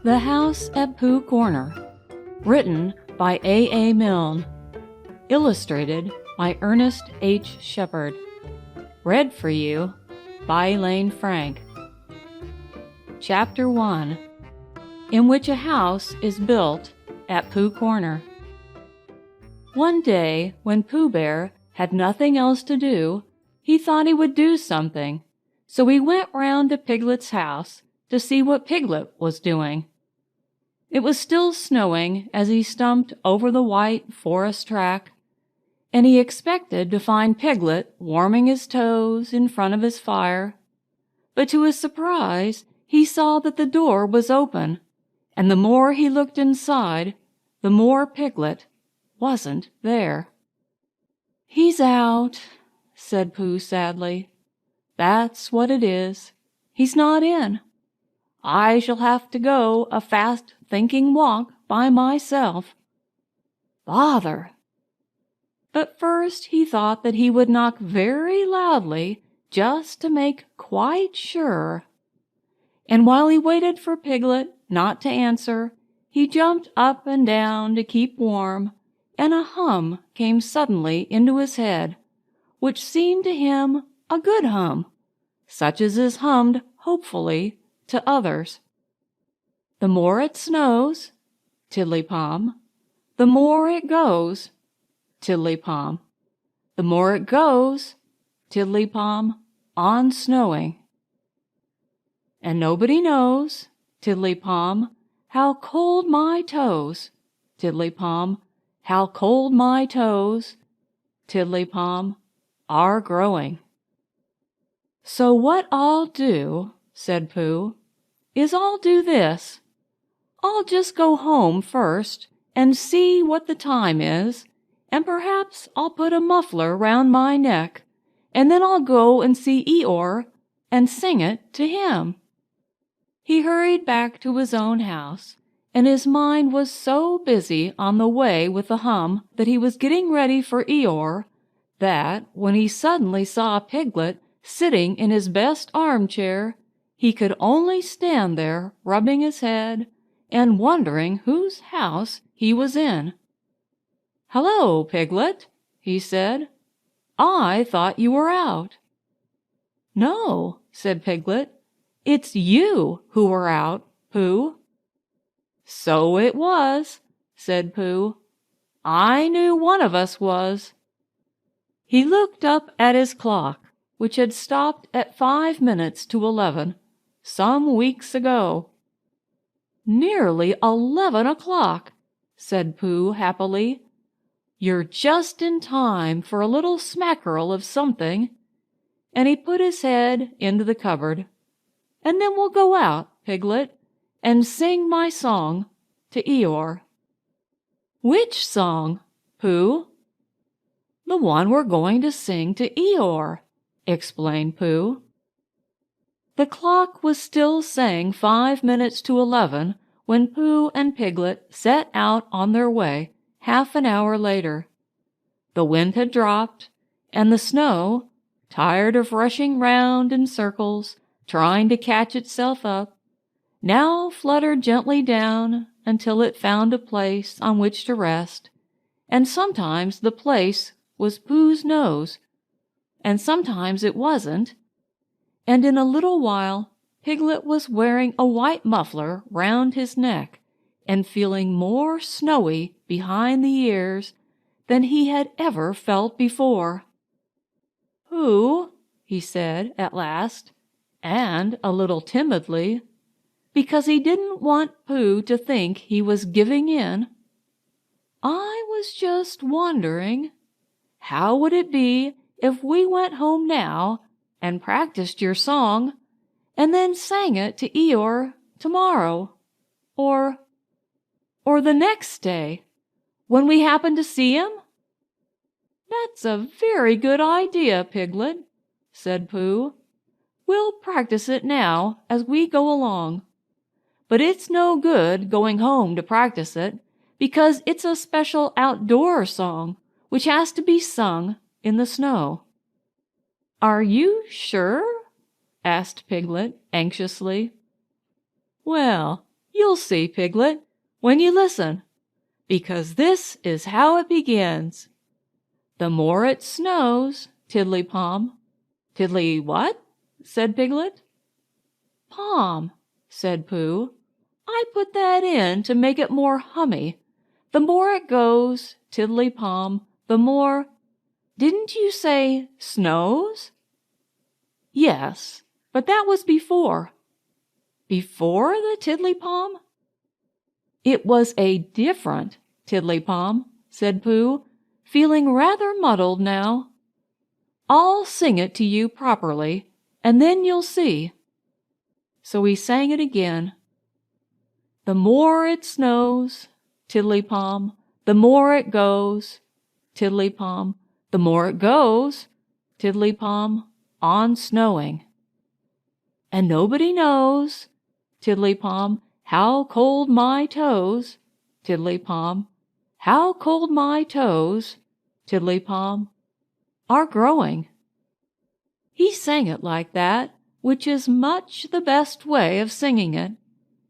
The House at Pooh Corner, written by A. Milne, illustrated by Ernest H. Shepard, read for you by Elaine Frank. Chapter 1, in which a house is built at Pooh Corner. One day, when Pooh Bear had nothing else to do, he thought he would do something, so he went round to Piglet's house to see what Piglet was doing. It was still snowing as he stumped over the white forest track, and he expected to find Piglet warming his toes in front of his fire. But to his surprise, he saw that the door was open, and the more he looked inside, the more Piglet wasn't there. "He's out," said Pooh sadly. "That's what it is. He's not in. I shall have to go a fast-thinking walk by myself. Bother!" But first he thought that he would knock very loudly just to make quite sure. And while he waited for Piglet not to answer, he jumped up and down to keep warm, and a hum came suddenly into his head, which seemed to him a good hum, such as is hummed hopefully to others. "The more it snows, tiddly-pom, the more it goes, tiddly-pom, the more it goes, tiddly-pom, on snowing. And nobody knows, tiddly-pom, how cold my toes, tiddly-pom, how cold my toes, tiddly-pom, are growing." "So what I'll do," said Pooh, "is I'll do this. I'll just go home first and see what the time is, and perhaps I'll put a muffler round my neck, and then I'll go and see Eeyore and sing it to him." He hurried back to his own house, and his mind was so busy on the way with the hum that he was getting ready for Eeyore that, when he suddenly saw Piglet sitting in his best armchair, he could only stand there rubbing his head and wondering whose house he was in. "Hello, Piglet," he said. "I thought you were out." "No," said Piglet. "It's you who were out, Pooh." "So it was," said Pooh. "I knew one of us was." He looked up at his clock, which had stopped at 5 minutes to 11, some weeks ago. "Nearly 11 o'clock," said Pooh happily. "You're just in time for a little smackerel of something." And he put his head into the cupboard. "And then we'll go out, Piglet, and sing my song to Eeyore." "Which song, Pooh?" "The one we're going to sing to Eeyore," explained Pooh. The clock was still saying 5 minutes to 11 when Pooh and Piglet set out on their way half an hour later. The wind had dropped, and the snow, tired of rushing round in circles, trying to catch itself up, now fluttered gently down until it found a place on which to rest, and sometimes the place was Pooh's nose, and sometimes it wasn't, and in a little while Piglet was wearing a white muffler round his neck and feeling more snowy behind the ears than he had ever felt before. "Pooh," he said at last, and a little timidly, because he didn't want Pooh to think he was giving in, "I was just wondering, how would it be if we went home now and practiced your song, and then sang it to Eeyore tomorrow, or the next day, when we happen to see him?" "That's a very good idea, Piglet," said Pooh. "We'll practice it now as we go along. But it's no good going home to practice it, because it's a special outdoor song which has to be sung in the snow. "Are you sure?" asked Piglet anxiously. "Well, you'll see, Piglet, when you listen, because this is how it begins. The more it snows, Tiddly-Palm." "Tiddly what?" said Piglet. "Palm," said Pooh. "I put that in to make it more hummy. The more it goes, Tiddly-Palm, the more—" "Didn't you say snows?" "Yes, but that was before." "Before the Tiddly-Palm?" "It was a different Tiddly-Palm," said Pooh, feeling rather muddled now. "I'll sing it to you properly, and then you'll see." So he sang it again. "The more it snows, Tiddly-Palm, the more it goes, Tiddly-Palm, the more it goes, Tiddly-Palm, on snowing. And nobody knows, Tiddly-Palm, how cold my toes, Tiddly-Palm, how cold my toes, Tiddly-Palm, are growing." He sang it like that, which is much the best way of singing it,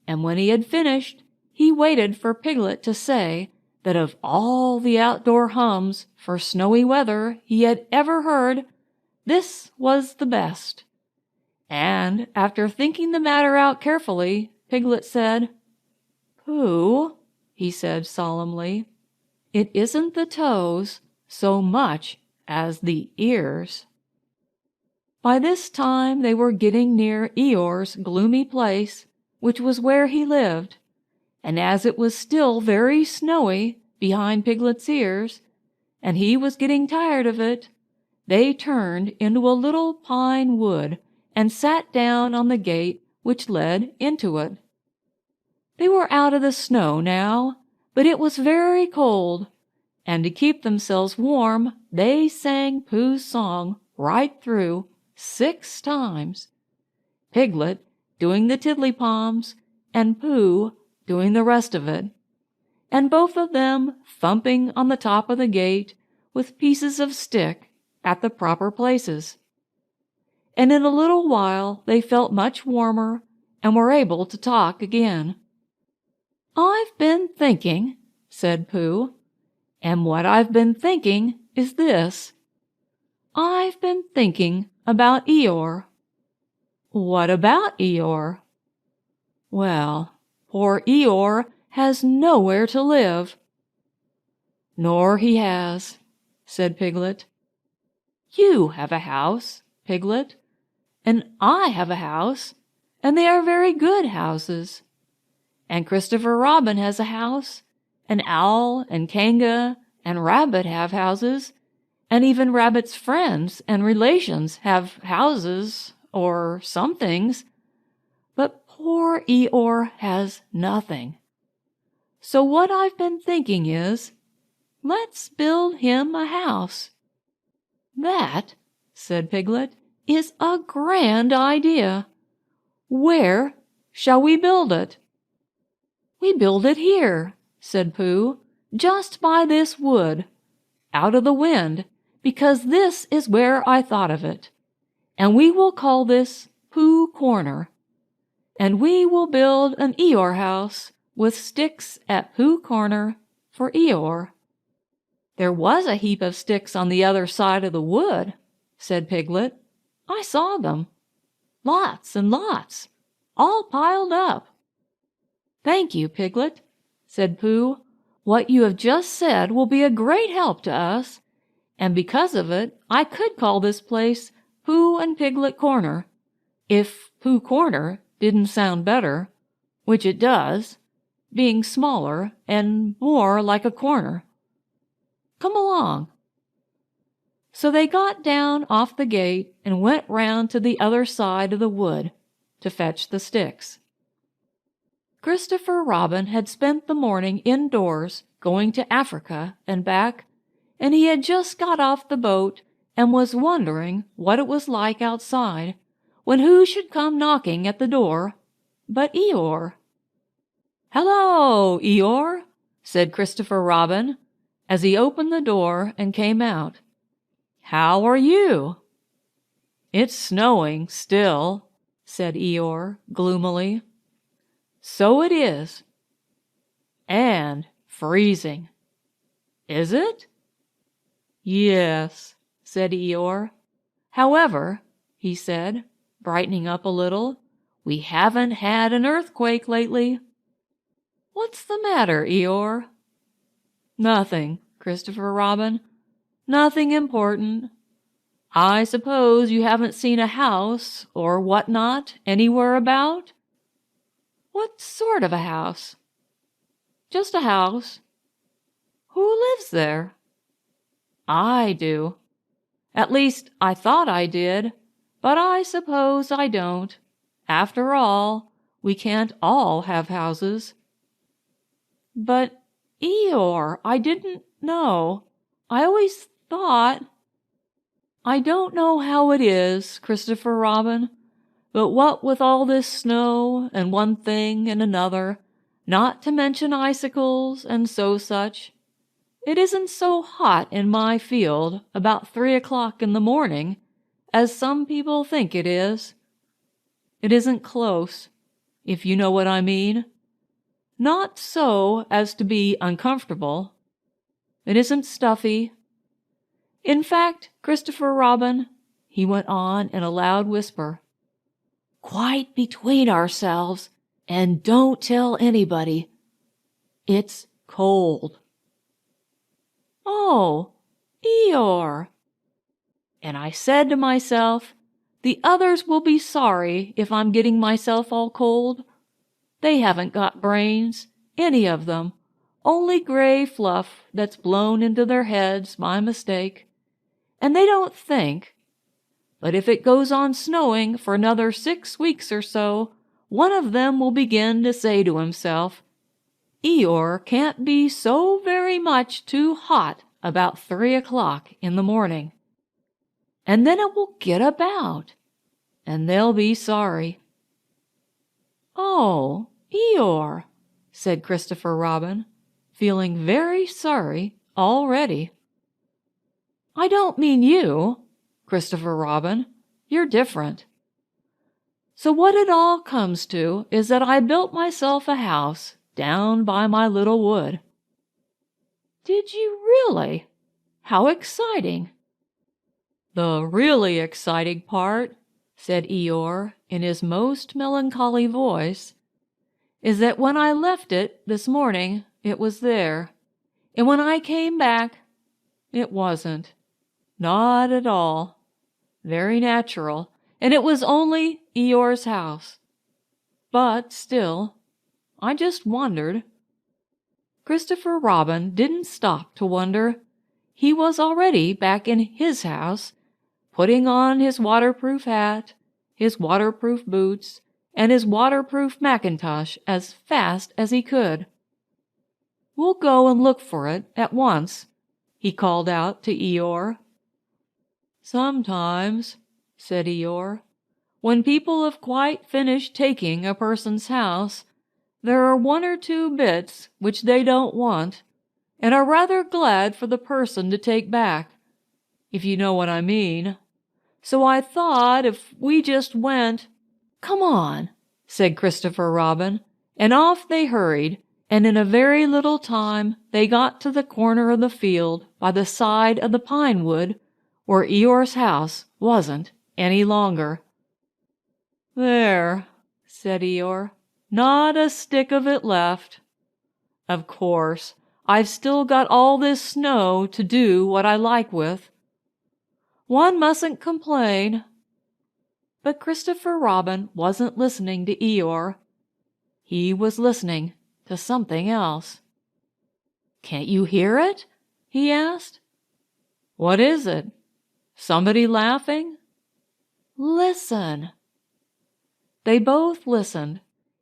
and when he had finished, he waited for Piglet to say that of all the outdoor hums for snowy weather he had ever heard, this was the best. And after thinking the matter out carefully, Piglet said, "Pooh," he said solemnly, "it isn't the toes so much as the ears." By this time they were getting near Eeyore's gloomy place, which was where he lived, and as it was still very snowy behind Piglet's ears, and he was getting tired of it, they turned into a little pine wood and sat down on the gate which led into it. They were out of the snow now, but it was very cold, and to keep themselves warm they sang Pooh's song right through 6 times, Piglet doing the Tiddly-Palms and Pooh doing the rest of it, and both of them thumping on the top of the gate with pieces of stick at the proper places. And in a little while they felt much warmer and were able to talk again. "I've been thinking," said Pooh, "and what I've been thinking is this. I've been thinking about Eeyore." "What about Eeyore?" "Well, poor Eeyore has nowhere to live." "Nor he has," said Piglet. "You have a house, Piglet, and I have a house, and they are very good houses. And Christopher Robin has a house, and Owl and Kanga and Rabbit have houses, and even Rabbit's friends and relations have houses or some things. But poor Eeyore has nothing. So what I've been thinking is, let's build him a house." "That," said Piglet, "is a grand idea. Where shall we build it?" "We build it here," said Pooh, "just by this wood, out of the wind, because this is where I thought of it. And we will call this Pooh Corner. And we will build an Eeyore house with sticks at Pooh Corner for Eeyore." "There was a heap of sticks on the other side of the wood," said Piglet. "I saw them. Lots and lots, all piled up." "Thank you, Piglet," said Pooh. "What you have just said will be a great help to us, and because of it I could call this place Pooh and Piglet Corner, if Pooh Corner didn't sound better, which it does, being smaller and more like a corner. Come along." So they got down off the gate and went round to the other side of the wood to fetch the sticks. Christopher Robin had spent the morning indoors going to Africa and back, and he had just got off the boat and was wondering what it was like outside, when who should come knocking at the door but Eeyore. "Hello, Eeyore," said Christopher Robin, as he opened the door and came out. How are you?" "It's snowing still," said Eeyore gloomily. "So it is." "And freezing." "Is it?" "Yes," said Eeyore. "However," he said, brightening up a little, "we haven't had an earthquake lately." "What's the matter, Eeyore?" "Nothing, Christopher Robin. Nothing important. I suppose you haven't seen a house or what not anywhere about?" "What sort of a house?" "Just a house." "Who lives there?" "I do. At least, I thought I did, but I suppose I don't. After all, we can't all have houses." "But, Eeyore, I didn't know. I always thought—" "I don't know how it is, Christopher Robin, but what with all this snow and one thing and another, not to mention icicles and such, it isn't so hot in my field about 3 o'clock in the morning as some people think it is. It isn't close, if you know what I mean. Not so as to be uncomfortable. It isn't stuffy. In fact, Christopher Robin," he went on in a loud whisper, "quite between ourselves, and don't tell anybody, it's cold." "Oh, Eeyore!" And I said to myself, the others will be sorry if I'm getting myself all cold. They haven't got brains, any of them, only gray fluff that's blown into their heads by mistake. And they don't think. But if it goes on snowing for another 6 weeks or so, one of them will begin to say to himself, Eeyore can't be so very much too hot about 3 o'clock in the morning. And then it will get about, and they'll be sorry. "Oh, Eeyore," said Christopher Robin, feeling very sorry already. "I don't mean you, Christopher Robin. You're different. So what it all comes to is that I built myself a house down by my little wood." "Did you really? How exciting!" "The really exciting part," said Eeyore in his most melancholy voice, "is that when I left it this morning it was there, and when I came back it wasn't. Not at all. Very natural, and it was only Eeyore's house. But still, I just wondered." Christopher Robin didn't stop to wonder. He was already back in his house, putting on his waterproof hat, his waterproof boots, and his waterproof mackintosh as fast as he could. "We'll go and look for it at once," he called out to Eeyore. "Sometimes," said Eeyore, "when people have quite finished taking a person's house, there are 1 or 2 bits which they don't want, and are rather glad for the person to take back, if you know what I mean. So I thought if we just went—" "Come on," said Christopher Robin, and off they hurried, and in a very little time they got to the corner of the field by the side of the pine wood, where Eeyore's house wasn't any longer. "There," said Eeyore, "not a stick of it left. Of course, I've still got all this snow to do what I like with. One mustn't complain." But Christopher Robin wasn't listening to Eeyore. He was listening to something else. "Can't you hear it?" he asked. "What is it? Somebody laughing?" "Listen." They both listened,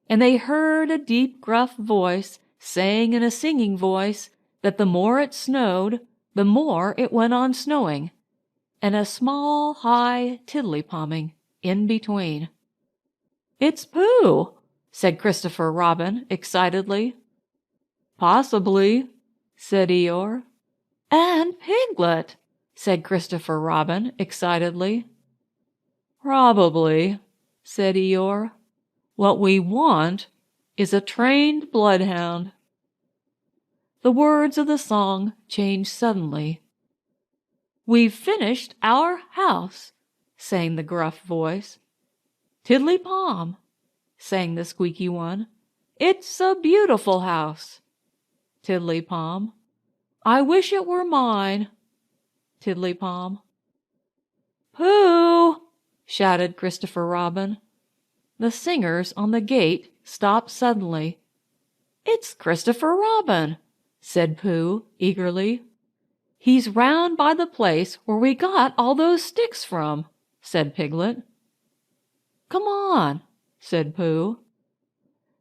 and they heard a deep, gruff voice saying in a singing voice that the more it snowed, the more it went on snowing, and a small, high tiddly-pomming in between. "It's Pooh," said Christopher Robin excitedly. "Possibly," said Eeyore. "And Piglet," said Christopher Robin excitedly. Probably, said Eeyore. What we want is a trained bloodhound. The words of the song changed suddenly. We've finished our house, sang the gruff voice. Tiddly-palm, sang the squeaky one. It's a beautiful house. Tiddly-palm. I wish it were mine. Tiddly-palm. Pooh! Shouted Christopher Robin. The singers on the gate stopped suddenly. It's Christopher Robin, said Pooh eagerly. He's round by the place where we got all those sticks from, said Piglet. Come on, said Pooh.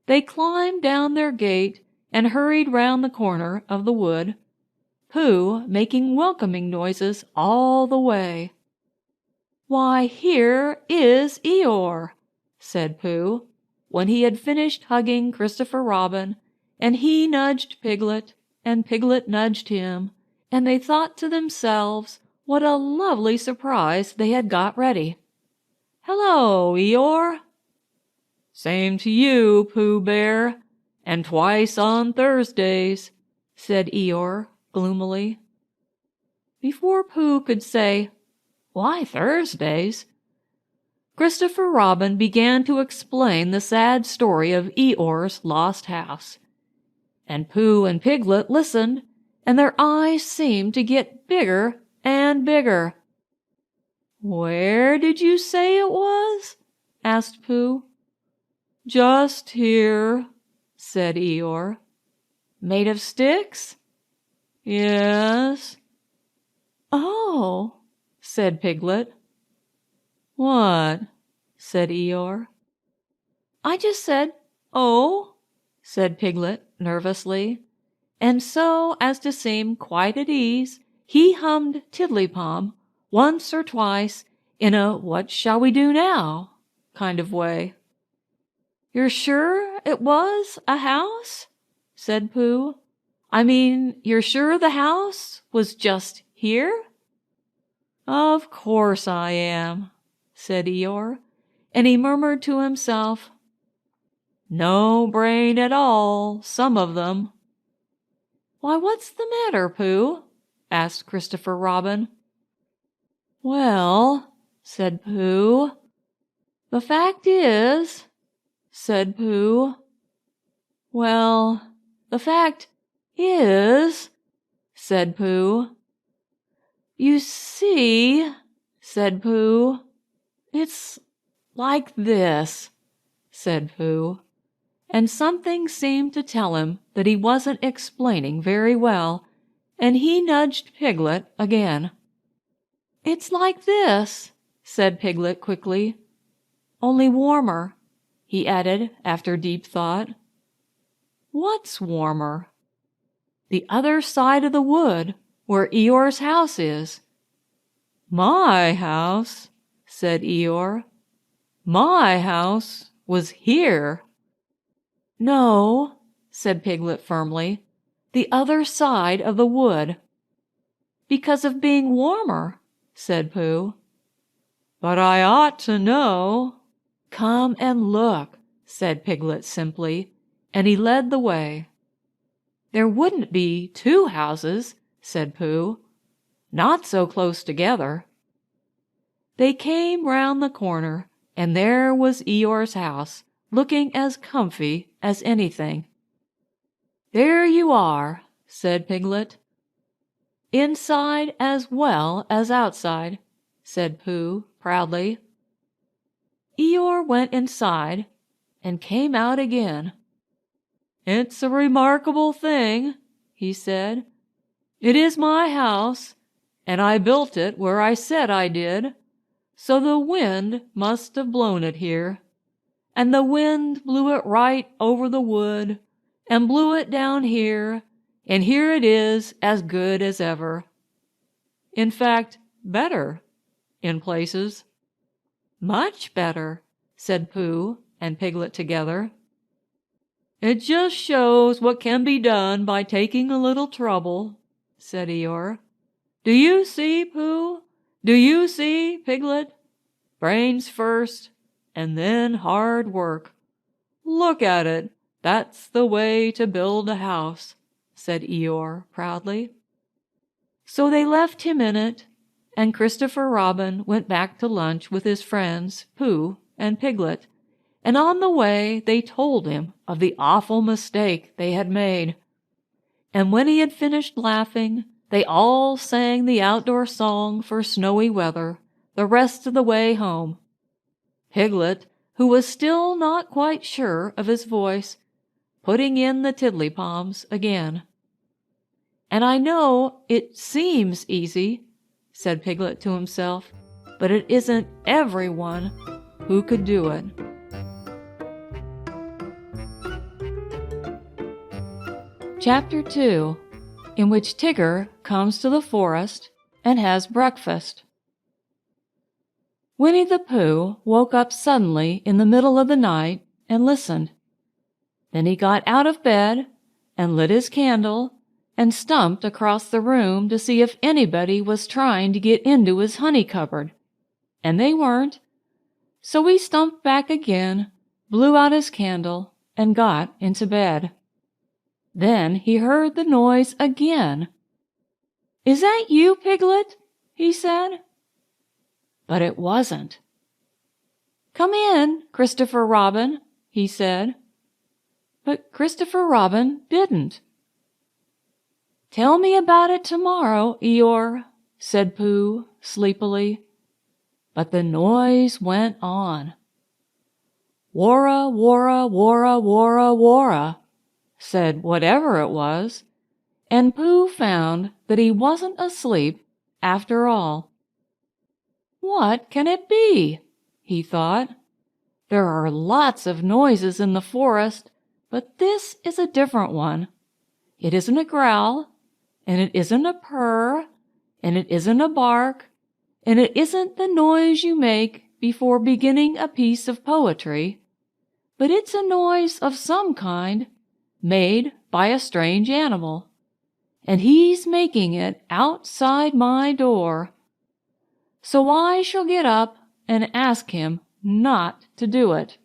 They climbed down their gate and hurried round the corner of the wood, Pooh making welcoming noises all the way. Why, here is Eeyore, said Pooh, when he had finished hugging Christopher Robin, and he nudged Piglet, and Piglet nudged him, and they thought to themselves what a lovely surprise they had got ready. Hello, Eeyore. Same to you, Pooh Bear, and twice on Thursdays, said Eeyore gloomily. Before Pooh could say, Why Thursdays? Christopher Robin began to explain the sad story of Eeyore's lost house. And Pooh and Piglet listened, and their eyes seemed to get bigger and bigger. Where did you say it was? asked Pooh. Just here, said Eeyore. Made of sticks? Yes. Oh, said Piglet. What? said Eeyore. I just said, oh, said Piglet nervously, and so as to seem quite at ease, he hummed Tiddly-palm once or twice in a what shall we do now kind of way. You're sure it was a house? said Pooh. I mean, you're sure the house was just here? Of course I am, said Eeyore, and he murmured to himself, No brain at all, some of them. Why, what's the matter, Pooh? asked Christopher Robin. Well, said Pooh, the fact is, said Pooh. Well, the fact is, said Pooh. You see, said Pooh, it's like this, said Pooh, and something seemed to tell him that he wasn't explaining very well, and he nudged Piglet again. It's like this, said Piglet quickly, only warmer, he added after deep thought. What's warmer? The other side of the wood, where Eeyore's house is. My house, said Eeyore. My house was here. No, said Piglet firmly, the other side of the wood. Because of being warmer, said Pooh. But I ought to know. Come and look, said Piglet simply, and he led the way. There wouldn't be two houses, said Pooh. Not so close together. They came round the corner, and there was Eeyore's house, looking as comfy as anything. There you are, said Piglet. Inside as well as outside, said Pooh proudly. Eeyore went inside and came out again. It's a remarkable thing, he said. It is my house, and I built it where I said I did, so the wind must have blown it here. And the wind blew it right over the wood, and blew it down here, and here it is as good as ever. In fact, better, in places. Much better, said Pooh and Piglet together. It just shows what can be done by taking a little trouble, said Eeyore. Do you see, Pooh? Do you see, Piglet? Brains first, and then hard work. Look at it. That's the way to build a house," said Eeyore proudly. So they left him in it, and Christopher Robin went back to lunch with his friends Pooh and Piglet, and on the way they told him of the awful mistake they had made. And when he had finished laughing, they all sang the outdoor song for snowy weather the rest of the way home. Piglet, who was still not quite sure of his voice, putting in the tiddly-palms again. "And I know it seems easy," said Piglet to himself, "but it isn't everyone who could do it." Chapter 2, in which Tigger comes to the forest and has breakfast. Winnie the Pooh woke up suddenly in the middle of the night and listened. Then he got out of bed and lit his candle and stumped across the room to see if anybody was trying to get into his honey cupboard. And they weren't. So he stumped back again, blew out his candle, and got into bed. Then he heard the noise again. "Is that you, Piglet?" he said. But it wasn't. "Come in, Christopher Robin," he said. But Christopher Robin didn't. "Tell me about it tomorrow, Eeyore," said Pooh sleepily. But the noise went on. "Wara, wara, wara, wara, wara," said whatever it was, and Pooh found that he wasn't asleep after all. "What can it be?" he thought. "There are lots of noises in the forest, but this is a different one. It isn't a growl, and it isn't a purr, and it isn't a bark, and it isn't the noise you make before beginning a piece of poetry, but it's a noise of some kind, made by a strange animal, and he's making it outside my door. So I shall get up and ask him not to do it."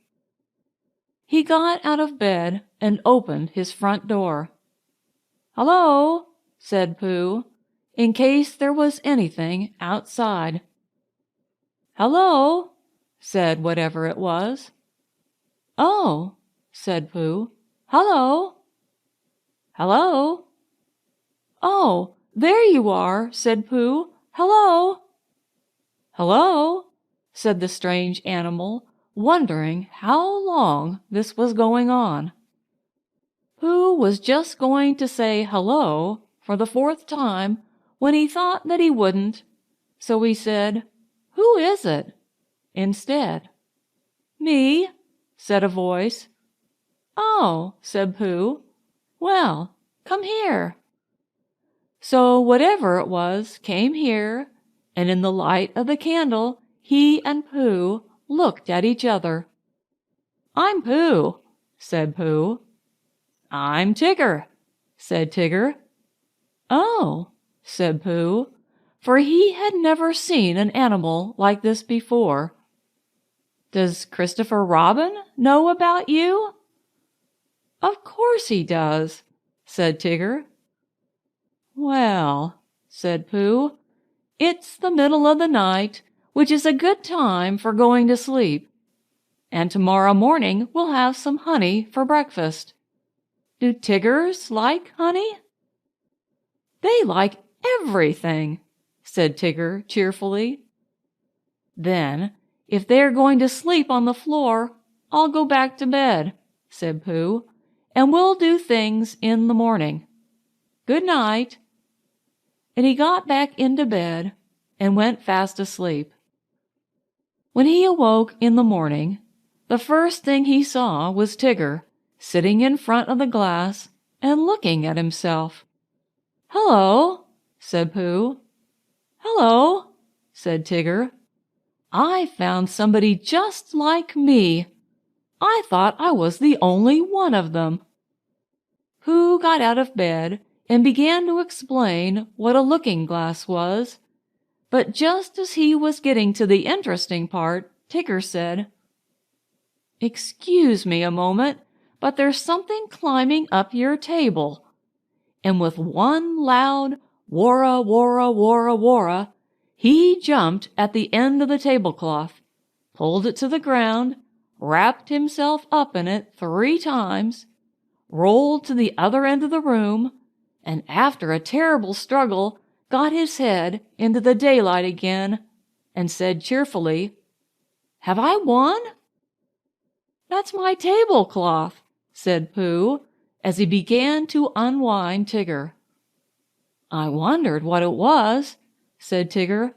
He got out of bed and opened his front door. "Hello," said Pooh, in case there was anything outside. "Hello," said whatever it was. "Oh," said Pooh. "Hello." "Hello." "Oh, there you are," said Pooh. "Hello." "Hello," said the strange animal, wondering how long this was going on. Pooh was just going to say hello for the 4th time when he thought that he wouldn't, so he said, "Who is it?" instead. "Me," said a voice. "Oh," said Pooh. "Well, come here." So whatever it was came here, and in the light of the candle he and Pooh looked at each other. "I'm Pooh," said Pooh. "I'm Tigger," said Tigger. "Oh," said Pooh, for he had never seen an animal like this before. "Does Christopher Robin know about you?" "Of course he does," said Tigger. "Well," said Pooh, "it's the middle of the night, which is a good time for going to sleep. And tomorrow morning we'll have some honey for breakfast. Do Tiggers like honey?" "They like everything," said Tigger cheerfully. "Then, if they're going to sleep on the floor, I'll go back to bed," said Pooh, "and we'll do things in the morning. Good night." And he got back into bed and went fast asleep. When he awoke in the morning, the first thing he saw was Tigger sitting in front of the glass and looking at himself. "Hello," said Pooh. "Hello," said Tigger. "I found somebody just like me. I thought I was the only one of them." Pooh got out of bed and began to explain what a looking-glass was. But just as he was getting to the interesting part, Tigger said, "Excuse me a moment, but there's something climbing up your table." And with one loud "Wara, wara, wara, wara," he jumped at the end of the tablecloth, pulled it to the ground, wrapped himself up in it 3 times, rolled to the other end of the room, and after a terrible struggle got his head into the daylight again, and said cheerfully, "Have I won?" "That's my tablecloth," said Pooh, as he began to unwind Tigger. "I wondered what it was," said Tigger.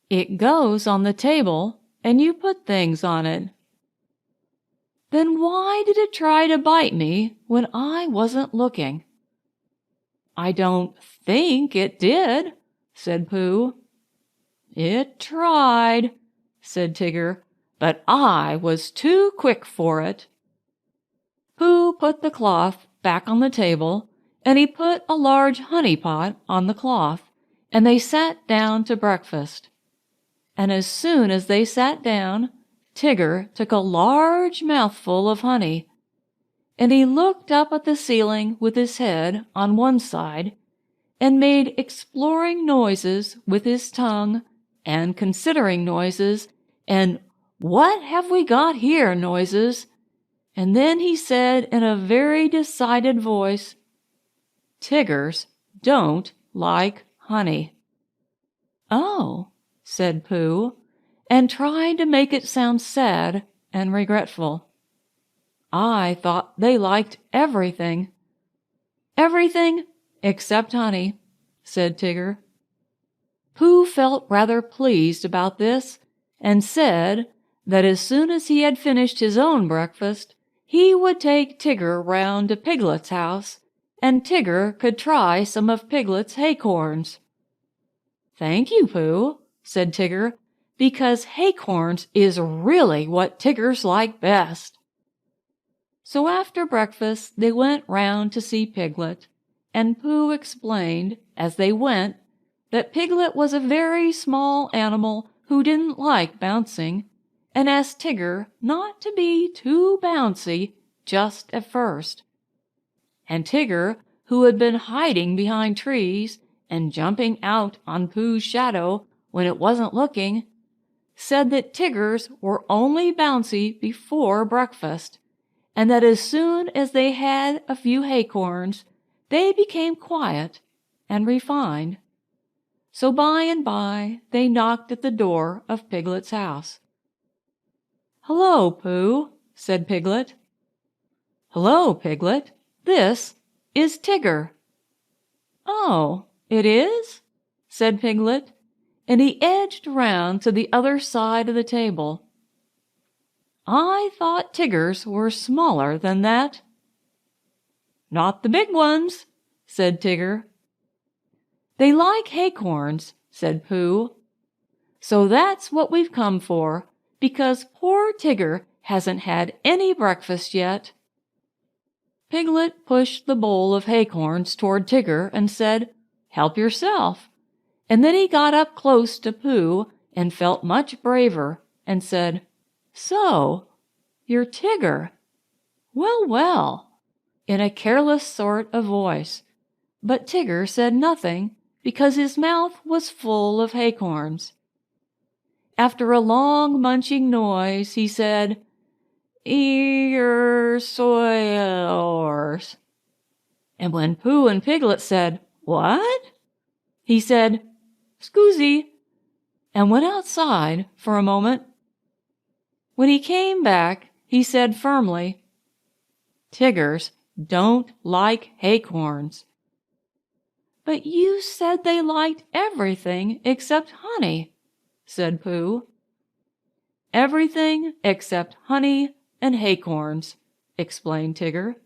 "It goes on the table, and you put things on it." "Then why did it try to bite me when I wasn't looking?" "I don't think it did," said Pooh. "It tried," said Tigger, "but I was too quick for it." Pooh put the cloth back on the table, and he put a large honey pot on the cloth, and they sat down to breakfast. And as soon as they sat down, Tigger took a large mouthful of honey, and he looked up at the ceiling with his head on one side, and made exploring noises with his tongue, and considering noises, and "What have we got here?" noises. And then he said in a very decided voice, "Tiggers don't like honey." "Oh," said Pooh, and tried to make it sound sad and regretful. "I thought they liked everything." "Everything except honey," said Tigger. Pooh felt rather pleased about this, and said that as soon as he had finished his own breakfast, he would take Tigger round to Piglet's house, and Tigger could try some of Piglet's acorns. "Thank you, Pooh," said Tigger, "because acorns is really what Tiggers like best." So after breakfast they went round to see Piglet, and Pooh explained, as they went, that Piglet was a very small animal who didn't like bouncing, and asked Tigger not to be too bouncy just at first. And Tigger, who had been hiding behind trees and jumping out on Pooh's shadow when it wasn't looking, said that Tiggers were only bouncy before breakfast, and that as soon as they had a few acorns, they became quiet and refined. So by and by they knocked at the door of Piglet's house. "Hello, Pooh," said Piglet. "Hello, Piglet. This is Tigger." "Oh, it is?" said Piglet, and he edged round to the other side of the table. "I thought Tiggers were smaller than that." "Not the big ones," said Tigger. "They like acorns," said Pooh. "So that's what we've come for, because poor Tigger hasn't had any breakfast yet." Piglet pushed the bowl of acorns toward Tigger and said, "Help yourself." And then he got up close to Pooh and felt much braver and said, "So, you're Tigger? Well, well," in a careless sort of voice. But Tigger said nothing because his mouth was full of acorns. After a long munching noise, he said, "Ear-soyors." And when Pooh and Piglet said, "What?" he said, "Scusi," and went outside for a moment. When he came back, he said firmly, "Tiggers don't like acorns." "But you said they liked everything except honey," said Pooh. "Everything except honey and acorns," explained Tigger.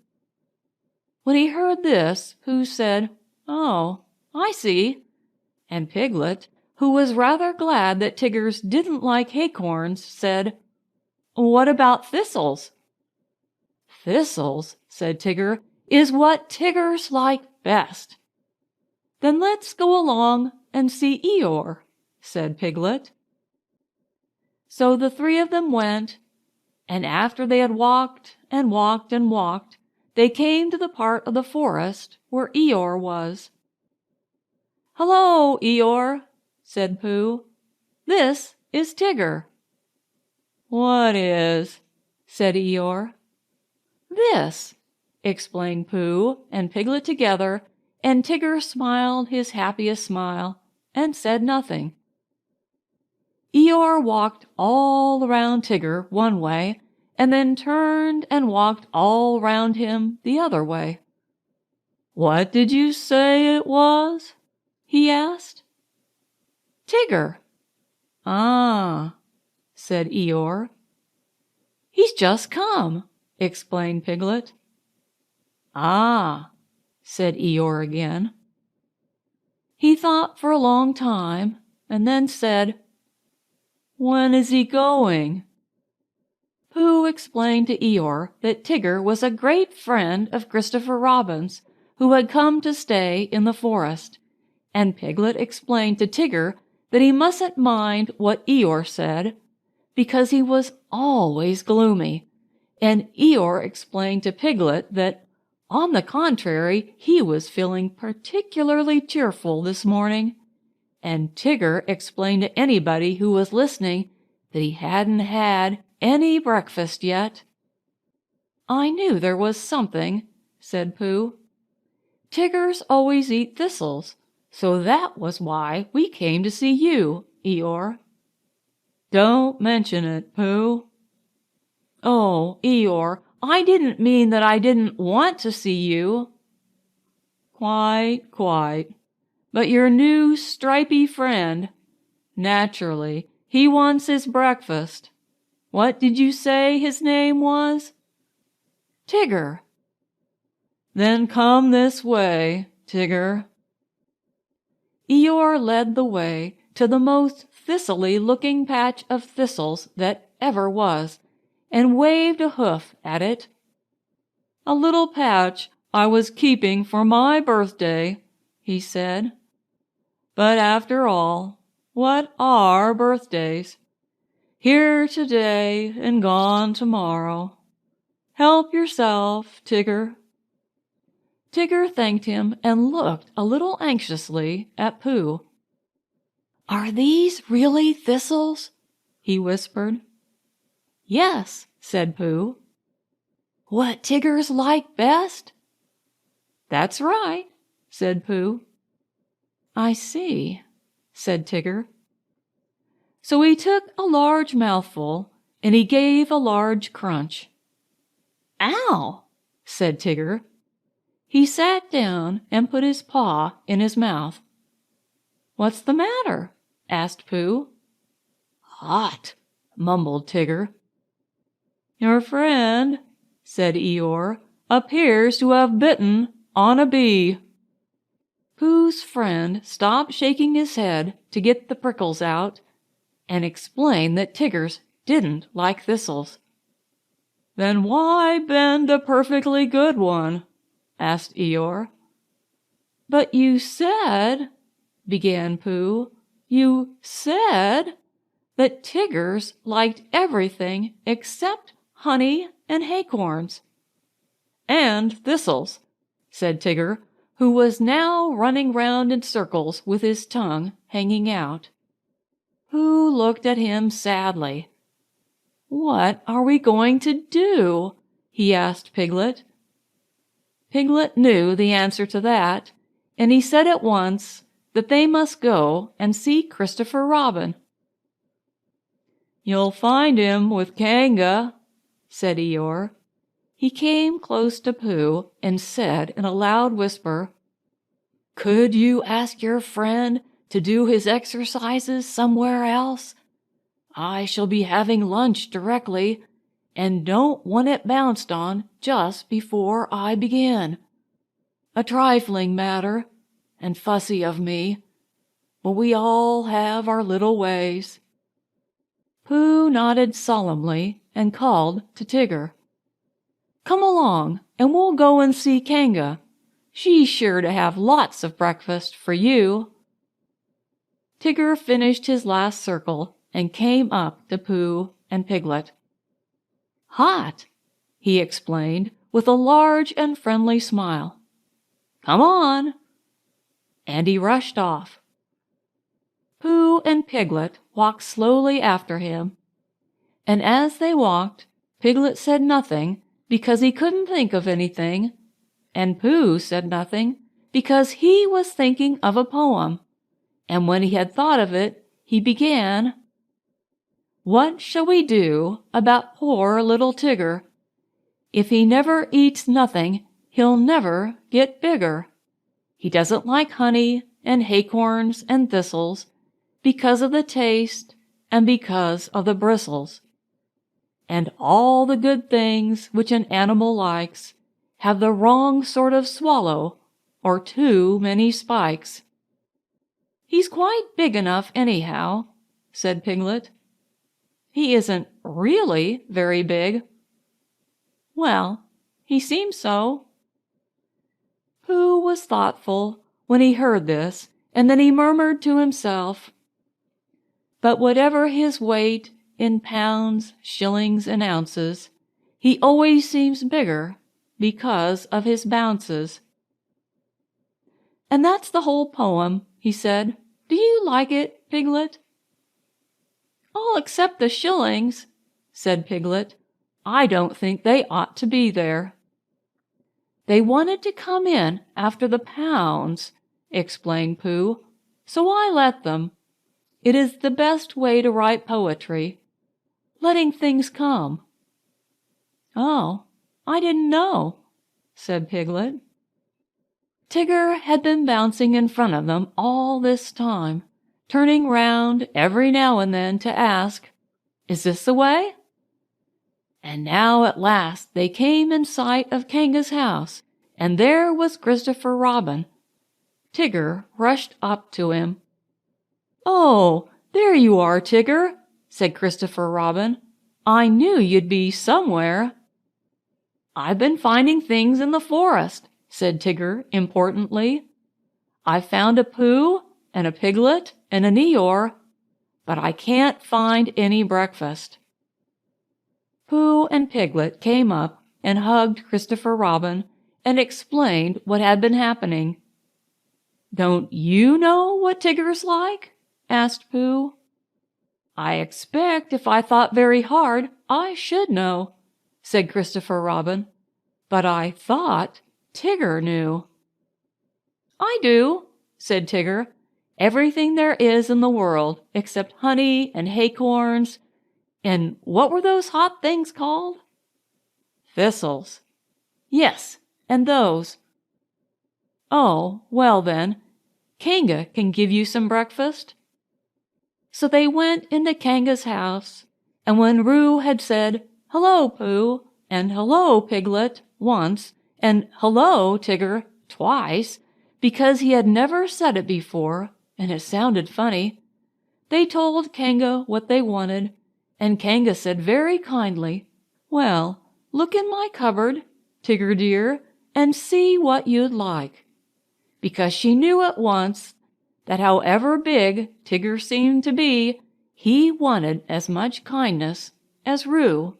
When he heard this, Pooh said, "Oh, I see." And Piglet, who was rather glad that Tiggers didn't like acorns, said, "What about thistles?" "Thistles," said Tigger, "is what Tiggers like best." "Then let's go along and see Eeyore," said Piglet. So the three of them went, and after they had walked and walked and walked, they came to the part of the forest where Eeyore was. "Hello, Eeyore," said Pooh. "This is Tigger." "What is?" said Eeyore. "This," explained Pooh and Piglet together, and Tigger smiled his happiest smile and said nothing. Eeyore walked all around Tigger one way, and then turned and walked all round him the other way. "What did you say it was?" he asked. "Tigger." "Ah," said Eeyore. "He's just come," explained Piglet. "Ah," said Eeyore again. He thought for a long time, and then said, "When is he going?" Pooh explained to Eeyore that Tigger was a great friend of Christopher Robin's, who had come to stay in the forest, and Piglet explained to Tigger that he mustn't mind what Eeyore said, because he was always gloomy, and Eeyore explained to Piglet that, on the contrary, he was feeling particularly cheerful this morning, and Tigger explained to anybody who was listening that he hadn't had any breakfast yet. "I knew there was something," said Pooh. "Tiggers always eat thistles, so that was why we came to see you, Eeyore." "Don't mention it, Pooh." "Oh, Eeyore, I didn't mean that I didn't want to see you." Quite. But your new stripy friend, naturally, he wants his breakfast. What did you say his name was?" "Tigger." "Then come this way, Tigger." Eeyore led the way to the most thistly-looking patch of thistles that ever was, and waved a hoof at it. "A little patch I was keeping for my birthday," he said. "But after all, what are birthdays? Here today and gone tomorrow. Help yourself, Tigger." Tigger thanked him and looked a little anxiously at Pooh. "Are these really thistles?" he whispered. "Yes," said Pooh. "What Tiggers like best?" "That's right," said Pooh. "I see," said Tigger. So he took a large mouthful, and he gave a large crunch. "Ow!" said Tigger. He sat down and put his paw in his mouth. "What's the matter?" asked Pooh. "Hot," mumbled Tigger. "Your friend," said Eeyore, "appears to have bitten on a bee." Pooh's friend stopped shaking his head to get the prickles out, and explained that Tiggers didn't like thistles. "Then why bend a perfectly good one?" asked Eeyore. "But you said," began Pooh, "you said that Tiggers liked everything except honey and acorns." "And thistles," said Tigger, who was now running round in circles with his tongue hanging out. Pooh looked at him sadly. "What are we going to do?" he asked Piglet. Piglet knew the answer to that, and he said at once that they must go and see Christopher Robin. "You'll find him with Kanga," said Eeyore. He came close to Pooh and said in a loud whisper, "Could you ask your friend to do his exercises somewhere else? I shall be having lunch directly, and don't want it bounced on just before I begin. A trifling matter, and fussy of me, but we all have our little ways." Pooh nodded solemnly and called to Tigger. "Come along, and we'll go and see Kanga. She's sure to have lots of breakfast for you." Tigger finished his last circle and came up to Pooh and Piglet. "Hot," he explained with a large and friendly smile. "Come on." And he rushed off. Pooh and Piglet walked slowly after him, and as they walked, Piglet said nothing because he couldn't think of anything, and Pooh said nothing because he was thinking of a poem, and when he had thought of it, he began, "What shall we do about poor little Tigger? If he never eats nothing, he'll never get bigger. He doesn't like honey and acorns and thistles because of the taste and because of the bristles. And all the good things which an animal likes have the wrong sort of swallow or too many spikes." "He's quite big enough anyhow," said Piglet. "He isn't really very big." "Well, he seems so." Pooh was thoughtful when he heard this, and then he murmured to himself, "But whatever his weight in pounds, shillings, and ounces, he always seems bigger because of his bounces." "And that's the whole poem," he said. "Do you like it, Piglet?" "All except the shillings," said Piglet. "I don't think they ought to be there." "They wanted to come in after the pounds," explained Pooh, "so I let them. It is the best way to write poetry, letting things come." "Oh, I didn't know," said Piglet. Tigger had been bouncing in front of them all this time, turning round every now and then to ask, "Is this the way?" And now at last they came in sight of Kanga's house, and there was Christopher Robin. Tigger rushed up to him. "Oh, there you are, Tigger," said Christopher Robin. "I knew you'd be somewhere." "I've been finding things in the forest," said Tigger importantly. "I found a Pooh and a Piglet and an Eeyore, but I can't find any breakfast." Pooh and Piglet came up and hugged Christopher Robin and explained what had been happening. "Don't you know what Tigger's like?" asked Pooh. "I expect if I thought very hard I should know," said Christopher Robin. "But I thought Tigger knew." "I do," said Tigger. "Everything there is in the world except honey and acorns, and what were those hot things called?" "Thistles." "Yes, and those." "Oh, well then, Kanga can give you some breakfast." So they went into Kanga's house, and when Roo had said, "Hello, Pooh," and "Hello, Piglet," once, and "Hello, Tigger," twice, because he had never said it before, and it sounded funny, they told Kanga what they wanted, and Kanga said very kindly, "Well, look in my cupboard, Tigger dear, and see what you'd like," because she knew at once that however big Tigger seemed to be, he wanted as much kindness as Roo.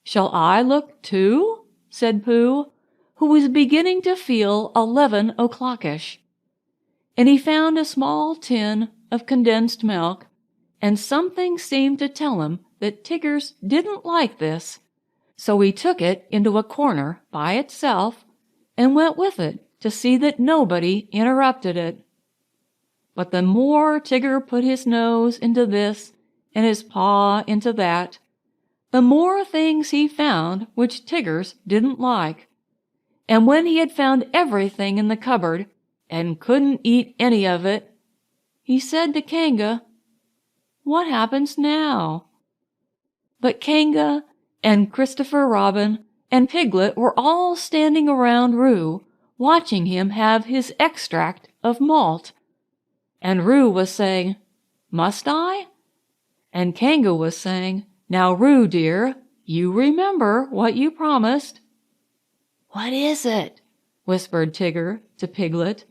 "Shall I look too?" said Pooh, who was beginning to feel 11 o'clockish. And he found a small tin of condensed milk, and something seemed to tell him that Tiggers didn't like this, so he took it into a corner by itself and went with it to see that nobody interrupted it. But the more Tigger put his nose into this and his paw into that, the more things he found which Tiggers didn't like. And when he had found everything in the cupboard and couldn't eat any of it, he said to Kanga, "What happens now?" But Kanga and Christopher Robin and Piglet were all standing around Roo, watching him have his extract of malt. And Roo was saying, "Must I?" And Kanga was saying, "Now, Roo dear, you remember what you promised." "What is it?" whispered Tigger to Piglet.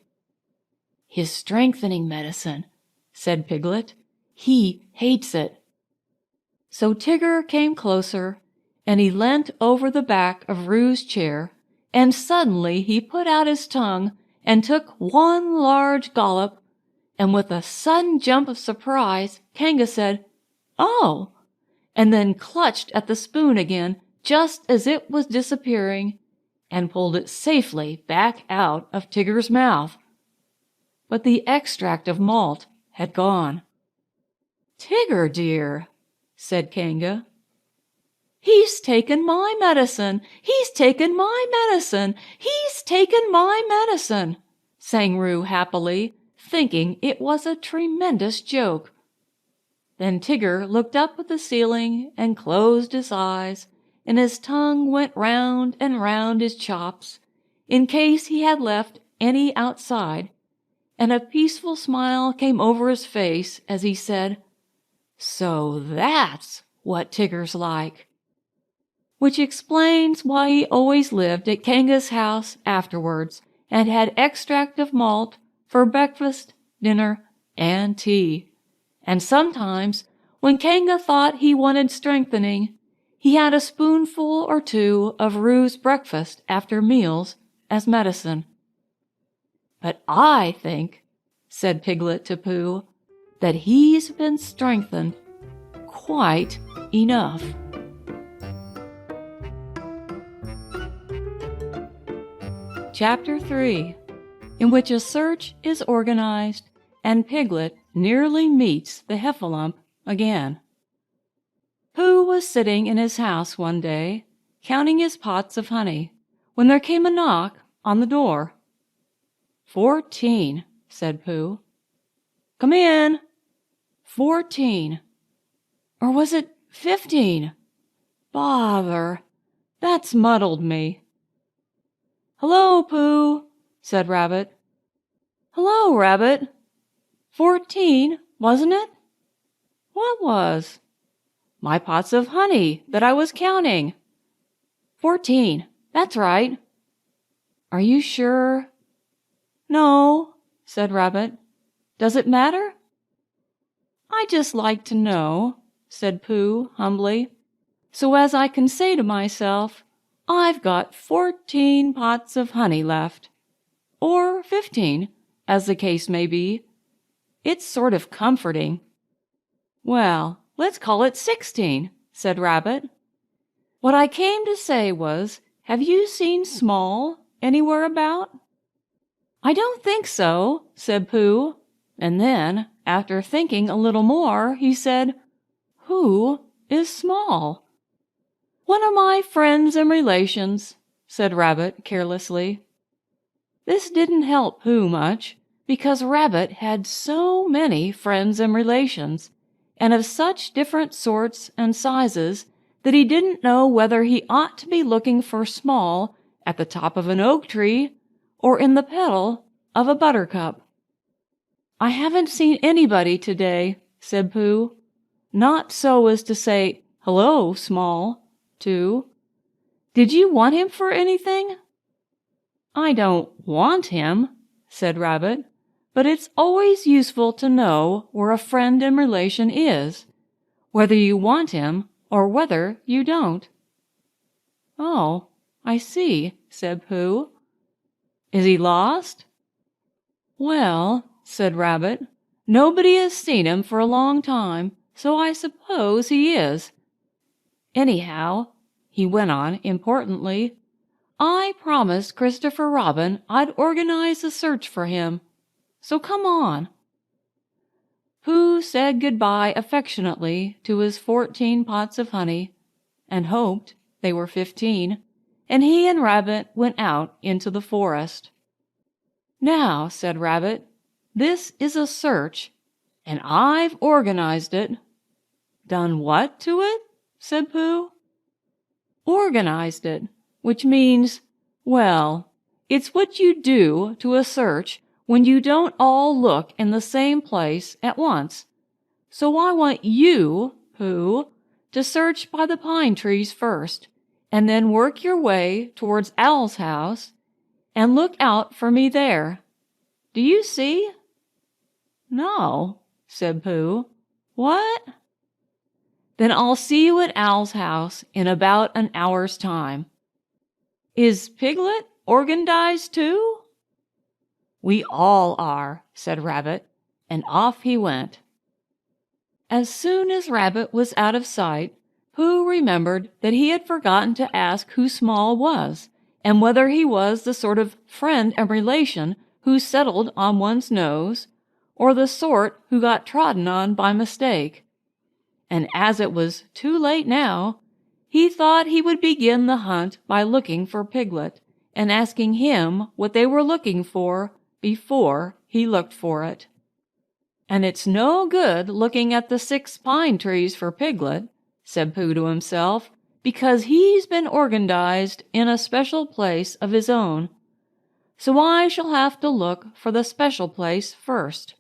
"His strengthening medicine," said Piglet. "He hates it." So Tigger came closer, and he leant over the back of Rue's chair, and suddenly he put out his tongue and took one large gollop, and with a sudden jump of surprise, Kanga said, "Oh!" and then clutched at the spoon again just as it was disappearing, and pulled it safely back out of Tigger's mouth. But the extract of malt had gone. "Tigger, dear," said Kanga. "He's taken my medicine! He's taken my medicine! He's taken my medicine!" sang Rue happily, thinking it was a tremendous joke. Then Tigger looked up at the ceiling and closed his eyes, and his tongue went round and round his chops, in case he had left any outside, and a peaceful smile came over his face as he said, "So that's what Tigger's like." Which explains why he always lived at Kanga's house afterwards, and had extract of malt for breakfast, dinner, and tea. And sometimes, when Kanga thought he wanted strengthening, he had a spoonful or two of Rue's breakfast after meals as medicine. "But I think," said Piglet to Pooh, "that he's been strengthened quite enough." Chapter 3, in which a search is organized and Piglet nearly meets the heffalump again. Pooh was sitting in his house one day, counting his pots of honey, when there came a knock on the door. 14, said Pooh. "Come in." 14. Or was it 15? Bother! That's muddled me. "Hello, Pooh," said Rabbit. "Hello, Rabbit. 14, wasn't it?" "What was?" "My pots of honey that I was counting." 14, that's right." "Are you sure?" "No," said Rabbit. "Does it matter?" "I just like to know," said Pooh humbly, "so as I can say to myself, I've got 14 pots of honey left. Or 15, as the case may be. It's sort of comforting." "Well, let's call it 16, said Rabbit. "What I came to say was, have you seen Small anywhere about?" "I don't think so," said Pooh. And then, after thinking a little more, he said, "Who is Small?" "One of my friends and relations," said Rabbit carelessly. This didn't help Pooh much, because Rabbit had so many friends and relations, and of such different sorts and sizes, that he didn't know whether he ought to be looking for Small at the top of an oak tree or in the petal of a buttercup. "I haven't seen anybody today," said Pooh. "Not so as to say, 'Hello, Small,' to. Did you want him for anything?" "I don't want him," said Rabbit, "but it's always useful to know where a friend and relation is, whether you want him or whether you don't." "Oh, I see," said Pooh. "Is he lost?" "Well," said Rabbit, "nobody has seen him for a long time, so I suppose he is. Anyhow," he went on importantly, "I promised Christopher Robin I'd organize a search for him, so come on." Pooh said good-bye affectionately to his 14 pots of honey, and hoped they were 15, and he and Rabbit went out into the forest. "Now," said Rabbit, "this is a search, and I've organized it." "Done what to it?" said Pooh. "Organized it, which means, well, it's what you do to a search when you don't all look in the same place at once. So I want you, Pooh, to search by the pine trees first, and then work your way towards Owl's house, and look out for me there. Do you see?" "No," said Pooh. "What?" "Then I'll see you at Owl's house in about an hour's time." "Is Piglet organdized too?" "We all are," said Rabbit, and off he went. As soon as Rabbit was out of sight, Pooh remembered that he had forgotten to ask who Small was, and whether he was the sort of friend and relation who settled on one's nose, or the sort who got trodden on by mistake. And as it was too late now, he thought he would begin the hunt by looking for Piglet, and asking him what they were looking for before he looked for it. "And it's no good looking at the 6 pine trees for Piglet," said Pooh to himself, "because he's been organdized in a special place of his own. So I shall have to look for the special place first.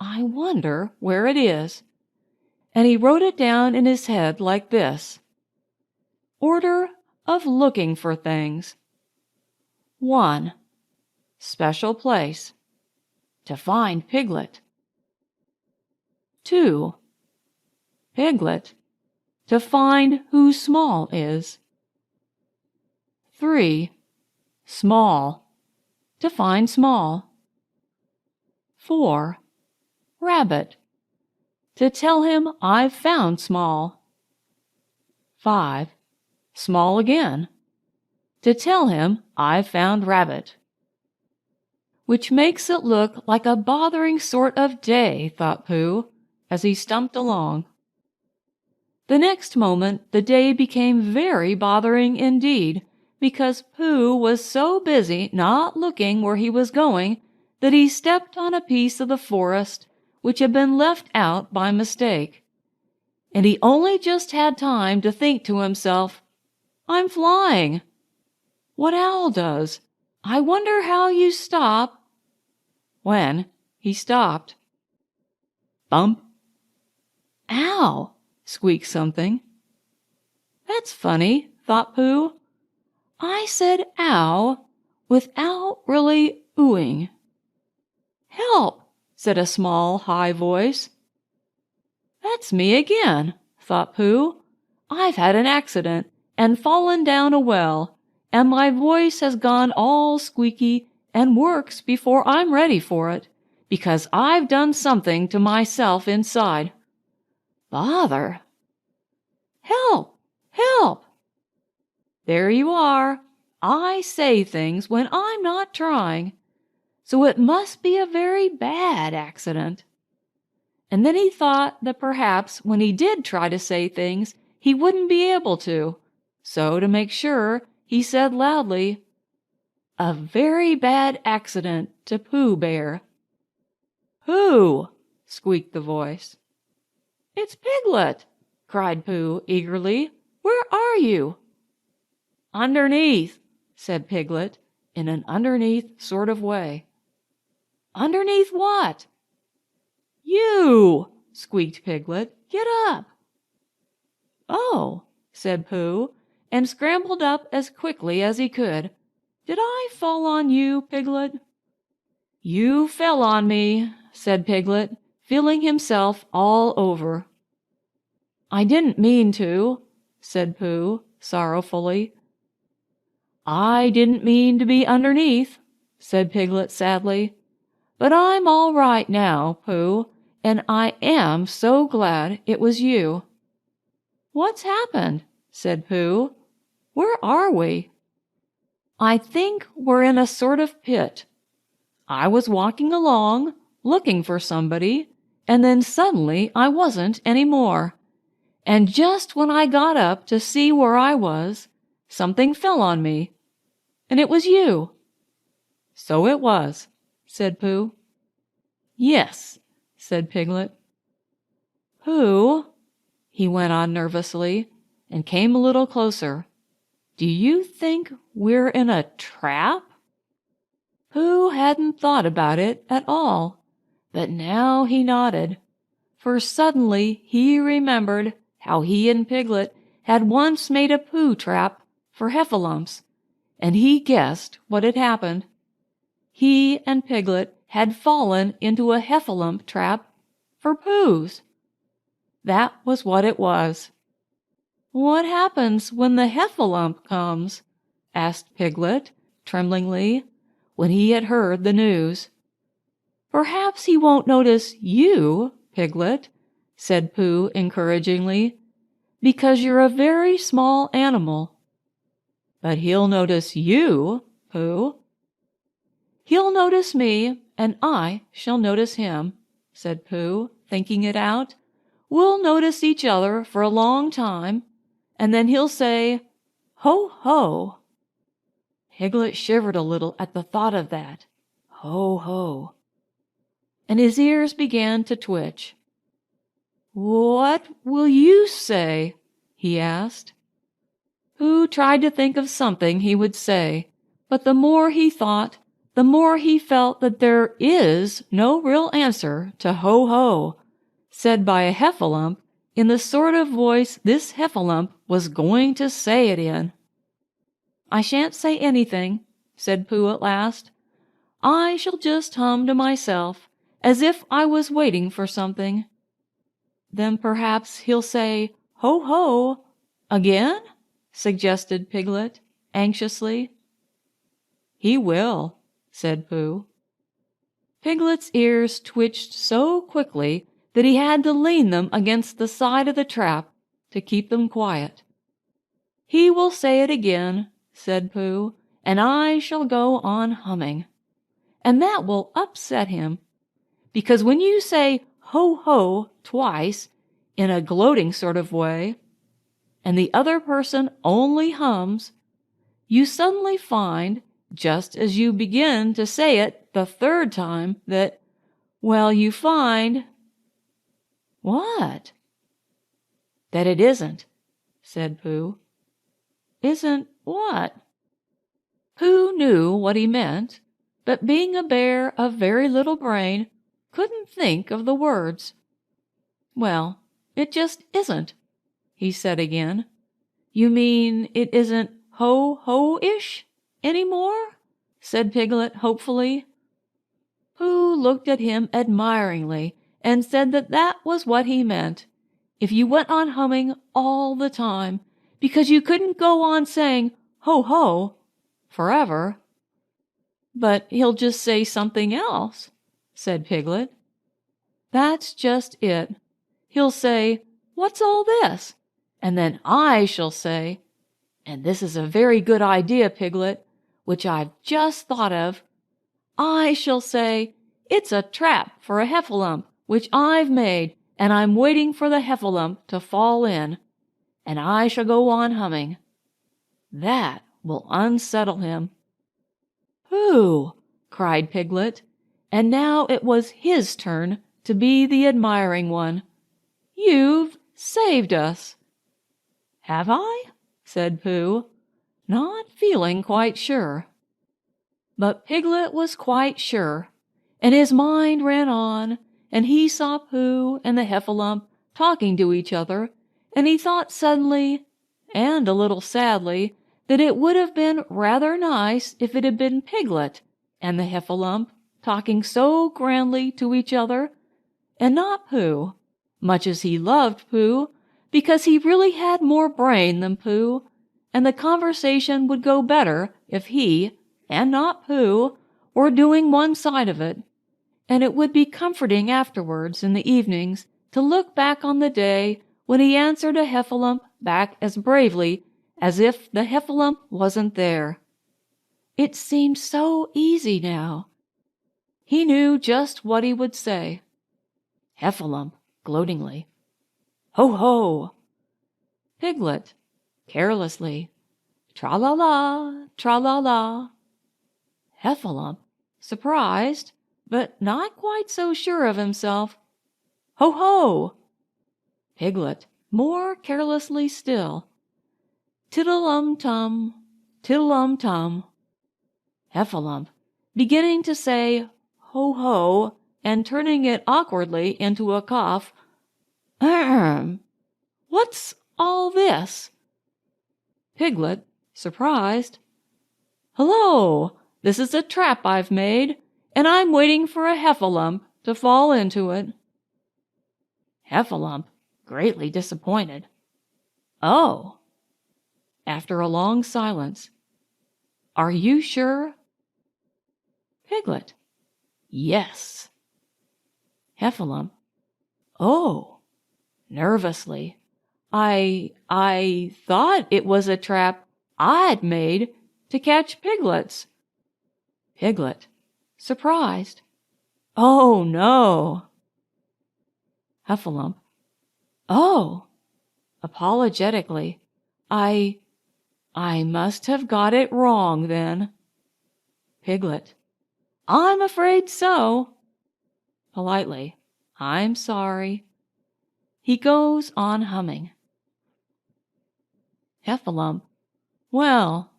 I wonder where it is." And he wrote it down in his head like this: Order of looking for things. 1. Special place. To find Piglet. 2. Piglet. To find who Small is. 3. Small. To find Small. 4. Rabbit. To tell him I've found Small. 5. Small again. To tell him I've found Rabbit. Which makes it look like a bothering sort of day, thought Pooh, as he stumped along. The next moment the day became very bothering indeed, because Pooh was so busy not looking where he was going that he stepped on a piece of the forest which had been left out by mistake. And he only just had time to think to himself, "I'm flying. What Owl does. I wonder how you stop," when he stopped. Bump! "Ow!" squeaked something. "That's funny," thought Pooh. "I said ow without really oohing." "Help!" said a small, high voice. "That's me again," thought Pooh. "I've had an accident and fallen down a well, and my voice has gone all squeaky and works before I'm ready for it, because I've done something to myself inside. Bother! Help! Help! There you are. I say things when I'm not trying, so it must be a very bad accident." And then he thought that perhaps when he did try to say things, he wouldn't be able to. So to make sure, he said loudly, "A very bad accident to Pooh Bear." "Who?" squeaked the voice. "It's Piglet!" cried Pooh eagerly. "Where are you?" "Underneath," said Piglet, in an underneath sort of way. "Underneath what?" "You!" squeaked Piglet. "Get up!" "Oh," said Pooh, and scrambled up as quickly as he could. "Did I fall on you, Piglet?" "You fell on me," said Piglet, feeling himself all over. "I didn't mean to," said Pooh, sorrowfully. "I didn't mean to be underneath," said Piglet sadly. "But I'm all right now, Pooh, and I am so glad it was you." "What's happened?" said Pooh. "Where are we?" "I think we're in a sort of pit. I was walking along, looking for somebody, and then suddenly I wasn't any more. And just when I got up to see where I was, something fell on me, and it was you." "So it was," said Pooh. "Yes," said Piglet. "Pooh," he went on nervously, and came a little closer, "do you think we're in a trap?" Pooh hadn't thought about it at all, but now he nodded, for suddenly he remembered how he and Piglet had once made a Pooh trap for heffalumps, and he guessed what had happened. He and Piglet had fallen into a heffalump trap for Poohs. That was what it was. "What happens when the heffalump comes?" asked Piglet, tremblingly, when he had heard the news. "Perhaps he won't notice you, Piglet," said Pooh encouragingly, "because you're a very small animal." "But he'll notice you, Pooh." "He'll notice me, and I shall notice him," said Pooh, thinking it out. "We'll notice each other for a long time, and then he'll say, 'Ho, ho!'" Piglet shivered a little at the thought of that. Ho, ho! And his ears began to twitch. "What will you say?" he asked. Pooh tried to think of something he would say, but the more he thought, the more he felt that there is no real answer to "ho, ho," said by a heffalump in the sort of voice this heffalump was going to say it in. "I shan't say anything," said Pooh at last. "I shall just hum to myself, as if I was waiting for something." "Then perhaps he'll say 'Ho, ho' again?" suggested Piglet, anxiously. "He will," said Pooh. Piglet's ears twitched so quickly that he had to lean them against the side of the trap to keep them quiet. "He will say it again," said Pooh, "and I shall go on humming. And that will upset him, because when you say 'ho, ho' twice in a gloating sort of way, and the other person only hums, you suddenly find, just as you begin to say it the third time, that, well, you find—" "What?" "That it isn't," said Pooh. "Isn't what?" Pooh knew what he meant, but being a bear of very little brain, couldn't think of the words. "Well, it just isn't," he said again. "You mean it isn't ho-ho-ish any more?" said Piglet hopefully. Pooh looked at him admiringly and said that that was what he meant, if you went on humming all the time, because you couldn't go on saying "ho-ho" forever. "But he'll just say something else," said Piglet. "That's just it. He'll say, 'What's all this?' And then I shall say, and this is a very good idea, Piglet, which I've just thought of, I shall say, 'It's a trap for a heffalump which I've made, and I'm waiting for the heffalump to fall in.' And I shall go on humming. That will unsettle him." "Pooh!" cried Piglet, and now it was his turn to be the admiring one. "You've saved us." "Have I?" said Pooh, not feeling quite sure. But Piglet was quite sure, and his mind ran on, and he saw Pooh and the heffalump talking to each other, and he thought suddenly, and a little sadly, that it would have been rather nice if it had been Piglet and the heffalump talking so grandly to each other, and not Pooh, much as he loved Pooh, because he really had more brain than Pooh, and the conversation would go better if he, and not Pooh, were doing one side of it, and it would be comforting afterwards in the evenings to look back on the day when he answered a heffalump back as bravely as if the heffalump wasn't there. It seemed so easy now. He knew just what he would say. Heffalump, gloatingly, "Ho, ho!" Piglet, carelessly, "Tra-la-la, tra-la-la." Heffalump, surprised, but not quite so sure of himself, "Ho, ho!" Piglet, more carelessly still, "Tiddle-um-tum, tiddle-um-tum." Heffalump, beginning to say "ho, ho," and turning it awkwardly into a cough, "Ahem! What's all this?" Piglet, surprised, "Hello! This is a trap I've made, and I'm waiting for a heffalump to fall into it." Heffalump, greatly disappointed. "Oh." After a long silence, "Are you sure?" Piglet, "Yes." Heffalump, "Oh." Nervously, I thought it was a trap I'd made to catch piglets." Piglet, surprised, "Oh, no." Heffalump, "Oh." Apologetically, I must have got it wrong then." Piglet, "I'm afraid so." Politely, "I'm sorry." He goes on humming. Heffalump, well,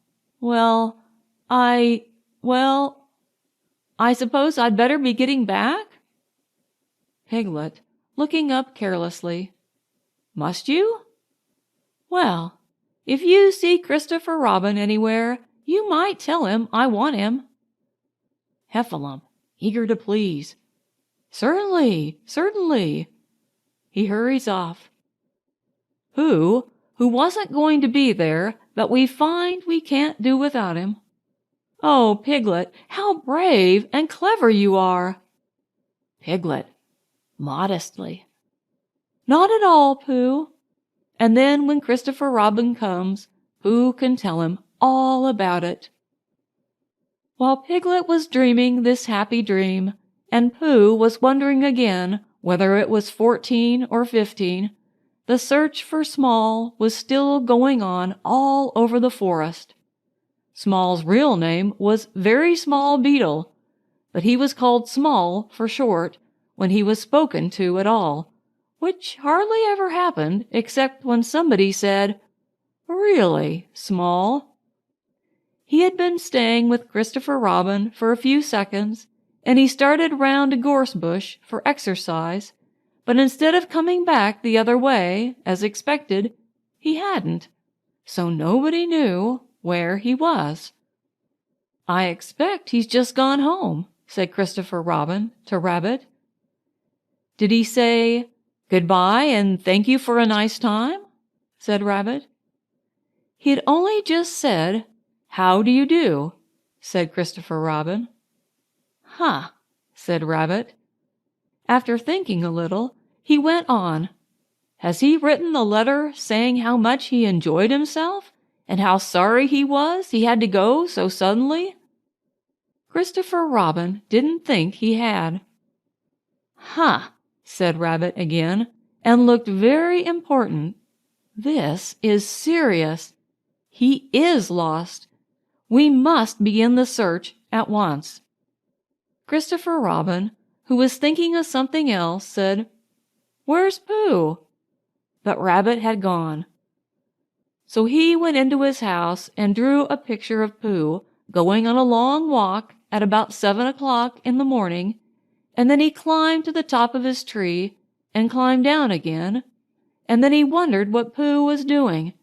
I suppose I'd better be getting back?" Piglet, looking up carelessly, "Must you?" "Well, if you see Christopher Robin anywhere, you might tell him I want him." Heffalump, eager to please, "Certainly, certainly." He hurries off. Pooh, who wasn't going to be there, but we find we can't do without him. "Oh, Piglet, how brave and clever you are!" Piglet, modestly, "Not at all, Pooh." And then when Christopher Robin comes, Pooh can tell him all about it. While Piglet was dreaming this happy dream, and Pooh was wondering again whether it was 14 or 15, the search for Small was still going on all over the forest. Small's real name was Very Small Beetle, but he was called Small for short when he was spoken to at all, which hardly ever happened except when somebody said, "Really, Small?" He had been staying with Christopher Robin for a few seconds, and he started round a gorse bush for exercise, but instead of coming back the other way, as expected, he hadn't, so nobody knew where he was. "I expect he's just gone home," said Christopher Robin to Rabbit. "Did he say, 'Goodbye and thank you for a nice time'?" said Rabbit. "He'd only just said, 'How do you do?'" said Christopher Robin. "Huh," said Rabbit. After thinking a little, he went on. "Has he written the letter saying how much he enjoyed himself, and how sorry he was he had to go so suddenly?" Christopher Robin didn't think he had. "Huh," said Rabbit again, and looked very important. "This is serious. He is lost. We must begin the search at once." Christopher Robin, who was thinking of something else, said, "Where's Pooh?" But Rabbit had gone. So he went into his house and drew a picture of Pooh going on a long walk at about 7 o'clock in the morning, and then he climbed to the top of his tree and climbed down again, and then he wondered what Pooh was doing,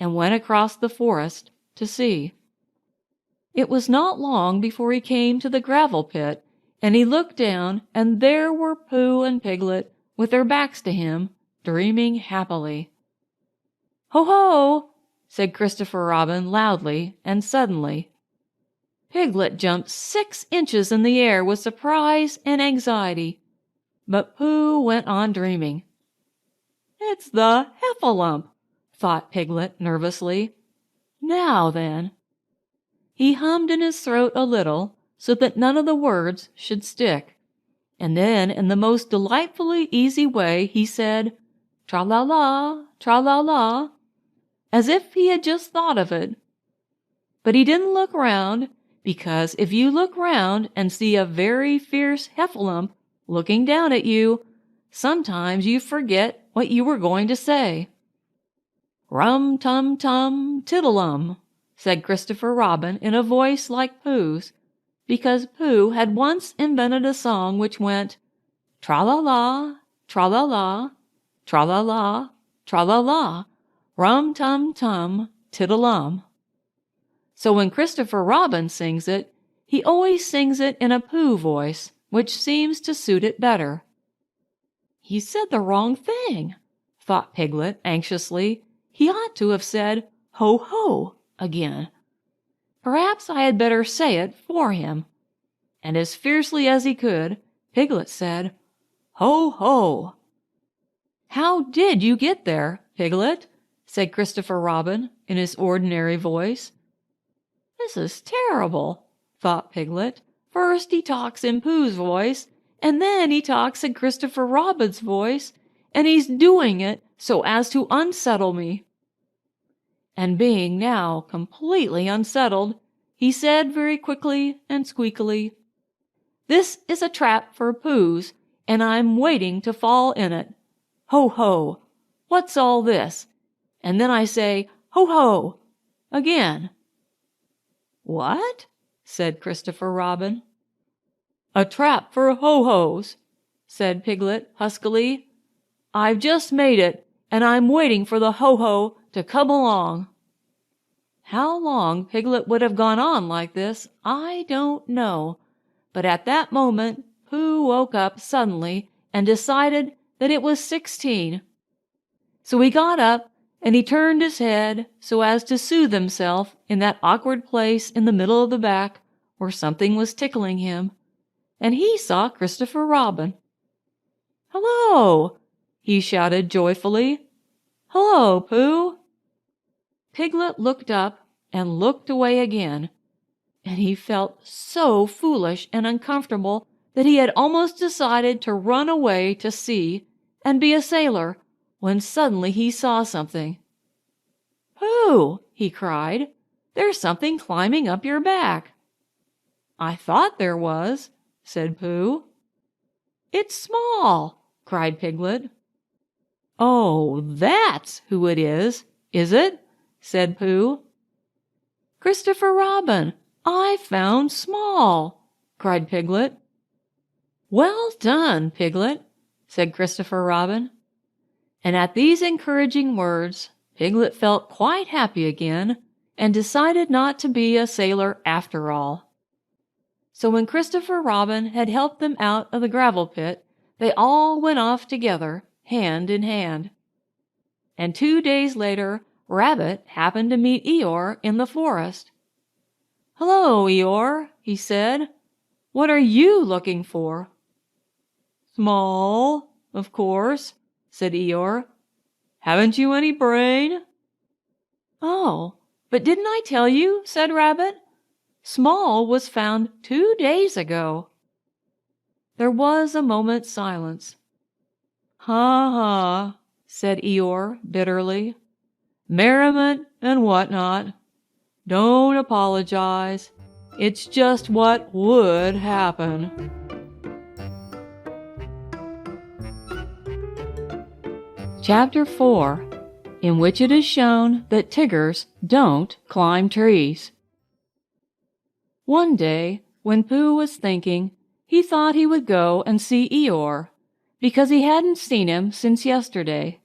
and went across the forest to see. It was not long before he came to the gravel pit, and he looked down, and there were Pooh and Piglet with their backs to him, dreaming happily. "Ho, ho!" said Christopher Robin loudly and suddenly. Piglet jumped 6 inches in the air with surprise and anxiety, but Pooh went on dreaming. "It's the heffalump," thought Piglet nervously. "Now then." He hummed in his throat a little so that none of the words should stick, and then in the most delightfully easy way he said, "Tra-la-la, tra-la-la," as if he had just thought of it. But he didn't look round, because if you look round and see a very fierce heffalump looking down at you, sometimes you forget what you were going to say. "Rum-tum-tum, tiddle-um," said Christopher Robin in a voice like Pooh's, because Pooh had once invented a song which went, "Tra-la-la, tra-la-la, tra-la-la, tra-la-la, rum-tum-tum, tiddle-um." So when Christopher Robin sings it, he always sings it in a Pooh voice, which seems to suit it better. He said the wrong thing, thought Piglet anxiously. He ought to have said, "Ho, ho," again. Perhaps I had better say it for him. And as fiercely as he could, Piglet said, "Ho, ho." "How did you get there, Piglet?" said Christopher Robin in his ordinary voice. "This is terrible," thought Piglet. "First he talks in Pooh's voice, and then he talks in Christopher Robin's voice, and he's doing it so as to unsettle me." And being now completely unsettled, he said very quickly and squeakily, "This is a trap for Poohs, and I'm waiting to fall in it. Ho, ho! What's all this?" And then I say, "Ho, ho!" again. "What?" said Christopher Robin. "A trap for ho-hos," said Piglet huskily. "I've just made it, and I'm waiting for the ho-ho to come along." How long Piglet would have gone on like this, I don't know, but at that moment Pooh woke up suddenly and decided that it was 16. So he got up and he turned his head so as to soothe himself in that awkward place in the middle of the back where something was tickling him, and he saw Christopher Robin. "Hello!" he shouted joyfully. "Hello, Pooh!" Piglet looked up and looked away again, and he felt so foolish and uncomfortable that he had almost decided to run away to sea and be a sailor, when suddenly he saw something. "Pooh!" he cried. "There's something climbing up your back." "I thought there was," said Pooh. "It's small!" cried Piglet. "Oh, that's who it is it?" said Pooh. "Christopher Robin, I found Small!" cried Piglet. "Well done, Piglet," said Christopher Robin. And at these encouraging words, Piglet felt quite happy again and decided not to be a sailor after all. So when Christopher Robin had helped them out of the gravel pit, they all went off together, hand in hand. And 2 days later, Rabbit happened to meet Eeyore in the forest. "Hello, Eeyore," he said. "What are you looking for?" "Small, of course," said Eeyore. "Haven't you any brain?" "Oh, but didn't I tell you?" said Rabbit. "Small was found 2 days ago." There was a moment's silence. "Ha ha," said Eeyore bitterly. "Merriment and what not. Don't apologize. It's just what would happen." Chapter 4, in which it is shown that Tiggers don't climb trees. One day, when Pooh was thinking, he thought he would go and see Eeyore, because he hadn't seen him since yesterday.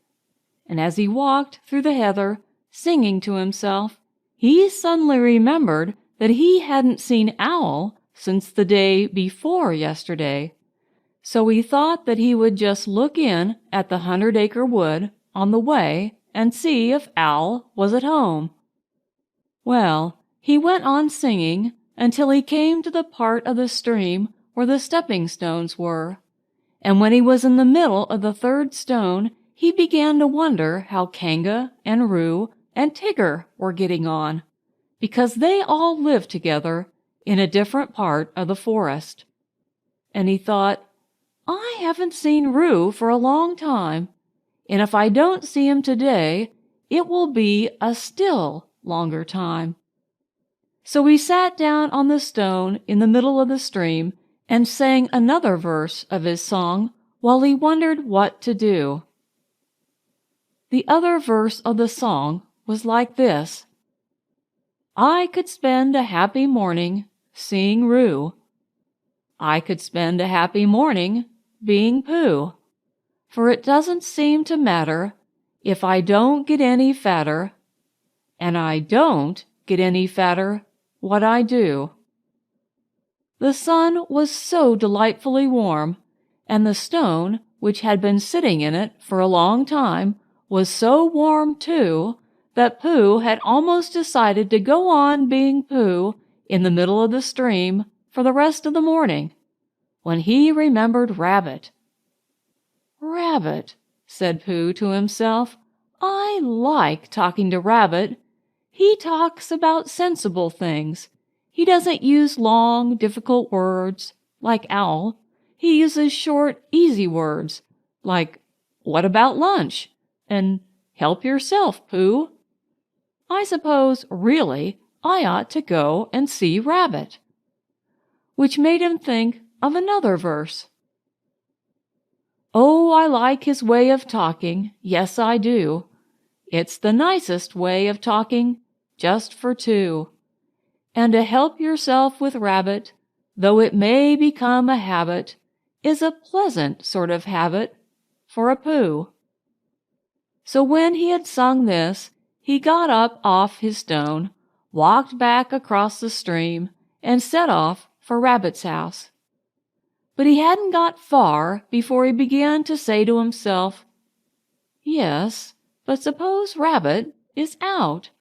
And as he walked through the heather, singing to himself, he suddenly remembered that he hadn't seen Owl since the day before yesterday. So he thought that he would just look in at the 100-acre wood on the way and see if Owl was at home. Well, he went on singing until he came to the part of the stream where the stepping stones were, and when he was in the middle of the 3rd stone, he began to wonder how Kanga and Roo and Tigger were getting on, because they all lived together in a different part of the forest. And he thought, I haven't seen Roo for a long time, and if I don't see him today, it will be a still longer time. So he sat down on the stone in the middle of the stream and sang another verse of his song while he wondered what to do. The other verse of the song was like this: I could spend a happy morning seeing Roo. I could spend a happy morning being Pooh, for it doesn't seem to matter if I don't get any fatter, and I don't get any fatter, what I do." The sun was so delightfully warm, and the stone, which had been sitting in it for a long time, was so warm too, that Pooh had almost decided to go on being Pooh in the middle of the stream for the rest of the morning, when he remembered Rabbit. "Rabbit," said Pooh to himself, "I like talking to Rabbit. He talks about sensible things. He doesn't use long, difficult words, like Owl. He uses short, easy words, like, 'What about lunch?' and 'Help yourself, Pooh.' I suppose, really, I ought to go and see Rabbit." Which made him think of another verse. "Oh, I like his way of talking, yes I do. It's the nicest way of talking, just for two. And to help yourself with Rabbit, though it may become a habit, is a pleasant sort of habit for a Pooh." So when he had sung this, he got up off his stone, walked back across the stream, and set off for Rabbit's house. But he hadn't got far before he began to say to himself, "Yes, but suppose Rabbit is out?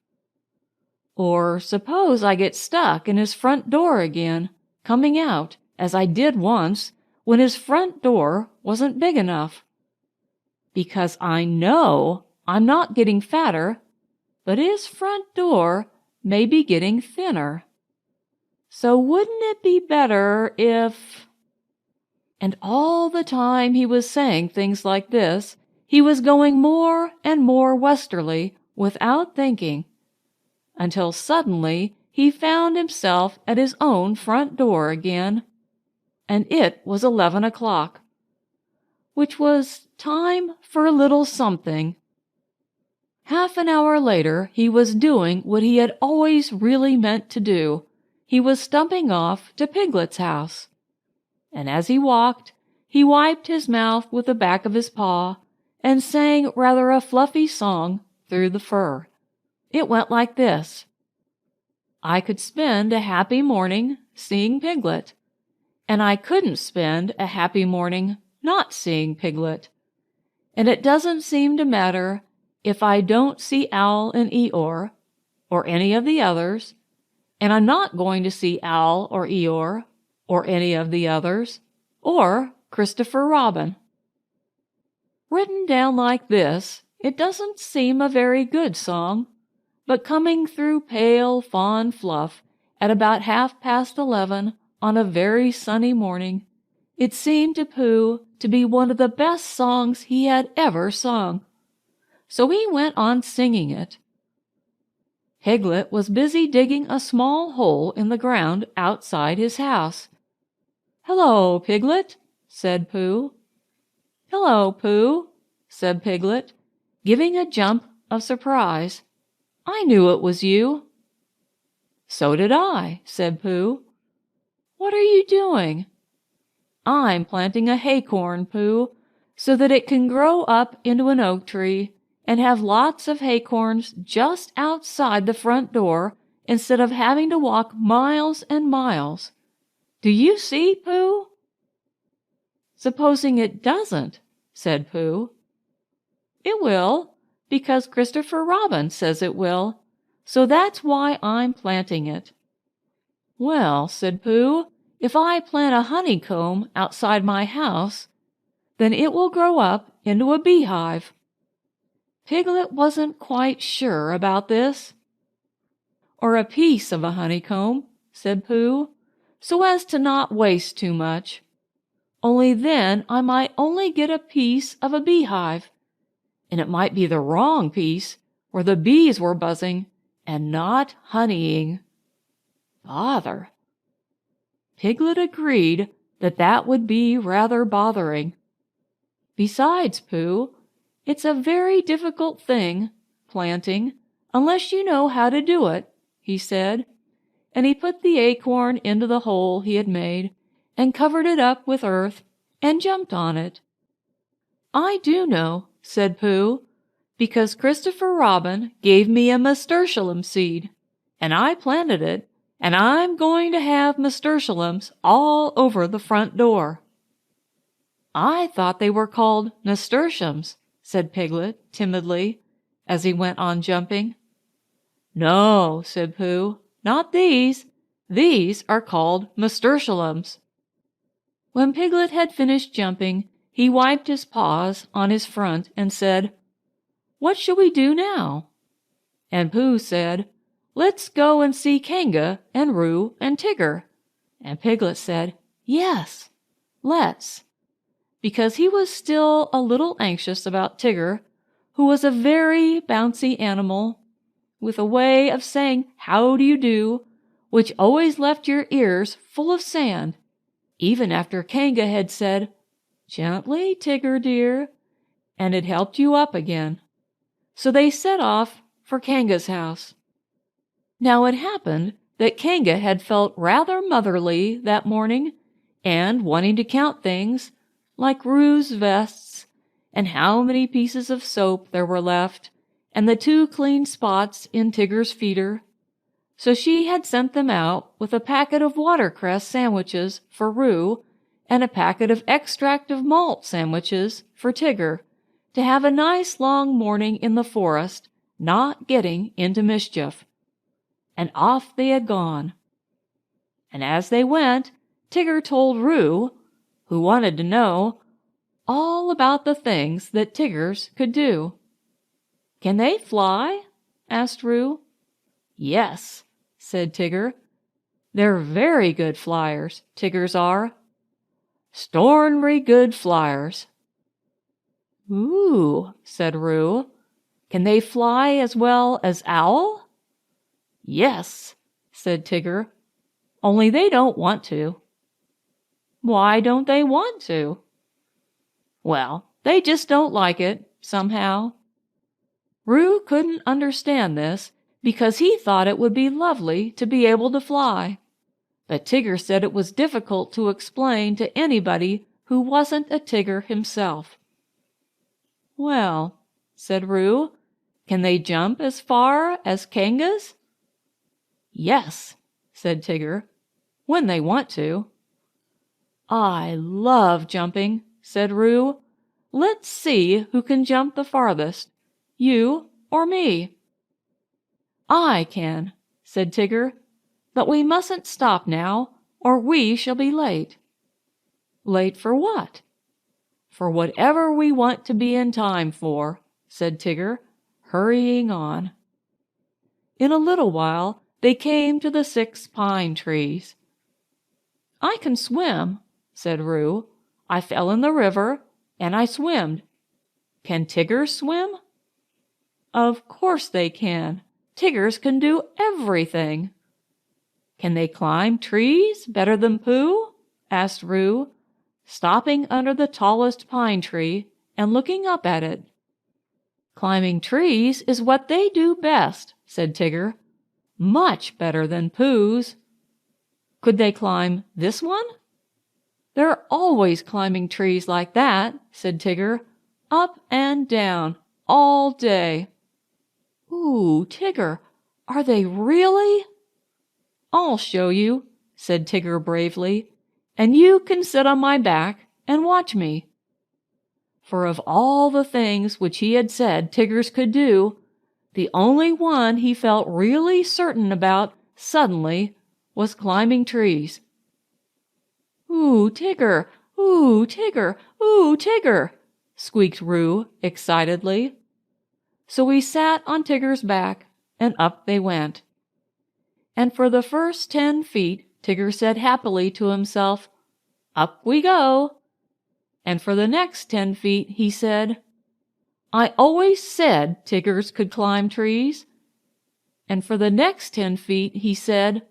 Or suppose I get stuck in his front door again, coming out, as I did once, when his front door wasn't big enough. Because I know I'm not getting fatter, but his front door may be getting thinner. So wouldn't it be better if—" And all the time he was saying things like this, he was going more and more westerly without thinking, until suddenly he found himself at his own front door again, and it was 11 o'clock, which was time for a little something. Half an hour later he was doing what he had always really meant to do. He was stumping off to Piglet's house. And as he walked, he wiped his mouth with the back of his paw and sang rather a fluffy song through the fur. It went like this: "I could spend a happy morning seeing Piglet, and I couldn't spend a happy morning not seeing Piglet. And it doesn't seem to matter if I don't see Owl and Eeyore, or any of the others, and I'm not going to see Owl or Eeyore, or any of the others, or Christopher Robin." Written down like this, it doesn't seem a very good song, but coming through pale fawn fluff at about 11:30 on a very sunny morning, it seemed to Pooh to be one of the best songs he had ever sung. So he went on singing it. Piglet was busy digging a small hole in the ground outside his house. "Hello, Piglet," said Pooh. "Hello, Pooh," said Piglet, giving a jump of surprise. "I knew it was you." "So did I," said Pooh. "What are you doing?" "I'm planting a haycorn, Pooh, so that it can grow up into an oak tree and have lots of haycorns just outside the front door instead of having to walk miles and miles. Do you see, Pooh?" "Supposing it doesn't," said Pooh. "It will, because Christopher Robin says it will, so that's why I'm planting it." "Well," said Pooh, "if I plant a honeycomb outside my house, then it will grow up into a beehive." Piglet wasn't quite sure about this. "Or a piece of a honeycomb," said Pooh, "so as to not waste too much. Only then I might only get a piece of a beehive, and it might be the wrong piece, where the bees were buzzing and not honeying. Bother." Piglet agreed that that would be rather bothering. "Besides, Pooh, it's a very difficult thing, planting, unless you know how to do it," he said, and he put the acorn into the hole he had made, and covered it up with earth, and jumped on it. "I do know," said Pooh, "because Christopher Robin gave me a nasturtium seed, and I planted it, and I'm going to have nasturtiums all over the front door." "I thought they were called nasturtiums," said Piglet timidly, as he went on jumping. "No," said Pooh, "not these. These are called nasturtiums." When Piglet had finished jumping, he wiped his paws on his front and said, "What shall we do now?" And Pooh said, "Let's go and see Kanga and Roo and Tigger." And Piglet said, "Yes, let's," because he was still a little anxious about Tigger, who was a very bouncy animal, with a way of saying "How do you do," which always left your ears full of sand, even after Kanga had said, "Gently, Tigger dear," and it helped you up again. So they set off for Kanga's house. Now it happened that Kanga had felt rather motherly that morning, and wanting to count things, like Roo's vests, and how many pieces of soap there were left, and the 2 clean spots in Tigger's feeder. So she had sent them out with a packet of watercress sandwiches for Roo, and a packet of extract of malt sandwiches for Tigger, to have a nice long morning in the forest, not getting into mischief. And off they had gone. And as they went, Tigger told Roo, who wanted to know, all about the things that Tiggers could do. "Can they fly?" asked Roo. "Yes," said Tigger. "They're very good flyers, Tiggers are. Stornry good flyers." "Ooh," said Roo. "Can they fly as well as Owl?" "Yes," said Tigger, "only they don't want to." "Why don't they want to?" "Well, they just don't like it, somehow." Roo couldn't understand this, because he thought it would be lovely to be able to fly. But Tigger said it was difficult to explain to anybody who wasn't a Tigger himself. "Well," said Roo, "can they jump as far as Kangas?" "Yes," said Tigger, "when they want to." "I love jumping," said Roo. "Let's see who can jump the farthest, you or me." "I can," said Tigger, "but we mustn't stop now, or we shall be late." "Late for what?" "For whatever we want to be in time for," said Tigger, hurrying on. In a little while they came to the 6 pine trees. "I can swim," said Roo. "I fell in the river, and I swimmed. Can Tiggers swim?" "Of course they can. Tiggers can do everything." "Can they climb trees better than Pooh?" asked Roo, stopping under the tallest pine tree and looking up at it. "Climbing trees is what they do best," said Tigger. "Much better than Pooh's." "Could they climb this one?" "They're always climbing trees like that," said Tigger, "up and down, all day." "Ooh, Tigger, are they really?" "I'll show you," said Tigger bravely, "and you can sit on my back and watch me." For of all the things which he had said Tiggers could do, the only one he felt really certain about suddenly was climbing trees. "Ooh, Tigger! Ooh, Tigger! Ooh, Tigger!" squeaked Roo excitedly. So he sat on Tigger's back, and up they went. And for the first 10 feet, Tigger said happily to himself, "Up we go." And for the next 10 feet he said, "I always said Tiggers could climb trees." And for the next 10 feet he said,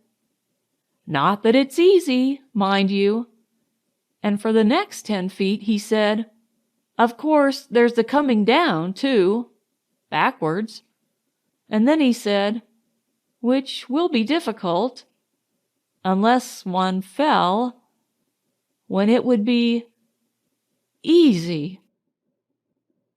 "Not that it's easy, mind you." And for the next 10 feet he said, "Of course there's the coming down, too," backwards. And then he said, "Which will be difficult, unless one fell, when it would be easy."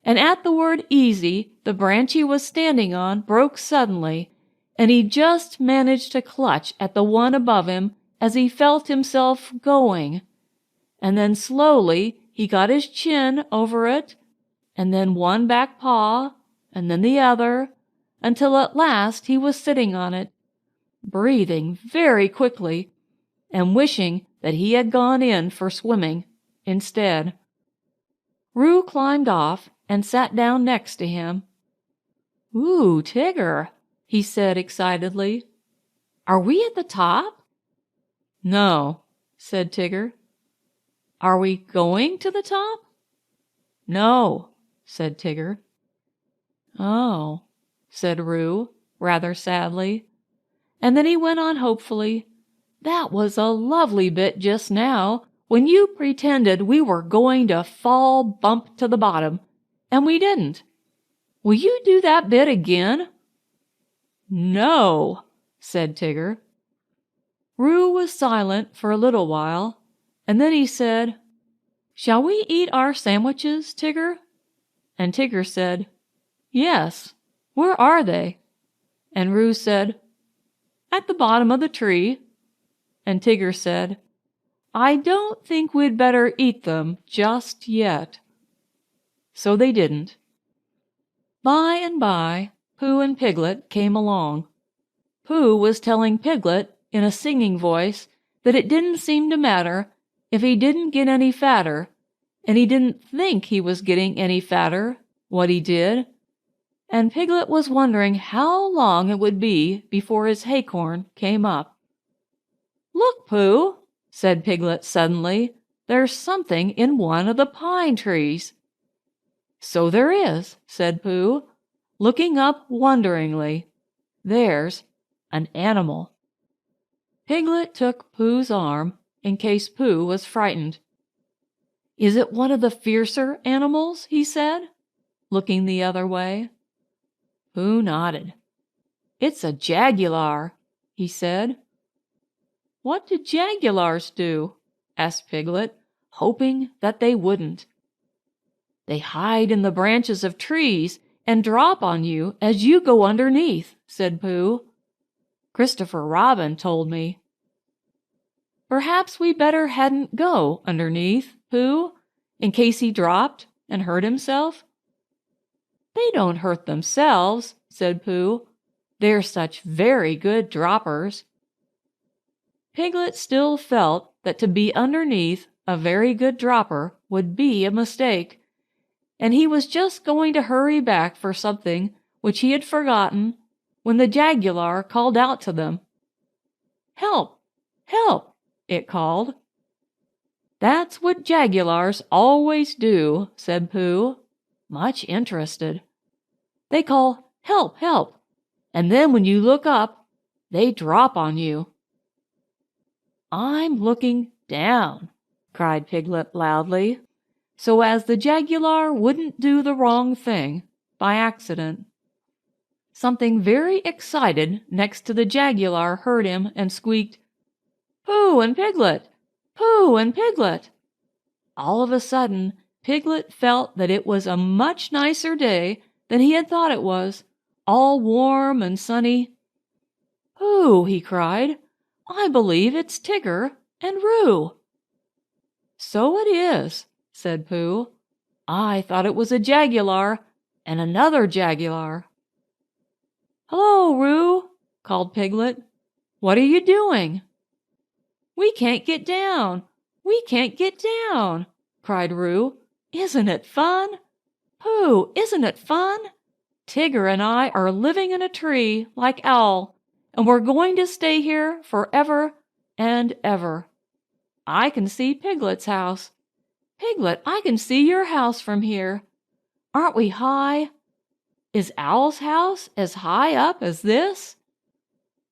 And at the word easy, the branch he was standing on broke suddenly, and he just managed to clutch at the one above him as he felt himself going. And then slowly he got his chin over it, and then one back paw, and then the other, until at last he was sitting on it, breathing very quickly, and wishing that he had gone in for swimming instead. Roo climbed off and sat down next to him. "Ooh, Tigger," he said excitedly. "Are we at the top?" "No," said Tigger. "Are we going to the top?" "No," said Tigger. "Oh," said Roo, rather sadly. And then he went on hopefully, "That was a lovely bit just now, when you pretended we were going to fall bump to the bottom, and we didn't. Will you do that bit again?" "No," said Tigger. Roo was silent for a little while, and then he said, "Shall we eat our sandwiches, Tigger?" And Tigger said, "Yes. Where are they?" And Roo said, "At the bottom of the tree." And Tigger said, "I don't think we'd better eat them just yet." So they didn't. By and by, Pooh and Piglet came along. Pooh was telling Piglet in a singing voice that it didn't seem to matter if he didn't get any fatter, and he didn't think he was getting any fatter, what he did. And Piglet was wondering how long it would be before his haycorn came up. "Look, Pooh," said Piglet suddenly, "there's something in one of the pine trees." "So there is," said Pooh, looking up wonderingly. "There's an animal." Piglet took Pooh's arm in case Pooh was frightened. "Is it one of the fiercer animals?" he said, looking the other way. Pooh nodded. "It's a jaguar," he said. "What do jaguars do?" asked Piglet, hoping that they wouldn't. "They hide in the branches of trees and drop on you as you go underneath," said Pooh. "Christopher Robin told me." "Perhaps we better hadn't go underneath, Pooh, in case he dropped and hurt himself." "They don't hurt themselves," said Pooh. "They're such very good droppers." Piglet still felt that to be underneath a very good dropper would be a mistake, and he was just going to hurry back for something which he had forgotten when the jaguar called out to them. "Help! Help!" it called. "That's what jaguars always do," said Pooh, much interested. "They call 'Help! Help!' and then when you look up, they drop on you." "I'm looking down," cried Piglet loudly, so as the jaguar wouldn't do the wrong thing by accident. Something very excited next to the jaguar heard him and squeaked, "Pooh and Piglet! Pooh and Piglet!" All of a sudden, Piglet felt that it was a much nicer day than he had thought it was, all warm and sunny. "Pooh!" he cried. "I believe it's Tigger and Roo." "So it is," said Pooh. "I thought it was a jaguar and another jaguar." "Hello, Roo!" called Piglet. "What are you doing?" "We can't get down! We can't get down!" cried Roo. "Isn't it fun? Pooh, isn't it fun? Tigger and I are living in a tree like Owl, and we're going to stay here forever and ever. I can see Piglet's house. Piglet, I can see your house from here. Aren't we high? Is Owl's house as high up as this?"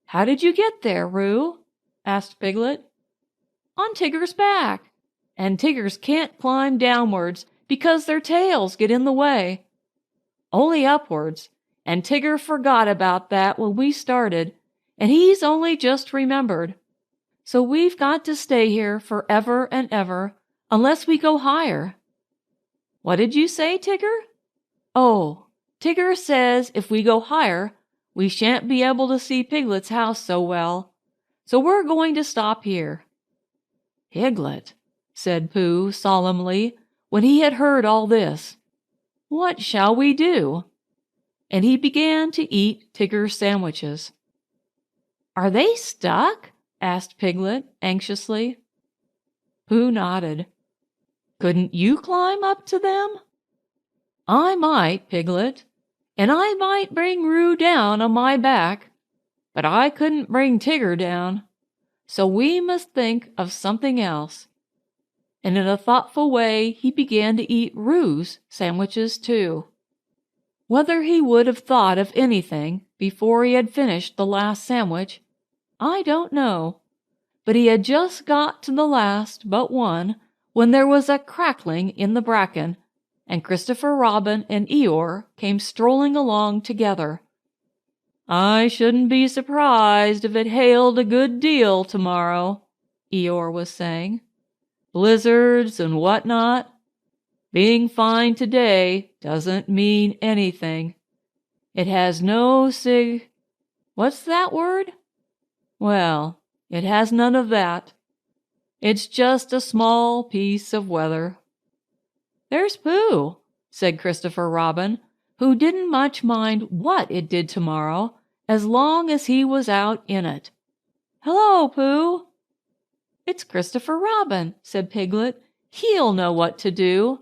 "How did you get there, Roo?" asked Piglet. "On Tigger's back, and Tiggers can't climb downwards because their tails get in the way. Only upwards, and Tigger forgot about that when we started, and he's only just remembered. So we've got to stay here forever and ever, unless we go higher." "What did you say, Tigger?" "Oh, Tigger says if we go higher, we shan't be able to see Piglet's house so well, so we're going to stop here." "Piglet," said Pooh solemnly, when he had heard all this, "what shall we do?" And he began to eat Tigger's sandwiches. "Are they stuck?" asked Piglet anxiously. Pooh nodded. "Couldn't you climb up to them?" "I might, Piglet, and I might bring Roo down on my back, but I couldn't bring Tigger down, so we must think of something else." And in a thoughtful way he began to eat Roo's sandwiches too. Whether he would have thought of anything before he had finished the last sandwich, I don't know, but he had just got to the last but one when there was a crackling in the bracken, and Christopher Robin and Eeyore came strolling along together. "I shouldn't be surprised if it hailed a good deal tomorrow," Eeyore was saying. "Blizzards and what not. Being fine today doesn't mean anything. It has no what's that word? Well, it has none of that. It's just a small piece of weather." "There's Pooh," said Christopher Robin, who didn't much mind what it did tomorrow as long as he was out in it. "Hello, Pooh." "It's Christopher Robin," said Piglet. "He'll know what to do."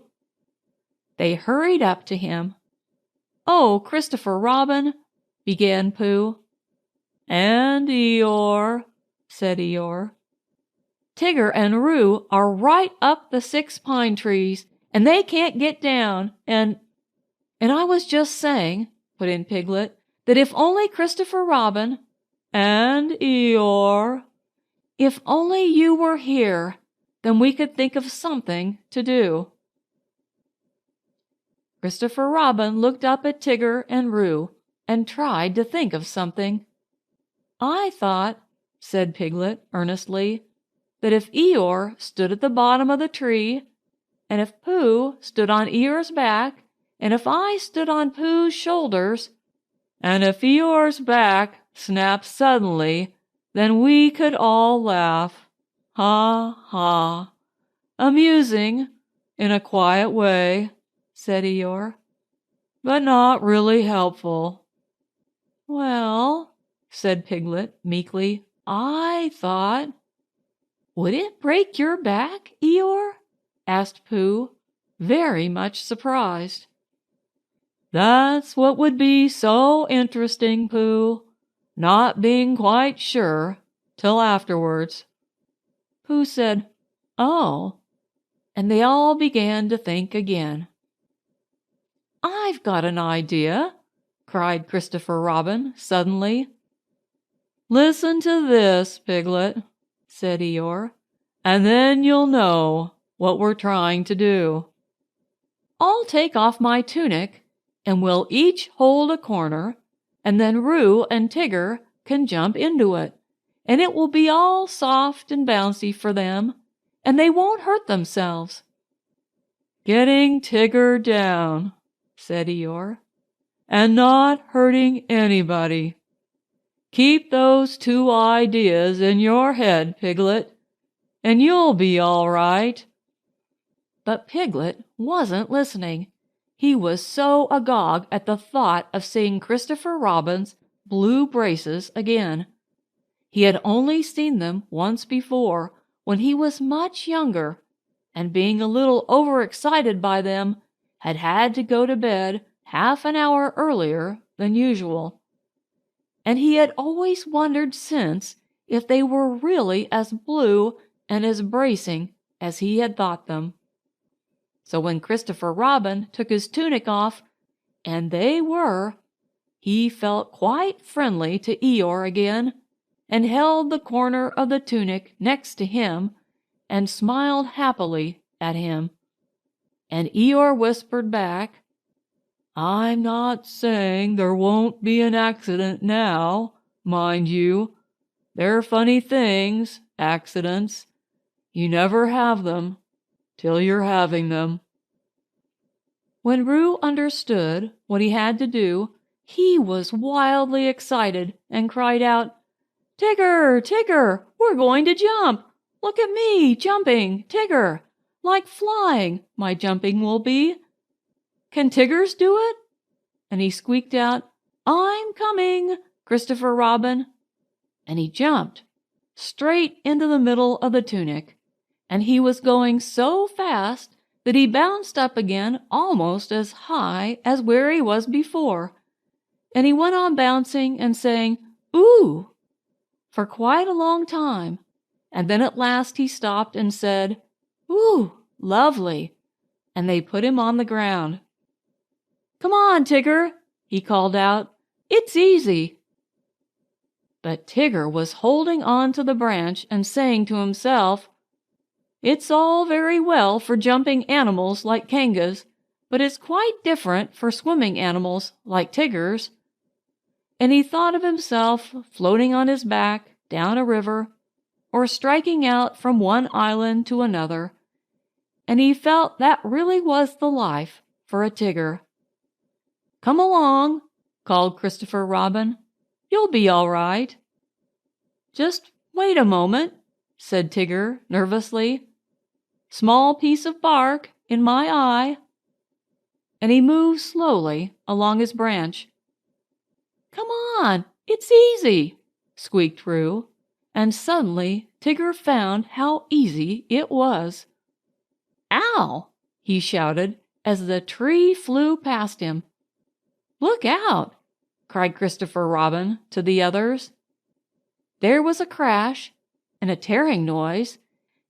They hurried up to him. "Oh, Christopher Robin," began Pooh. "And Eeyore," said Eeyore. "Tigger and Roo are right up the 6 pine trees, and they can't get down, and I was just saying," put in Piglet, "that if only Christopher Robin and Eeyore, if only you were here, then we could think of something to do." Christopher Robin looked up at Tigger and Roo and tried to think of something. "I thought," said Piglet earnestly, "that if Eeyore stood at the bottom of the tree, and if Pooh stood on Eeyore's back, and if I stood on Pooh's shoulders, and if Eeyore's back snapped suddenly, then we could all laugh. Ha, ha. Amusing, in a quiet way," said Eeyore, "but not really helpful." "Well," said Piglet meekly, "I thought—" "Would it break your back, Eeyore?" asked Pooh, very much surprised. "That's what would be so interesting, Pooh, not being quite sure till afterwards." Pooh said, "Oh," and they all began to think again. "I've got an idea," cried Christopher Robin suddenly. "Listen to this, Piglet," said Eeyore, "and then you'll know what we're trying to do. I'll take off my tunic, and we'll each hold a corner, and then Roo and Tigger can jump into it, and it will be all soft and bouncy for them, and they won't hurt themselves." "Getting Tigger down," said Eeyore, "and not hurting anybody. Keep those 2 ideas in your head, Piglet, and you'll be all right." But Piglet wasn't listening. He was so agog at the thought of seeing Christopher Robin's blue braces again. He had only seen them once before, when he was much younger, and being a little overexcited by them, had to go to bed half an hour earlier than usual. And he had always wondered since if they were really as blue and as bracing as he had thought them. So when Christopher Robin took his tunic off, and they were, he felt quite friendly to Eeyore again, and held the corner of the tunic next to him, and smiled happily at him. And Eeyore whispered back, "I'm not saying there won't be an accident now, mind you. They're funny things, accidents. You never have them till you're having them." When Roo understood what he had to do, He was wildly excited and cried out, "Tigger, Tigger, we're going to jump! Look at me, jumping, Tigger! Like flying, my jumping will be. Can Tiggers do it?" And he squeaked out, "I'm coming, Christopher Robin." And he jumped straight into the middle of the tunic, and he was going so fast that he bounced up again almost as high as where he was before, and he went on bouncing and saying, "Ooh," for quite a long time, and then at last he stopped and said, "Ooh, lovely," and they put him on the ground. "Come on, Tigger," he called out, "it's easy." But Tigger was holding on to the branch and saying to himself, "It's all very well for jumping animals like kangas, but it's quite different for swimming animals like Tiggers." And he thought of himself floating on his back down a river, or striking out from one island to another, and he felt that really was the life for a Tigger. "Come along," called Christopher Robin. "You'll be all right." "Just wait a moment," said Tigger nervously. "Small piece of bark in my eye." And he moved slowly along his branch. "Come on, it's easy," squeaked Roo, and suddenly Tigger found how easy it was. "Ow!" he shouted as the tree flew past him. "Look out!" cried Christopher Robin to the others. There was a crash, and a tearing noise,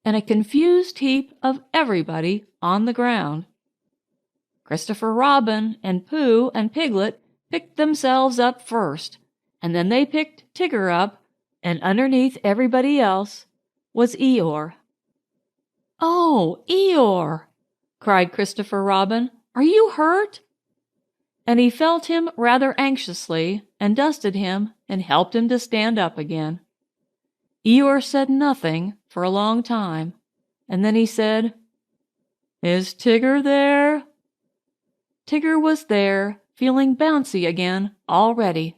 and a confused heap of everybody on the ground. Christopher Robin and Pooh and Piglet picked themselves up first, and then they picked Tigger up, and underneath everybody else was Eeyore. "Oh, Eeyore!" cried Christopher Robin. "Are you hurt?" And he felt him rather anxiously, and dusted him, and helped him to stand up again. Eeyore said nothing for a long time, and then he said, "Is Tigger there?" Tigger was there, feeling bouncy again already.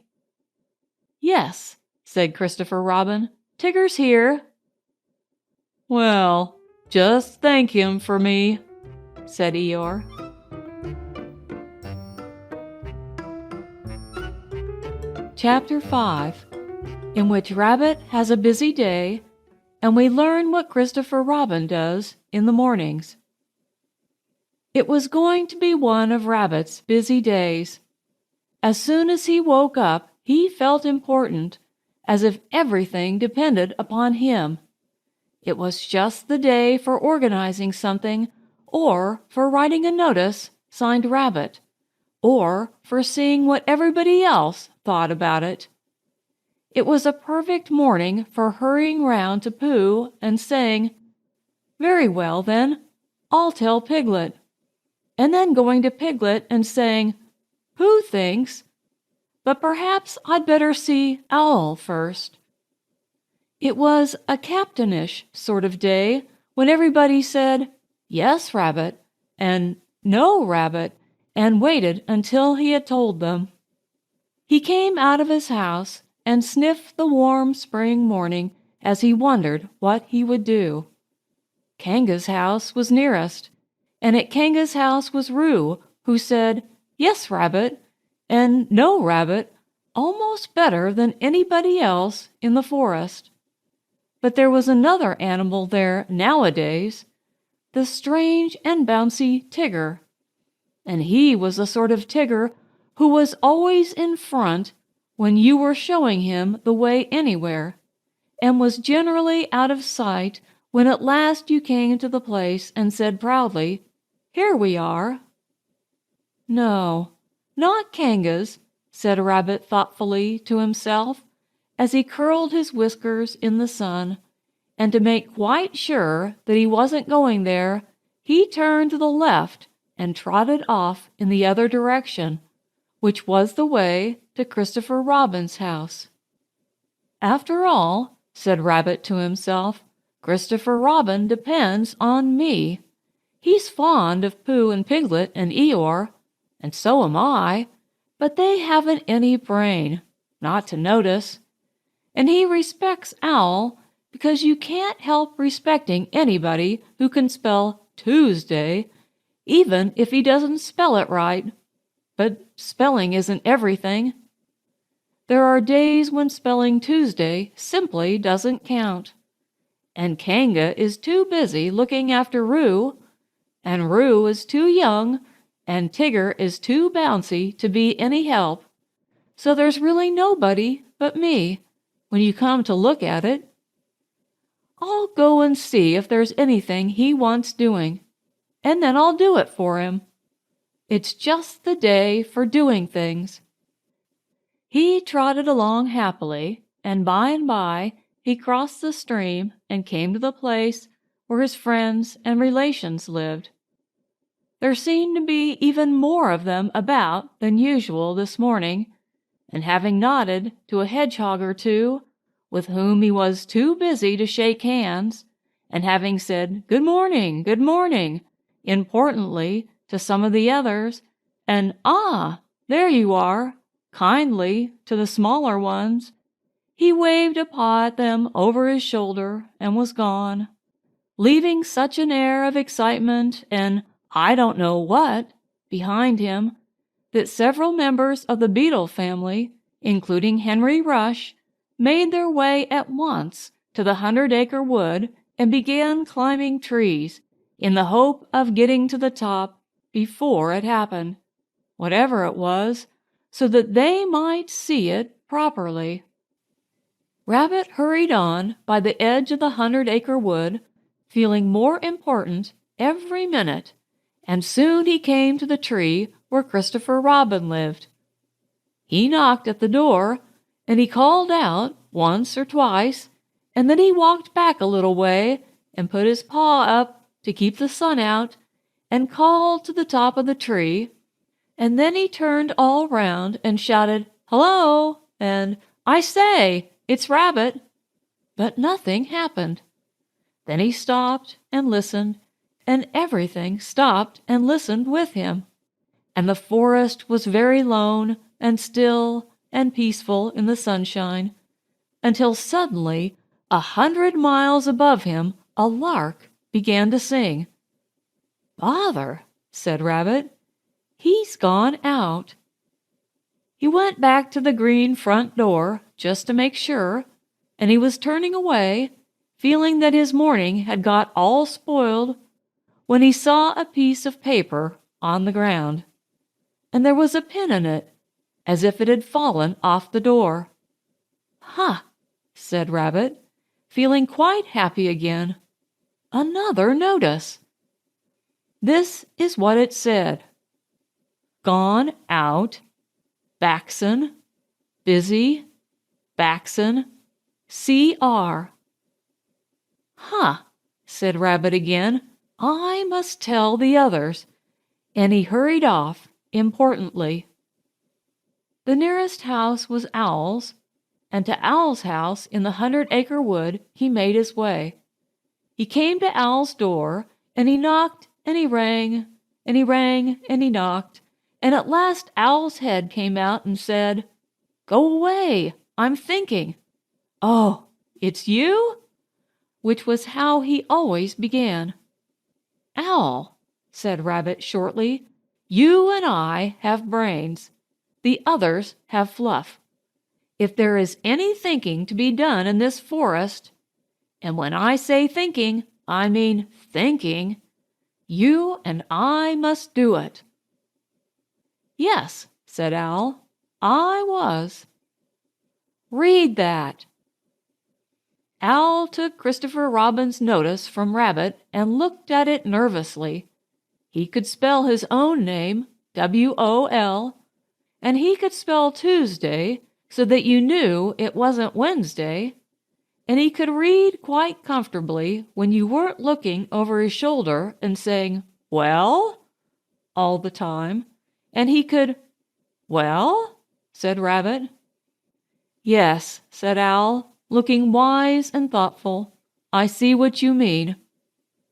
"Yes," said Christopher Robin, "Tigger's here." "Well, just thank him for me," said Eeyore. Chapter 5, in which Rabbit has a busy day, and we learn what Christopher Robin does in the mornings. It was going to be one of Rabbit's busy days. As soon as he woke up, he felt important, as if everything depended upon him. It was just the day for organizing something, or for writing a notice signed Rabbit, or for seeing what everybody else thought about it. It was a perfect morning for hurrying round to Pooh and saying, "Very well, then, I'll tell Piglet," and then going to Piglet and saying, "Pooh thinks, but perhaps I'd better see Owl first." It was a captainish sort of day when everybody said, "Yes, Rabbit," and "No, Rabbit," and waited until he had told them. He came out of his house and sniffed the warm spring morning as he wondered what he would do. Kanga's house was nearest, and at Kanga's house was Roo, who said, "Yes, Rabbit," and "No, Rabbit," almost better than anybody else in the forest. But there was another animal there nowadays, the strange and bouncy Tigger. And he was the sort of Tigger who was always in front when you were showing him the way anywhere, and was generally out of sight when at last you came to the place and said proudly, "Here we are." "No, not Kangas," said Rabbit thoughtfully to himself, as he curled his whiskers in the sun, and to make quite sure that he wasn't going there, he turned to the left and trotted off in the other direction, which was the way to Christopher Robin's house. "After all," said Rabbit to himself, "Christopher Robin depends on me. He's fond of Pooh and Piglet and Eeyore, and so am I, but they haven't any brain, not to notice. And he respects Owl because you can't help respecting anybody who can spell Tuesday, even if he doesn't spell it right. But spelling isn't everything. There are days when spelling Tuesday simply doesn't count. And Kanga is too busy looking after Roo, and Roo is too young, and Tigger is too bouncy to be any help. So there's really nobody but me, when you come to look at it. I'll go and see if there's anything he wants doing, and then I'll do it for him. It's just the day for doing things. He trotted along happily, and by he crossed the stream and came to the place where his friends and relations lived. There seemed to be even more of them about than usual this morning, and having nodded to a hedgehog or two, with whom he was too busy to shake hands, and having said good morning, importantly to some of the others, and "Ah, there you are," kindly to the smaller ones, he waved a paw at them over his shoulder and was gone, leaving such an air of excitement and I don't know what behind him that several members of the beetle family, including Henry Rush, made their way at once to the 100-acre wood and began climbing trees in the hope of getting to the top before it happened, whatever it was, so that they might see it properly. Rabbit hurried on by the edge of the 100-acre wood, feeling more important every minute, and soon he came to the tree where Christopher Robin lived. He knocked at the door, and he called out once or twice, and then he walked back a little way and put his paw up to keep the sun out, and called to the top of the tree, and then he turned all round and shouted, "Hello!" and "I say, it's Rabbit!" But nothing happened. Then he stopped and listened, and everything stopped and listened with him, and the forest was very lone and still and peaceful in the sunshine, until suddenly 100 miles above him a lark began to sing. "Bother," said Rabbit. "He's gone out." He went back to the green front door just to make sure, and he was turning away, feeling that his morning had got all spoiled, when he saw a piece of paper on the ground, and there was a pin in it, as if it had fallen off the door. "Huh," said Rabbit, feeling quite happy again. "Another notice." This is what it said: "Gone out, Baxon, busy, Baxon, C.R." "Huh," said Rabbit again. "I must tell the others," and he hurried off importantly. The nearest house was Owl's, and to Owl's house in the 100-acre wood he made his way. He came to Owl's door, and he knocked, and he rang, and he rang, and he knocked, and at last Owl's head came out and said, "Go away, I'm thinking." "Oh, it's you?" Which was how he always began. "Owl," said Rabbit shortly, "you and I have brains. The others have fluff. If there is any thinking to be done in this forest, and when I say thinking, I mean thinking, you and I must do it." "Yes," said Owl, "I was." "Read that." Owl took Christopher Robin's notice from Rabbit and looked at it nervously. He could spell his own name, W-O-L, and he could spell Tuesday so that you knew it wasn't Wednesday, and he could read quite comfortably when you weren't looking over his shoulder and saying, "Well?" all the time, and he could— "Well?" said Rabbit. "Yes," said Owl, looking wise and thoughtful. "I see what you mean.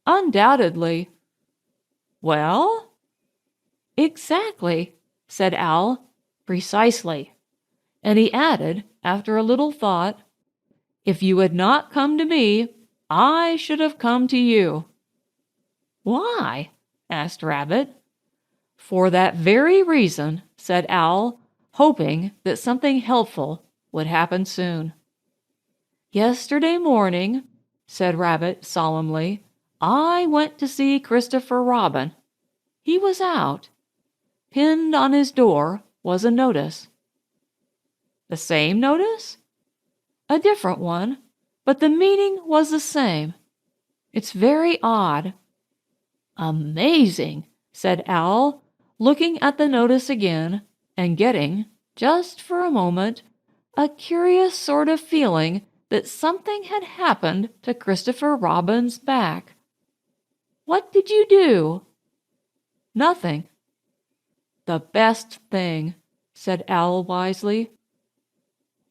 Undoubtedly." "Well?" "Exactly," said Owl. Precisely. And he added, after a little thought, "If you had not come to me, I should have come to you." "Why?" asked Rabbit. "For that very reason," said Owl, hoping that something helpful would happen soon. "Yesterday morning," said Rabbit solemnly, "I went to see Christopher Robin. He was out. Pinned on his door was a notice." "The same notice?" "A different one, but the meaning was the same. It's very odd." "Amazing," said Owl, looking at the notice again and getting, just for a moment, a curious sort of feeling that something had happened to Christopher Robin's back. "What did you do?" "Nothing." "The best thing," said Owl wisely.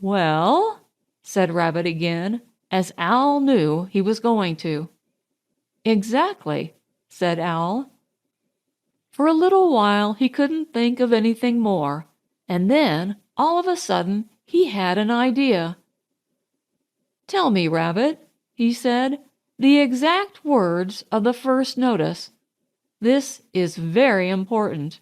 "Well?" said Rabbit again, as Owl knew he was going to. "Exactly," said Owl. For a little while he couldn't think of anything more, and then, all of a sudden, he had an idea. "Tell me, Rabbit," he said, "the exact words of the first notice. This is very important.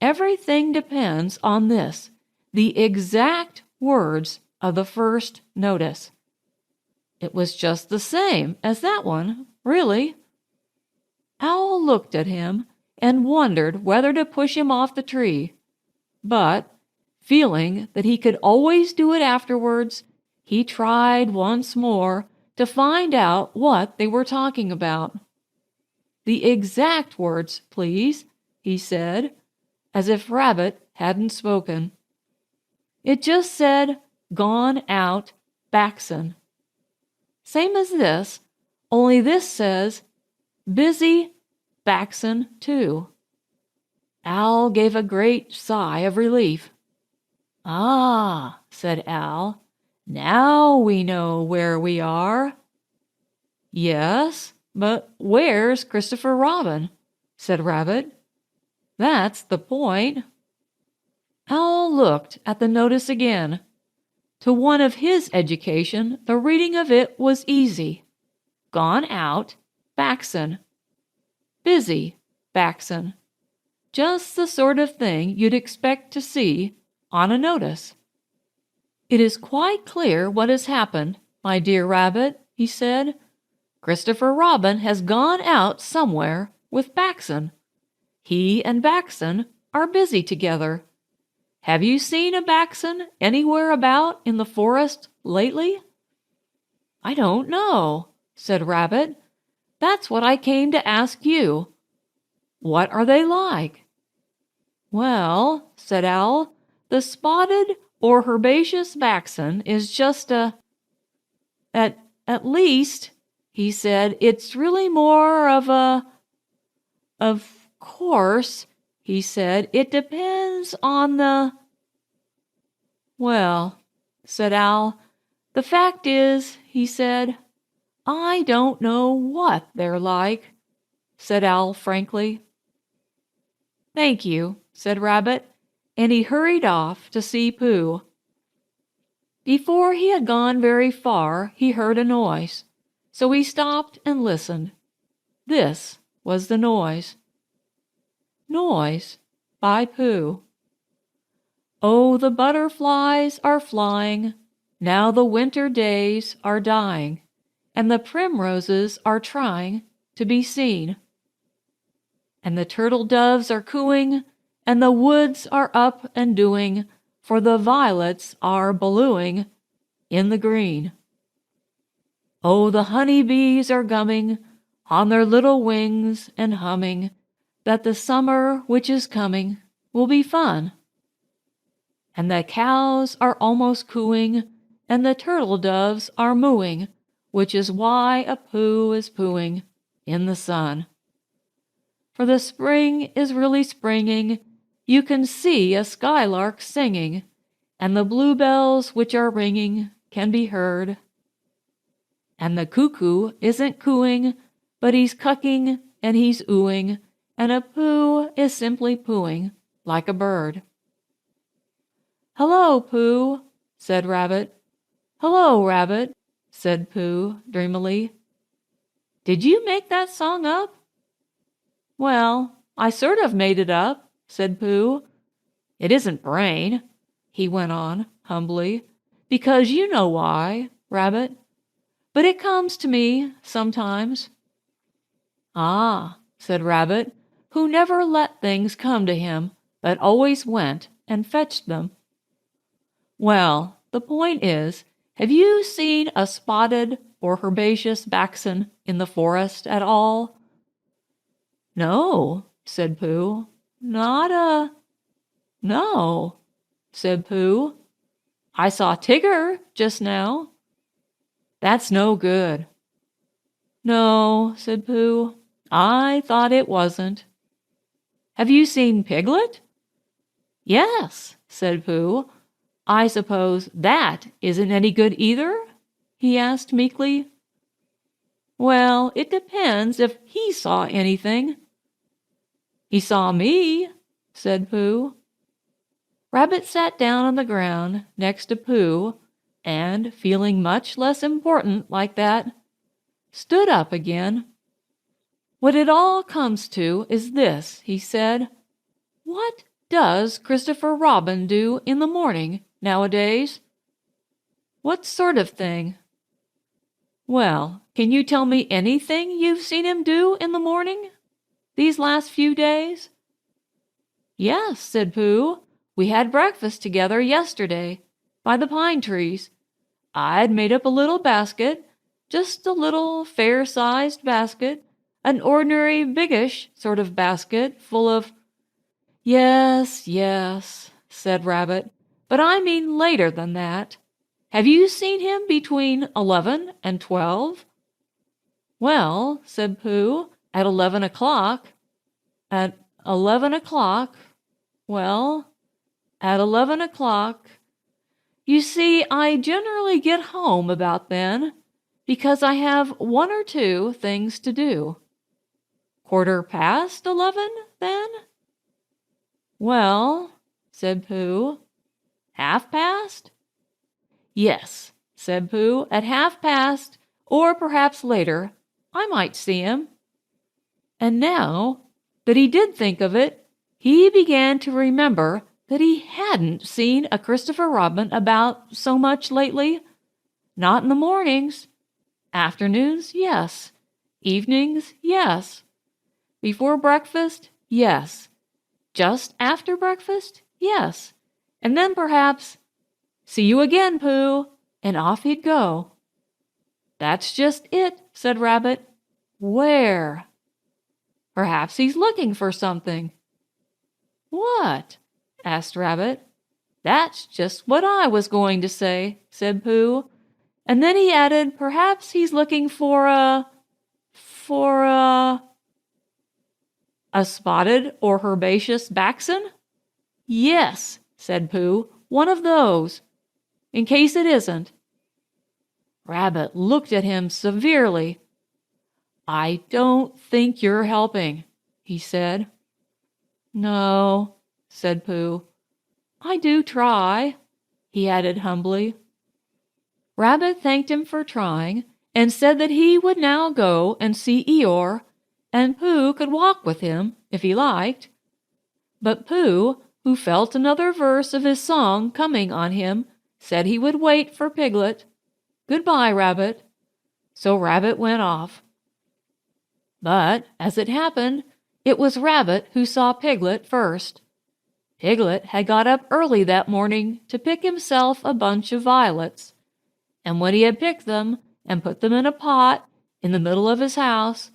Everything depends on this, the exact words of the first notice." It was just the same as that one, really. Owl looked at him and wondered whether to push him off the tree, but, feeling that he could always do it afterwards, he tried once more to find out what they were talking about. "The exact words, please," he said, as if Rabbit hadn't spoken. "It just said, 'Gone out, Baxon.' Same as this, only this says, 'Busy, Baxon too.'" Owl gave a great sigh of relief. "Ah," said Owl, "now we know where we are." "Yes, but where's Christopher Robin?" said Rabbit. "That's the point." Owl looked at the notice again. To one of his education, the reading of it was easy. "Gone out, Baxon. Busy, Baxon." Just the sort of thing you'd expect to see on a notice. "It is quite clear what has happened, my dear Rabbit," he said. "Christopher Robin has gone out somewhere with Baxon. He and Baxon are busy together. Have you seen a Baxon anywhere about in the forest lately?" "I don't know," said Rabbit. "That's what I came to ask you. What are they like?" "Well," said Owl, "the spotted or herbaceous Baxon is just a... At least," he said, "it's really more of a... Of course," he said, "it depends on the..." "Well," said Owl, "the fact is," he said, "I don't know what they're like," said Owl frankly. "Thank you," said Rabbit, and he hurried off to see Pooh. Before he had gone very far, he heard a noise, so he stopped and listened. This was the noise. Noise by Pooh. "Oh, the butterflies are flying, now the winter days are dying, and the primroses are trying to be seen. And the turtle doves are cooing, and the woods are up and doing, for the violets are ballooing in the green. Oh, the honey bees are gumming on their little wings and humming that the summer which is coming will be fun. And the cows are almost cooing, and the turtle doves are mooing, which is why a Pooh is pooing in the sun. For the spring is really springing, you can see a skylark singing, and the bluebells which are ringing can be heard. And the cuckoo isn't cooing, but he's cucking and he's oohing, and a Pooh is simply poohing like a bird. "Hello, Pooh," said Rabbit. "Hello, Rabbit," said Pooh dreamily. "Did you make that song up?" "Well, I sort of made it up," said Pooh. "It isn't brain," he went on humbly, "because you know why, Rabbit. But it comes to me sometimes." "Ah," said Rabbit, who never let things come to him, but always went and fetched them. "Well, the point is, have you seen a spotted or herbaceous baxen in the forest at all?" "No," said Pooh. "No," said Pooh. "I saw Tigger just now." "That's no good." "No," said Pooh. "I thought it wasn't." "Have you seen Piglet?" "Yes," said Pooh. "I suppose that isn't any good either?" he asked meekly. "Well, it depends if he saw anything." "He saw me," said Pooh. Rabbit sat down on the ground next to Pooh, and, feeling much less important like that, stood up again. "What it all comes to is this," he said. "What does Christopher Robin do in the morning nowadays?" "What sort of thing?" "Well, can you tell me anything you've seen him do in the morning these last few days?" "Yes," said Pooh. "We had breakfast together yesterday by the pine trees. I'd made up a little basket, just a little fair-sized basket, an ordinary biggish sort of basket full of—" "Yes, yes," said Rabbit, "but I mean later than that. Have you seen him between 11 and 12? "Well," said Pooh, "at 11 o'clock. At 11 o'clock. Well, at 11 o'clock. You see, I generally get home about then, because I have one or two things to do." "Quarter past 11, then?" "Well," said Pooh, "half past?" "Yes," said Pooh, "at half past, or perhaps later, I might see him." And now that he did think of it, he began to remember that he hadn't seen a Christopher Robin about so much lately. Not in the mornings. Afternoons, yes. Evenings, yes. Before breakfast, yes. Just after breakfast, yes. And then perhaps, "See you again, Pooh," and off he'd go. "That's just it," said Rabbit. "Where?" "Perhaps he's looking for something." "What?" asked Rabbit. "That's just what I was going to say," said Pooh. And then he added, "Perhaps he's looking for a spotted or herbaceous baxen?" "Yes," said Pooh, "one of those. In case it isn't." Rabbit looked at him severely. "I don't think you're helping," he said. "No," said Pooh. "I do try," he added humbly. Rabbit thanked him for trying, and said that he would now go and see Eeyore, and Pooh could walk with him if he liked. But Pooh, who felt another verse of his song coming on him, said he would wait for Piglet. "Goodbye, Rabbit." So Rabbit went off. But, as it happened, it was Rabbit who saw Piglet first. Piglet had got up early that morning to pick himself a bunch of violets, and when he had picked them and put them in a pot in the middle of his house,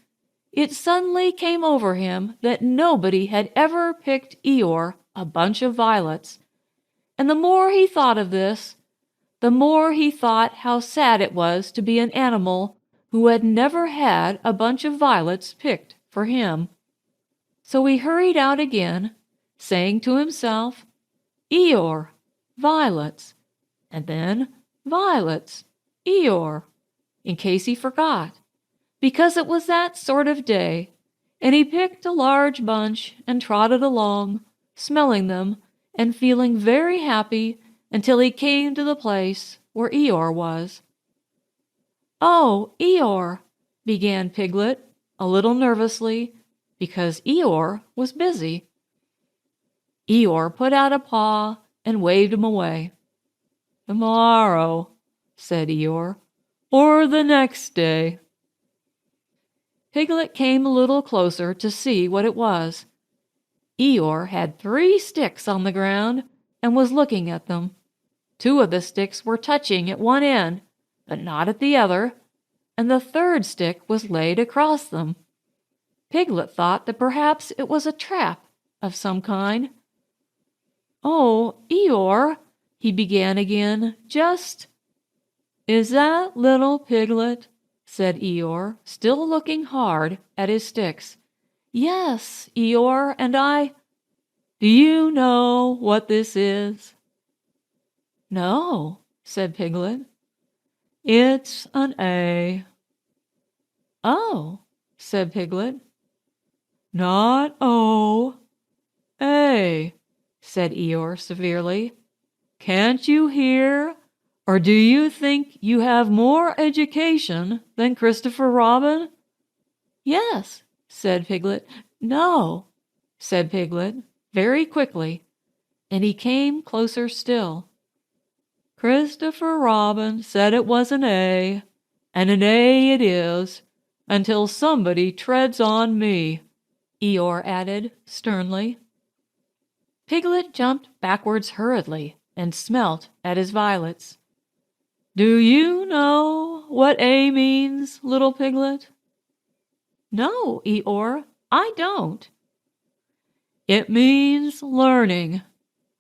it suddenly came over him that nobody had ever picked Eeyore a bunch of violets. And the more he thought of this, the more he thought how sad it was to be an animal who had never had a bunch of violets picked for him. So he hurried out again, saying to himself, "Eeyore, violets," and then "Violets, Eeyore," in case he forgot, because it was that sort of day, and he picked a large bunch and trotted along, smelling them and feeling very happy until he came to the place where Eeyore was. "Oh, Eeyore," began Piglet, a little nervously, because Eeyore was busy. Eeyore put out a paw and waved him away. "Tomorrow," said Eeyore, "or the next day." Piglet came a little closer to see what it was. Eeyore had 3 sticks on the ground and was looking at them. 2 of the sticks were touching at one end, but not at the other, and the 3rd stick was laid across them. Piglet thought that perhaps it was a trap of some kind. "Oh, Eeyore," he began again, "Is that little Piglet?" said Eeyore, still looking hard at his sticks. "Yes, Eeyore, and Do you know what this is?" "No," said Piglet. "It's an A." "Oh," said Piglet. "Not O, A," said Eeyore severely. "Can't you hear? Or do you think you have more education than Christopher Robin?" "Yes," said Piglet. "No," said Piglet, very quickly, and he came closer still. "Christopher Robin said it was an A, and an A it is, until somebody treads on me," Eeyore added sternly. Piglet jumped backwards hurriedly and smelt at his violets. "Do you know what A means, little Piglet?" "No, Eeyore, I don't." "It means learning.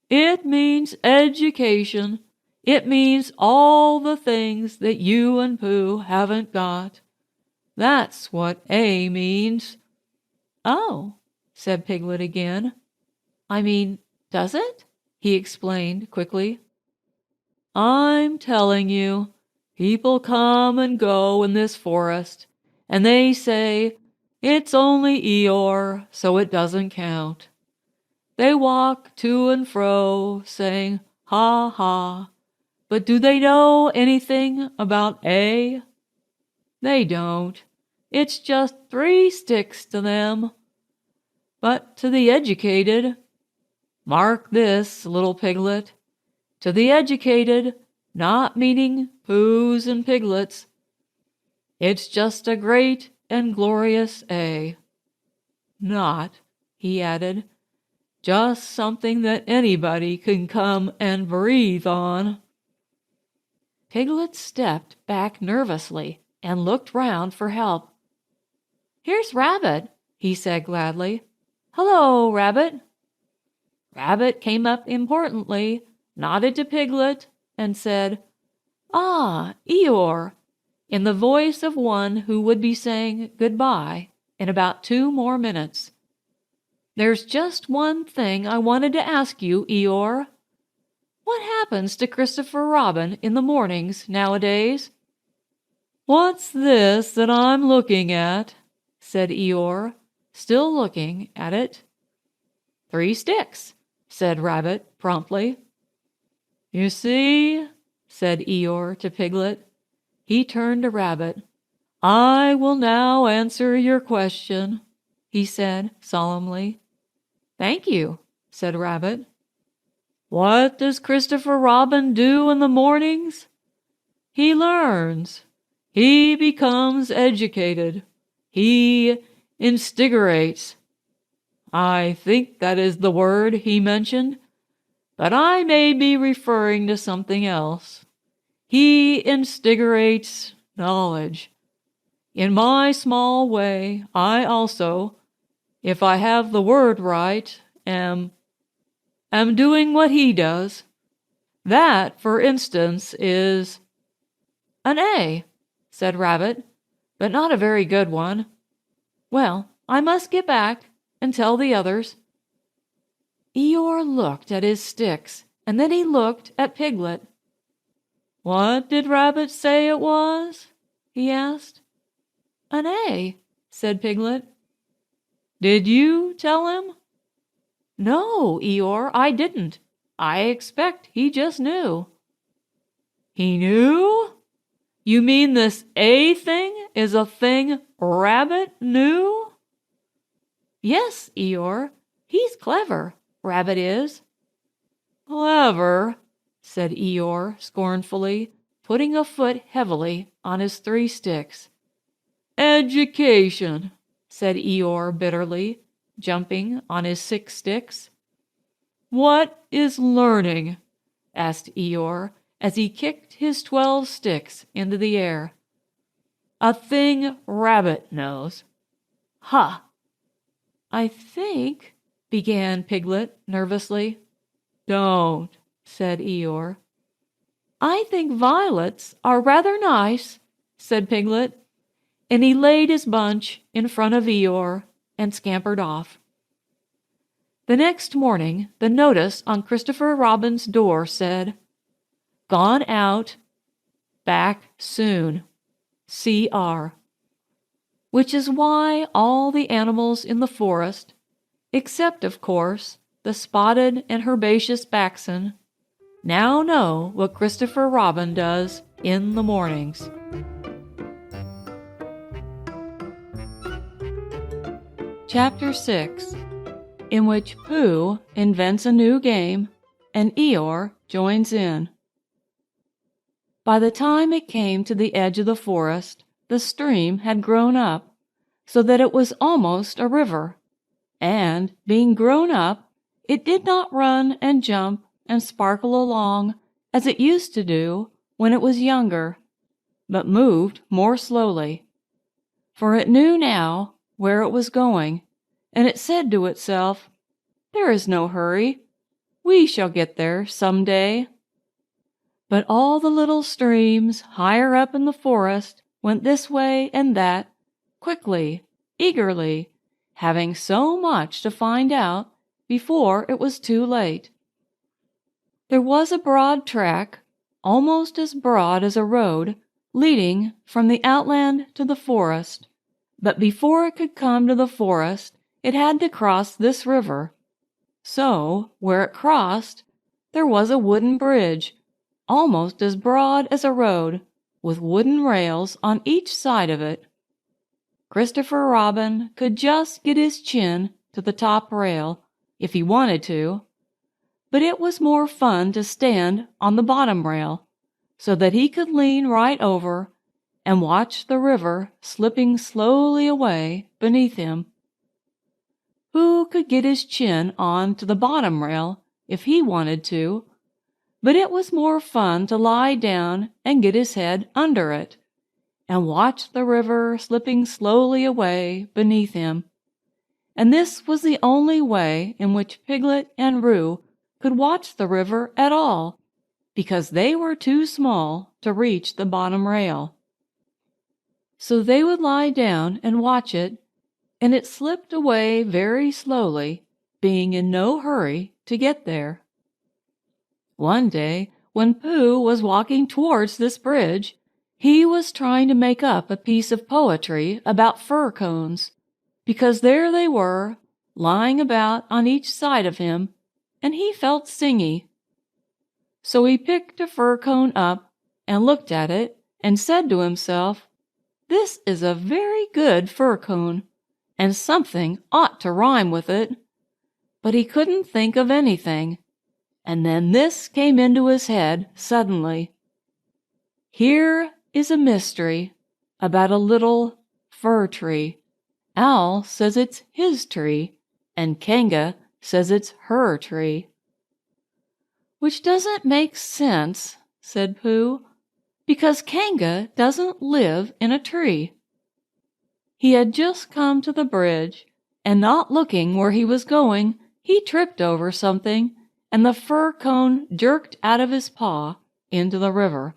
It means education. It means all the things that you and Pooh haven't got. That's what A means." "Oh," said Piglet again. Does it?" he explained quickly. "I'm telling you, people come and go in this forest, and they say, 'It's only Eeyore, so it doesn't count.' They walk to and fro, saying, 'Ha, ha,' but do they know anything about A? They don't. It's just 3 sticks to them. But to the educated, mark this, little Piglet, to the educated, not meaning Poohs and Piglets, it's just a great and glorious A. Not," he added, "just something that anybody can come and breathe on." Piglet stepped back nervously and looked round for help. "Here's Rabbit," he said gladly. "Hello, Rabbit." Rabbit came up importantly, nodded to Piglet, and said, "Ah, Eeyore," in the voice of one who would be saying goodbye in about 2 more minutes. "There's just one thing I wanted to ask you, Eeyore. What happens to Christopher Robin in the mornings nowadays?" "What's this that I'm looking at?" said Eeyore, still looking at it. "3 sticks," said Rabbit promptly. "You see," said Eeyore to Piglet. He turned to Rabbit. "I will now answer your question," he said solemnly. "Thank you," said Rabbit. "What does Christopher Robin do in the mornings? He learns. He becomes educated. He instigates. I think that is the word he mentioned, but I may be referring to something else. He instigates knowledge. In my small way, I also, if I have the word right, am doing what he does. That, for instance, is—" "An A," said Rabbit, "but not a very good one. Well, I must get back and tell the others." Eeyore looked at his sticks, and then he looked at Piglet. "What did Rabbit say it was?" he asked. "An A," said Piglet. "Did you tell him?" "No, Eeyore, I didn't. I expect he just knew." "He knew? You mean this A thing is a thing Rabbit knew?" "Yes, Eeyore. He's clever, Rabbit is." "Clever," said Eeyore scornfully, putting a foot heavily on his 3 sticks. "Education," said Eeyore bitterly, jumping on his 6 sticks. "What is learning?" asked Eeyore as he kicked his 12 sticks into the air. "A thing Rabbit knows." "Ha!" "I think," began Piglet nervously. "Don't," said Eeyore. "I think violets are rather nice," said Piglet, and he laid his bunch in front of Eeyore and scampered off. The next morning, the notice on Christopher Robin's door said, "Gone out, back soon, C.R." Which is why all the animals in the forest, except, of course, the spotted and herbaceous Baxen, now know what Christopher Robin does in the mornings. Chapter 6, in which Pooh invents a new game and Eeyore joins in. By the time it came to the edge of the forest, the stream had grown up, so that it was almost a river, and, being grown up, it did not run and jump and sparkle along as it used to do when it was younger, but moved more slowly. For it knew now where it was going, and it said to itself, "There is no hurry. We shall get there some day." But all the little streams higher up in the forest went this way and that, quickly, eagerly, having so much to find out before it was too late. There was a broad track, almost as broad as a road, leading from the outland to the forest, but before it could come to the forest, it had to cross this river. So, where it crossed, there was a wooden bridge, almost as broad as a road, with wooden rails on each side of it. Christopher Robin could just get his chin to the top rail, if he wanted to, but it was more fun to stand on the bottom rail, so that he could lean right over and watch the river slipping slowly away beneath him. Who could get his chin on to the bottom rail if he wanted to, but it was more fun to lie down and get his head under it, and watch the river slipping slowly away beneath him. And this was the only way in which Piglet and Roo could watch the river at all, because they were too small to reach the bottom rail. So they would lie down and watch it, and it slipped away very slowly, being in no hurry to get there. One day, when Pooh was walking towards this bridge, he was trying to make up a piece of poetry about fir cones, because there they were, lying about on each side of him, and he felt singy. So he picked a fir cone up and looked at it and said to himself, "This is a very good fir cone, and something ought to rhyme with it." But he couldn't think of anything, and then this came into his head suddenly. Here is a mystery about a little fir tree. Owl says it's his tree, and Kanga says it's her tree. "Which doesn't make sense," said Pooh, "because Kanga doesn't live in a tree." He had just come to the bridge, and not looking where he was going, he tripped over something, and the fir cone jerked out of his paw into the river.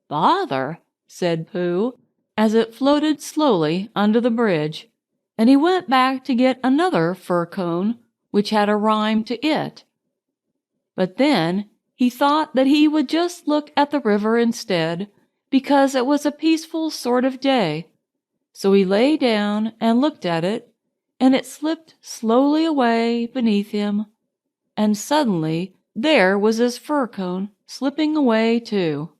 "Bother," said Pooh, as it floated slowly under the bridge, and he went back to get another fir cone, which had a rhyme to it. But then he thought that he would just look at the river instead, because it was a peaceful sort of day. So he lay down and looked at it, and it slipped slowly away beneath him, and suddenly there was his fir cone slipping away too.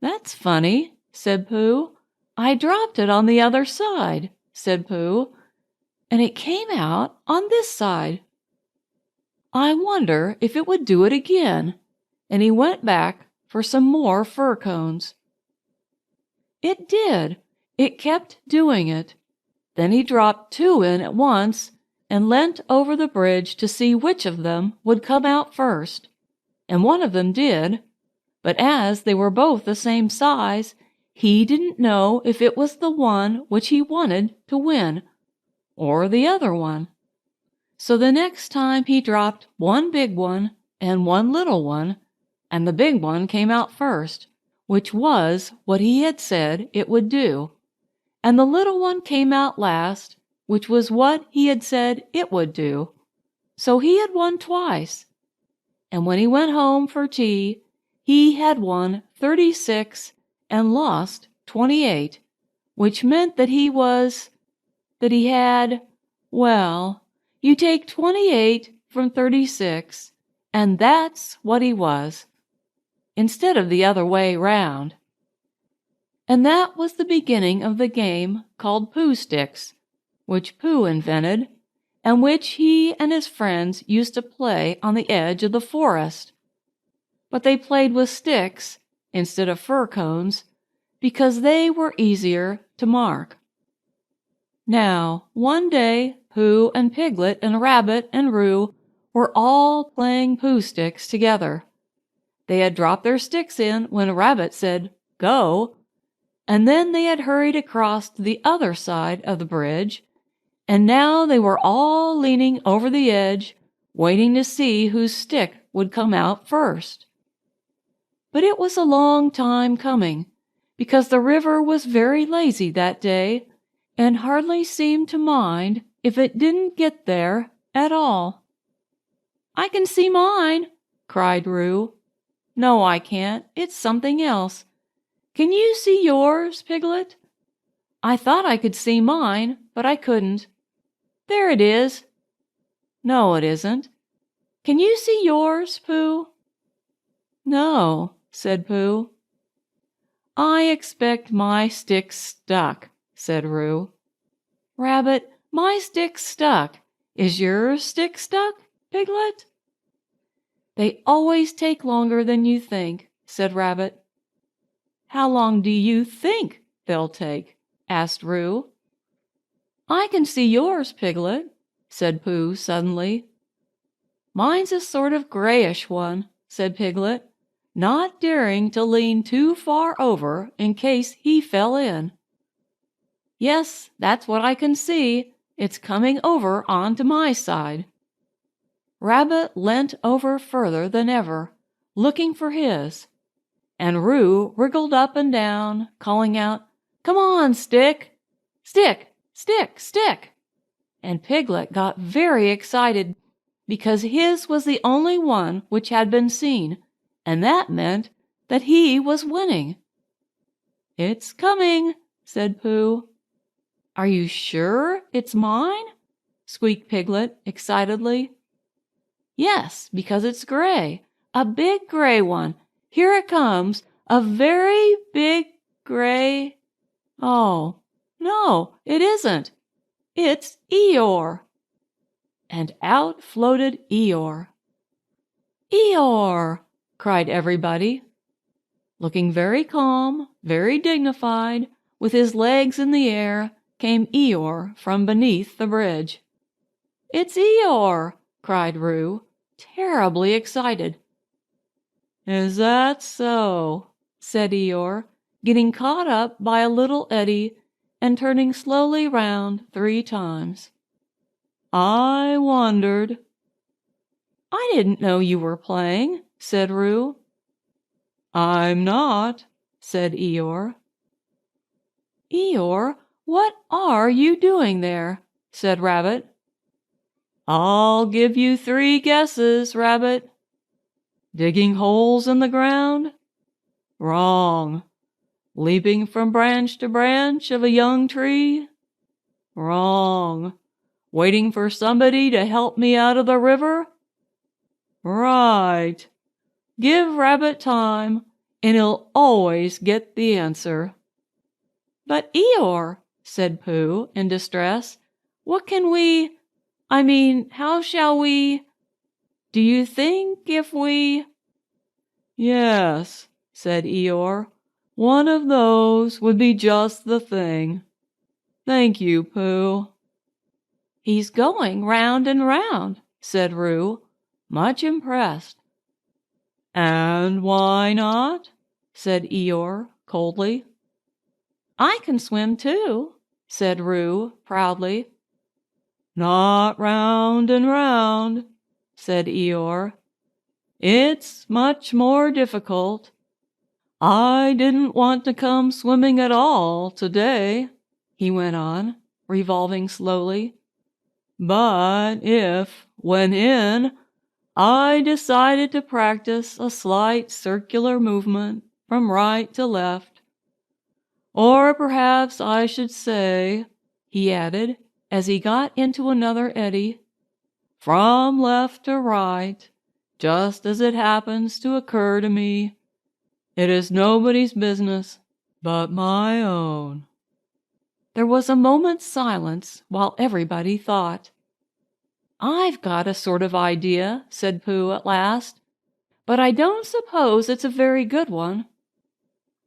"That's funny," said Pooh. "I dropped it on the other side," said Pooh, "and it came out on this side. I wonder if it would do it again," and he went back for some more fir cones. It did. It kept doing it. Then he dropped 2 in at once and leant over the bridge to see which of them would come out first, and one of them did, but as they were both the same size, he didn't know if it was the one which he wanted to win, or the other one. So the next time he dropped 1 big one and 1 little one, and the big one came out first, which was what he had said it would do, and the little one came out last, which was what he had said it would do. So he had won twice. And when he went home for tea, he had won 36 and lost 28, which meant that he had, well, you take 28 from 36, and that's what he was, instead of the other way round. And that was the beginning of the game called Pooh Sticks, which Pooh invented, and which he and his friends used to play on the edge of the forest. But they played with sticks instead of fir cones, because they were easier to mark. Now, one day, Pooh and Piglet and Rabbit and Roo were all playing Pooh Sticks together. They had dropped their sticks in when Rabbit said, "Go," and then they had hurried across to the other side of the bridge, and now they were all leaning over the edge, waiting to see whose stick would come out first. But it was a long time coming, because the river was very lazy that day, and hardly seemed to mind if it didn't get there at all. "I can see mine," cried Roo. "No, I can't. It's something else. Can you see yours, Piglet?" "I thought I could see mine, but I couldn't." "There it is." "No, it isn't." "Can you see yours, Pooh?" "No," said Pooh. "I expect my stick's stuck," said Roo. "Rabbit, my stick's stuck. Is your stick stuck, Piglet?" "They always take longer than you think," said Rabbit. "How long do you think they'll take?" asked Roo. "I can see yours, Piglet," said Pooh suddenly. "Mine's a sort of grayish one," said Piglet, not daring to lean too far over in case he fell in. "Yes, that's what I can see. It's coming over onto my side." Rabbit leant over further than ever, looking for his, and Roo wriggled up and down, calling out, "Come on, Stick! Stick! Stick! Stick!" And Piglet got very excited, because his was the only one which had been seen, and that meant that he was winning. "It's coming," said Pooh. "Are you sure it's mine?" squeaked Piglet excitedly. "Yes, because it's gray, a big gray one. Here it comes, a very big gray... Oh, no, it isn't. It's Eeyore." And out floated Eeyore. "Eeyore!" cried everybody. Looking very calm, very dignified, with his legs in the air, came Eeyore from beneath the bridge. "It's Eeyore!" cried Roo, terribly excited. "Is that so?" said Eeyore, getting caught up by a little eddy and turning slowly round 3 times. "I wondered." "I didn't know you were playing," said Roo. "I'm not," said Eeyore. "Eeyore, what are you doing there?" said Rabbit. "I'll give you 3 guesses, Rabbit. Digging holes in the ground? Wrong. Leaping from branch to branch of a young tree? Wrong. Waiting for somebody to help me out of the river? Right. Give Rabbit time, and he'll always get the answer." "But Eeyore," said Pooh in distress, "what can how shall we? Do you think if we—" "Yes," said Eeyore, "one of those would be just the thing. Thank you, Pooh." "He's going round and round," said Roo, much impressed. "And why not?" said Eeyore coldly. "I can swim too," said Roo proudly. "Not round and round," said Eeyore. "It's much more difficult. I didn't want to come swimming at all today," he went on, revolving slowly. "But if, when in, I decided to practice a slight circular movement from right to left, or perhaps I should say," he added, as he got into another eddy, "from left to right, just as it happens to occur to me, it is nobody's business but my own." There was a moment's silence while everybody thought. "I've got a sort of idea," said Pooh at last, "but I don't suppose it's a very good one."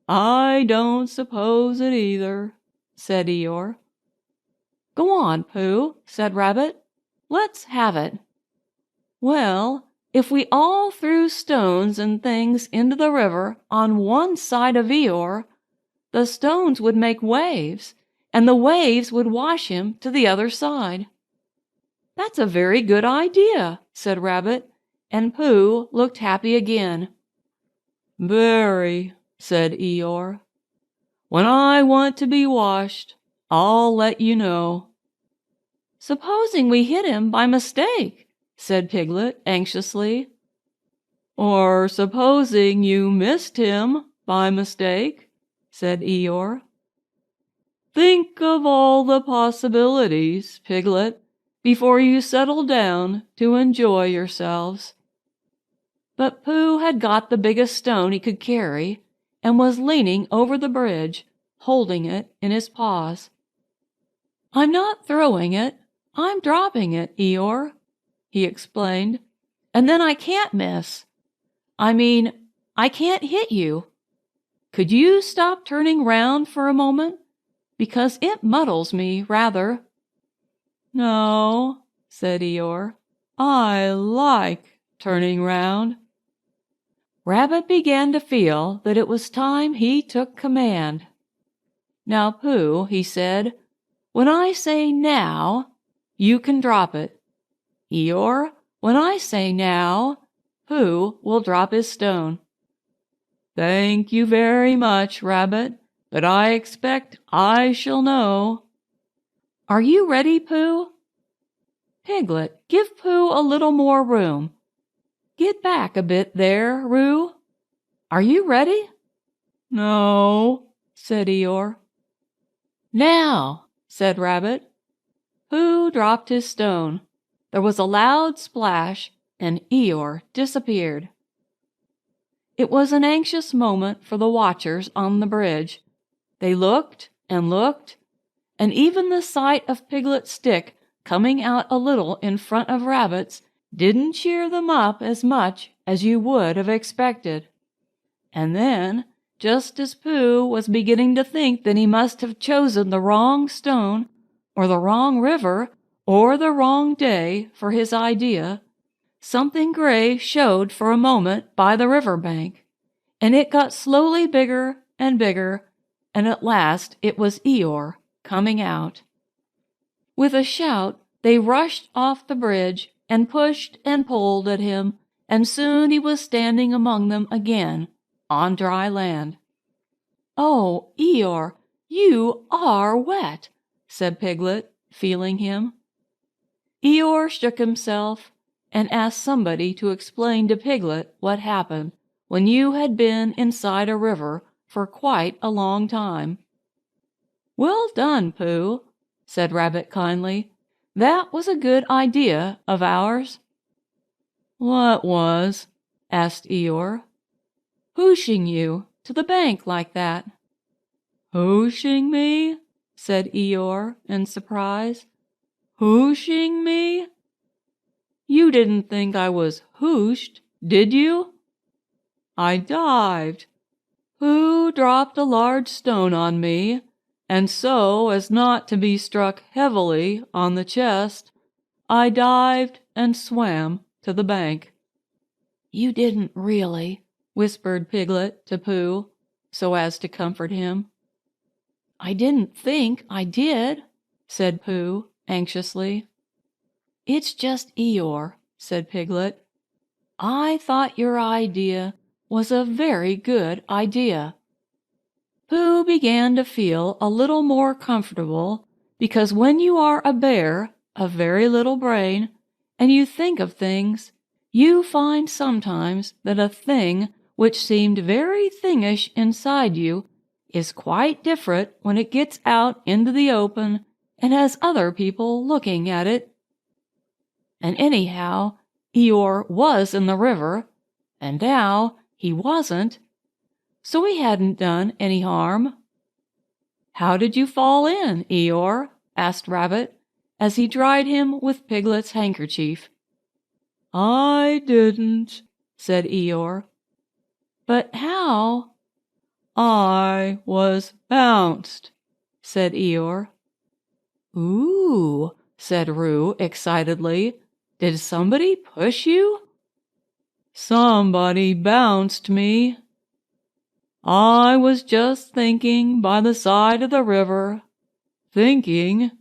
"I don't suppose it either," said Eeyore. "Go on, Pooh," said Rabbit. "Let's have it." "Well, if we all threw stones and things into the river on one side of Eeyore, the stones would make waves, and the waves would wash him to the other side." "That's a very good idea," said Rabbit, and Pooh looked happy again. "Very," said Eeyore. "When I want to be washed, I'll let you know." "Supposing we hit him by mistake," said Piglet anxiously. "Or supposing you missed him by mistake," said Eeyore. "Think of all the possibilities, Piglet, before you settle down to enjoy yourselves." But Pooh had got the biggest stone he could carry, and was leaning over the bridge, holding it in his paws. "I'm not throwing it, I'm dropping it, Eeyore," he explained, "and then I can't miss. I can't hit you. Could you stop turning round for a moment? Because it muddles me rather." "No," said Eeyore, "I like turning round." Rabbit began to feel that it was time he took command. "Now, Pooh," he said, "when I say now, you can drop it. Eeyore, when I say now, Pooh will drop his stone." "Thank you very much, Rabbit, but I expect I shall know." "Are you ready, Pooh?" "Piglet, give Pooh a little more room. Get back a bit there, Roo. Are you ready?" "No," said Eeyore. "Now," said Rabbit. Pooh dropped his stone. There was a loud splash, and Eeyore disappeared. It was an anxious moment for the watchers on the bridge. They looked and looked, and even the sight of Piglet's stick coming out a little in front of Rabbit's didn't cheer them up as much as you would have expected. And then, just as Pooh was beginning to think that he must have chosen the wrong stone, or the wrong river, or the wrong day for his idea, something gray showed for a moment by the river bank, and it got slowly bigger and bigger, and at last it was Eeyore coming out. With a shout, they rushed off the bridge and pushed and pulled at him, and soon he was standing among them again on dry land. "Oh, Eeyore, you are wet," said Piglet, feeling him. Eeyore shook himself and asked somebody to explain to Piglet what happened when you had been inside a river for quite a long time. "Well done, Pooh," said Rabbit kindly. "That was a good idea of ours." What was? Asked Eeyore. Hooshing you to the bank like that. Hooshing me? Said Eeyore in surprise. Hooshing me? You didn't think I was hooshed, did you? I dived. Pooh dropped a large stone on me, and so as not to be struck heavily on the chest, I dived and swam to the bank. You didn't really, whispered Piglet to Pooh, so as to comfort him. I didn't think I did, said Pooh anxiously. It's just Eeyore, said Piglet. I thought your idea was a very good idea. Pooh began to feel a little more comfortable because when you are a bear of very little brain and you think of things, you find sometimes that a thing which seemed very thingish inside you is quite different when it gets out into the open and has other people looking at it. And anyhow, Eeyore was in the river, and now he wasn't, so he hadn't done any harm. How did you fall in, Eeyore? Asked Rabbit, as he dried him with Piglet's handkerchief. I didn't, said Eeyore. But how? I was bounced, said Eeyore. Ooh, said Roo excitedly. Did somebody push you? Somebody bounced me. I was just thinking by the side of the river, thinking,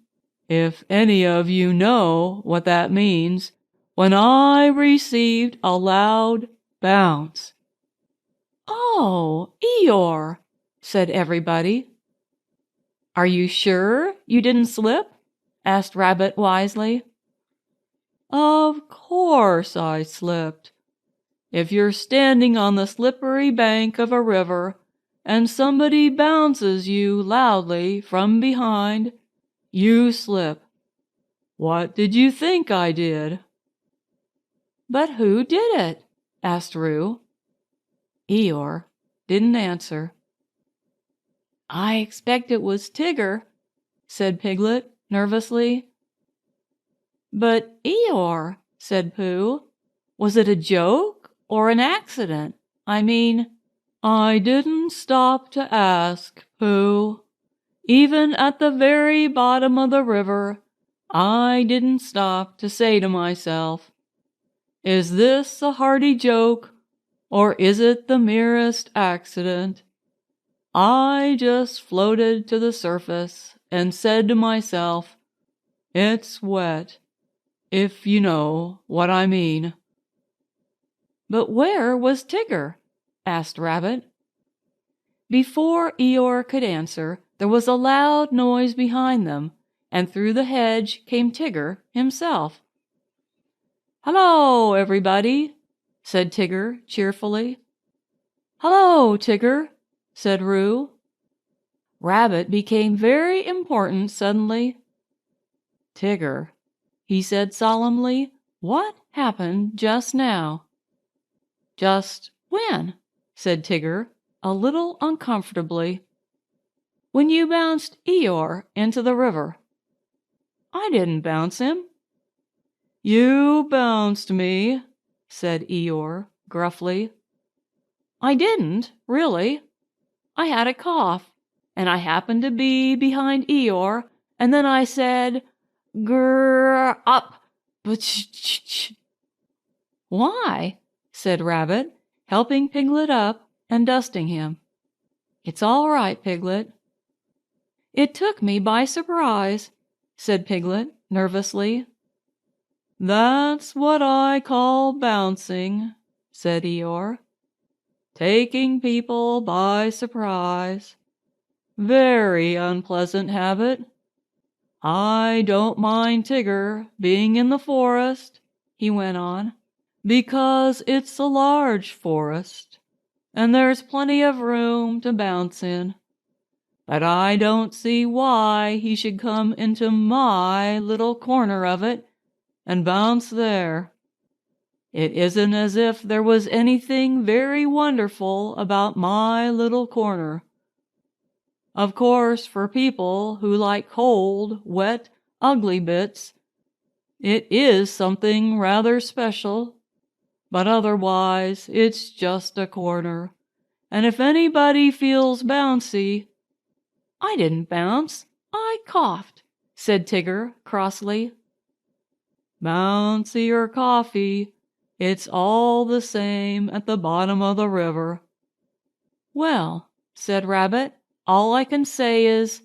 if any of you know what that means, when I received a loud bounce. Oh, Eeyore, said everybody. Are you sure you didn't slip? Asked Rabbit wisely. Of course I slipped. If you're standing on the slippery bank of a river and somebody bounces you loudly from behind, you slip. What did you think I did? But who did it? Asked Roo. Eeyore didn't answer. I expect it was Tigger, said Piglet nervously. But Eeyore, said Pooh, was it a joke or an accident? I mean, I didn't stop to ask, Pooh. Even at the very bottom of the river, I didn't stop to say to myself, is this a hearty joke, or is it the merest accident? I just floated to the surface and said to myself, it's wet, if you know what I mean. But where was Tigger? Asked Rabbit. Before Eeyore could answer, there was a loud noise behind them, and through the hedge came Tigger himself. Hello, everybody, said Tigger cheerfully. Hello, Tigger, said Roo. Rabbit became very important suddenly. Tigger, he said solemnly, what happened just now? Just when? Said Tigger, a little uncomfortably. When you bounced Eeyore into the river. I didn't bounce him. You bounced me, said Eeyore gruffly. I didn't, really. I had a cough, and I happened to be behind Eeyore, and then I said, grrr, up, but Why? Said Rabbit, helping Piglet up and dusting him. It's all right, Piglet. It took me by surprise, said Piglet nervously. That's what I call bouncing, said Eeyore. Taking people by surprise. Very unpleasant habit. I don't mind Tigger being in the forest, he went on, because it's a large forest, and there's plenty of room to bounce in. But I don't see why he should come into my little corner of it and bounce there. It isn't as if there was anything very wonderful about my little corner. Of course, for people who like cold, wet, ugly bits, it is something rather special, but otherwise it's just a corner. And if anybody feels bouncy—" "I didn't bounce, I coughed," said Tigger crossly. "Bouncy or coffee, it's all the same at the bottom of the river." "Well," said Rabbit, "all I can say is,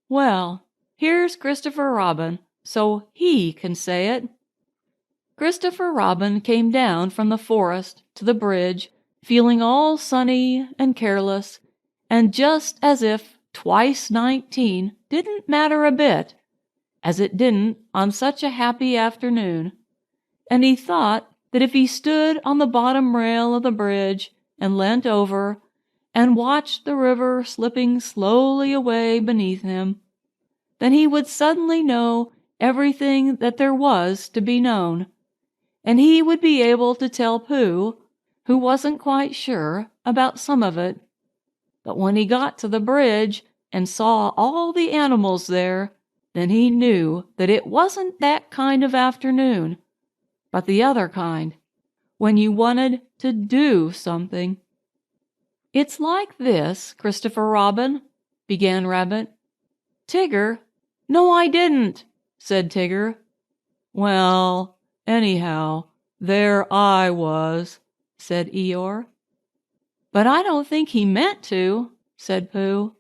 well, here's Christopher Robin, so he can say it." Christopher Robin came down from the forest to the bridge, feeling all sunny and careless, and just as if twice 19 didn't matter a bit, as it didn't on such a happy afternoon. And he thought that if he stood on the bottom rail of the bridge and leant over and watched the river slipping slowly away beneath him, then he would suddenly know everything that there was to be known, and he would be able to tell Pooh, who wasn't quite sure about some of it. But when he got to the bridge and saw all the animals there, then he knew that it wasn't that kind of afternoon, but the other kind, when you wanted to do something. "It's like this, Christopher Robin," began Rabbit. "Tigger—" "No, I didn't," said Tigger. "Well, anyhow, there I was," said Eeyore. "But I don't think he meant to," said Pooh.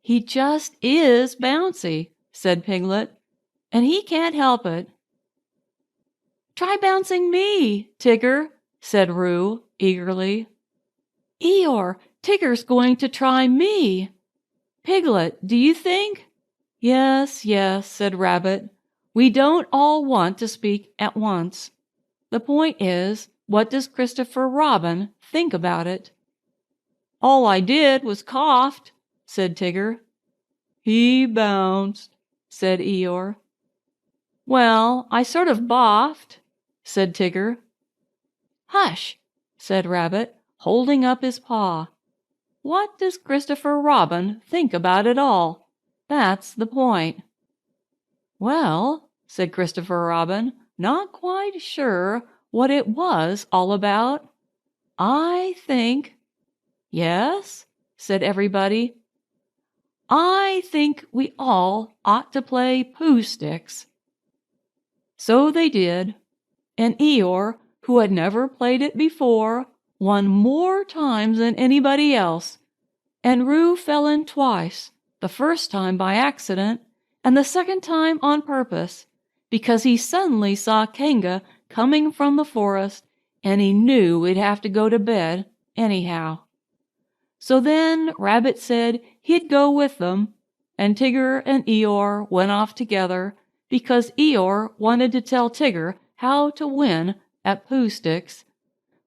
"He just is bouncy," said Piglet, "and he can't help it." "Try bouncing me, Tigger," said Roo eagerly. "Eeyore, Tigger's going to try me. Piglet, do you think—" "Yes, yes," said Rabbit. "We don't all want to speak at once. The point is, what does Christopher Robin think about it?" "All I did was coughed," said Tigger. "He bounced," said Eeyore. "Well, I sort of boffed," said Tigger. "Hush," said Rabbit, holding up his paw. "What does Christopher Robin think about it all? That's the point." "Well," said Christopher Robin, not quite sure what it was all about, "I think—" "Yes?" said everybody. "I think we all ought to play Pooh Sticks." So they did, and Eeyore, who had never played it before, won more times than anybody else, and Roo fell in twice, the first time by accident, and the second time on purpose, because he suddenly saw Kanga coming from the forest, and he knew he'd have to go to bed anyhow. So then Rabbit said he'd go with them, and Tigger and Eeyore went off together, because Eeyore wanted to tell Tigger how to win at Pooh Sticks,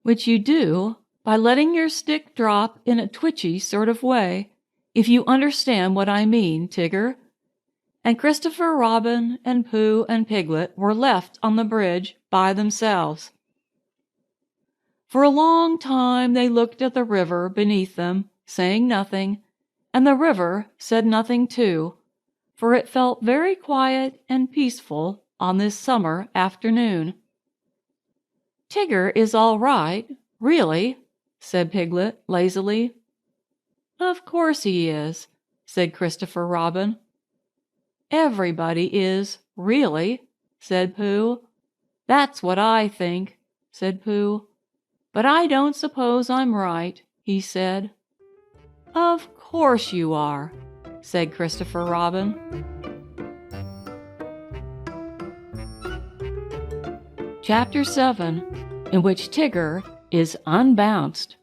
which you do by letting your stick drop in a twitchy sort of way, if you understand what I mean, Tigger. And Christopher Robin and Pooh and Piglet were left on the bridge by themselves. For a long time they looked at the river beneath them, saying nothing, and the river said nothing too, for it felt very quiet and peaceful on this summer afternoon. "Tigger is all right, really," said Piglet lazily. "Of course he is," said Christopher Robin. "Everybody is, really," said Pooh. "That's what I think," said Pooh. "But I don't suppose I'm right," he said. "Of course you are," said Christopher Robin. Chapter 7, in which Tigger is unbounced.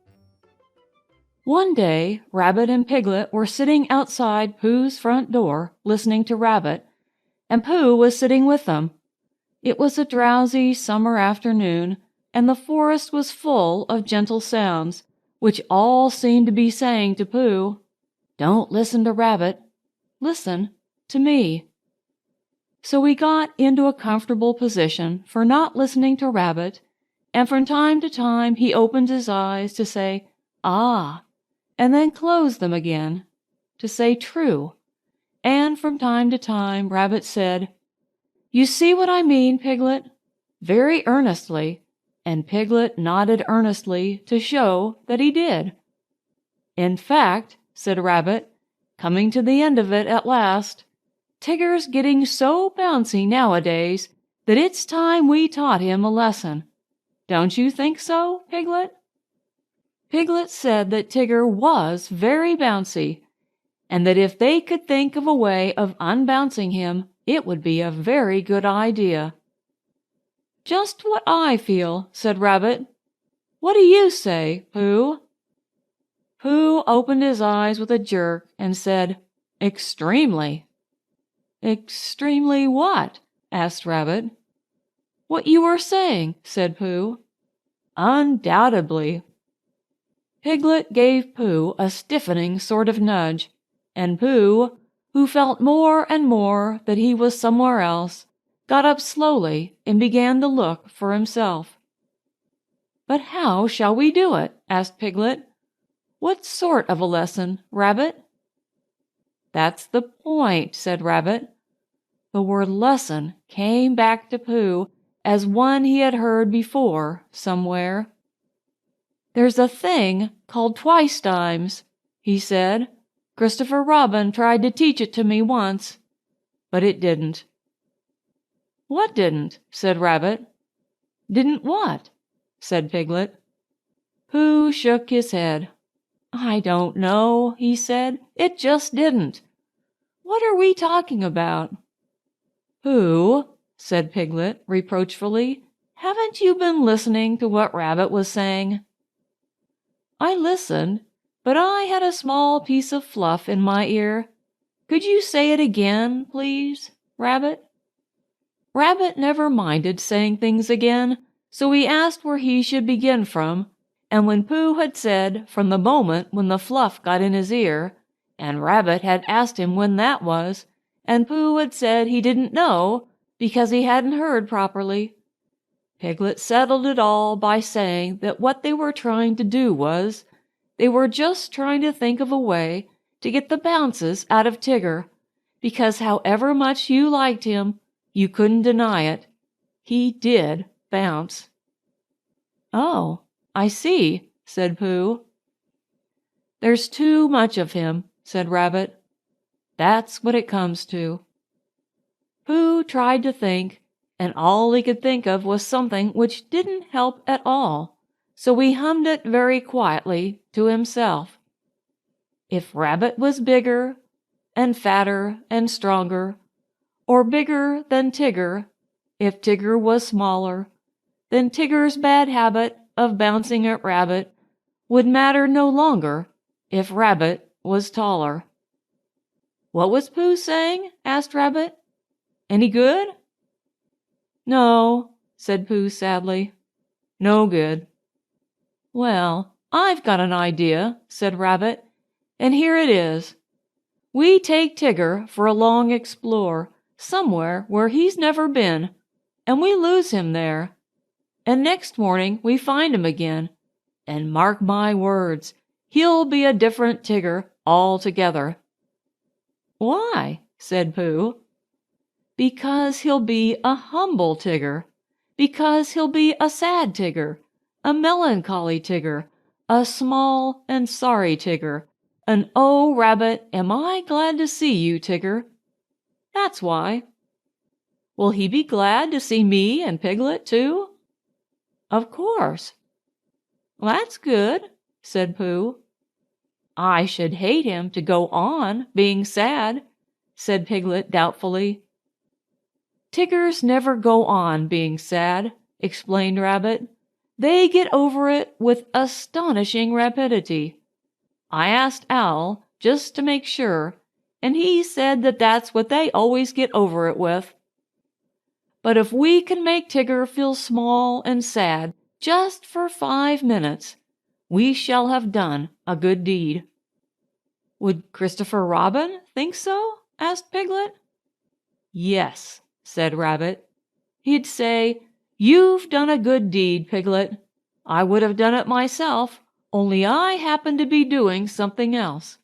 One day, Rabbit and Piglet were sitting outside Pooh's front door, listening to Rabbit, and Pooh was sitting with them. It was a drowsy summer afternoon, and the forest was full of gentle sounds, which all seemed to be saying to Pooh, "Don't listen to Rabbit. Listen to me." So he got into a comfortable position for not listening to Rabbit, and from time to time he opened his eyes to say, "Ah," and then closed them again to say, "True." And from time to time Rabbit said, "You see what I mean, Piglet?" very earnestly, and Piglet nodded earnestly to show that he did. "In fact," said Rabbit, coming to the end of it at last, "Tigger's getting so bouncy nowadays that it's time we taught him a lesson. Don't you think so, Piglet?" Piglet said that Tigger was very bouncy, and that if they could think of a way of unbouncing him, it would be a very good idea. "Just what I feel," said Rabbit. "What do you say, Pooh?" Pooh opened his eyes with a jerk and said, "Extremely." "Extremely what?" asked Rabbit. "What you were saying," said Pooh. "Undoubtedly." Piglet gave Pooh a stiffening sort of nudge, and Pooh, who felt more and more that he was somewhere else, got up slowly and began to look for himself. "But how shall we do it?" asked Piglet. "What sort of a lesson, Rabbit?" "That's the point," said Rabbit. The word lesson came back to Pooh as one he had heard before somewhere. "There's a thing called twice times," he said. "Christopher Robin tried to teach it to me once, but it didn't." "What didn't?" said Rabbit. "Didn't what?" said Piglet. Pooh shook his head. "I don't know," he said. "It just didn't. What are we talking about?" "Pooh," said Piglet reproachfully, "haven't you been listening to what Rabbit was saying?" "I listened, but I had a small piece of fluff in my ear. Could you say it again, please, Rabbit?" Rabbit never minded saying things again, so he asked where he should begin from, and when Pooh had said from the moment when the fluff got in his ear, and Rabbit had asked him when that was, and Pooh had said he didn't know because he hadn't heard properly, Piglet settled it all by saying that what they were trying to do was, they were just trying to think of a way to get the bounces out of Tigger, because however much you liked him, you couldn't deny it. He did bounce. "Oh, I see," said Pooh. "There's too much of him," said Rabbit. "That's what it comes to." Pooh tried to think, and all he could think of was something which didn't help at all, so he hummed it very quietly to himself. "If Rabbit was bigger, and fatter, and stronger, or bigger than Tigger, if Tigger was smaller, then Tigger's bad habit of bouncing at Rabbit would matter no longer if Rabbit was taller." "What was Pooh saying?" asked Rabbit. "Any good?" "No," said Pooh sadly. "No good." "Well, I've got an idea," said Rabbit, "and here it is. We take Tigger for a long explore, somewhere where he's never been, and we lose him there. And next morning we find him again, and mark my words, he'll be a different Tigger altogether." "Why?" said Pooh. "Because he'll be a humble Tigger. Because he'll be a sad Tigger, a melancholy Tigger, a small and sorry Tigger, an "Oh, Rabbit, am I glad to see you, Tigger." That's why." "Will he be glad to see me and Piglet, too?" "Of course." "That's good," said Pooh. "I should hate him to go on being sad," said Piglet doubtfully. "Tiggers never go on being sad," explained Rabbit. "They get over it with astonishing rapidity. I asked Owl just to make sure, and he said that that's what they always get over it with. But if we can make Tigger feel small and sad just for 5 minutes, we shall have done a good deed." "Would Christopher Robin think so?" asked Piglet. "Yes," said Rabbit. "He'd say, "You've done a good deed, Piglet. I would have done it myself, only I happened to be doing something else.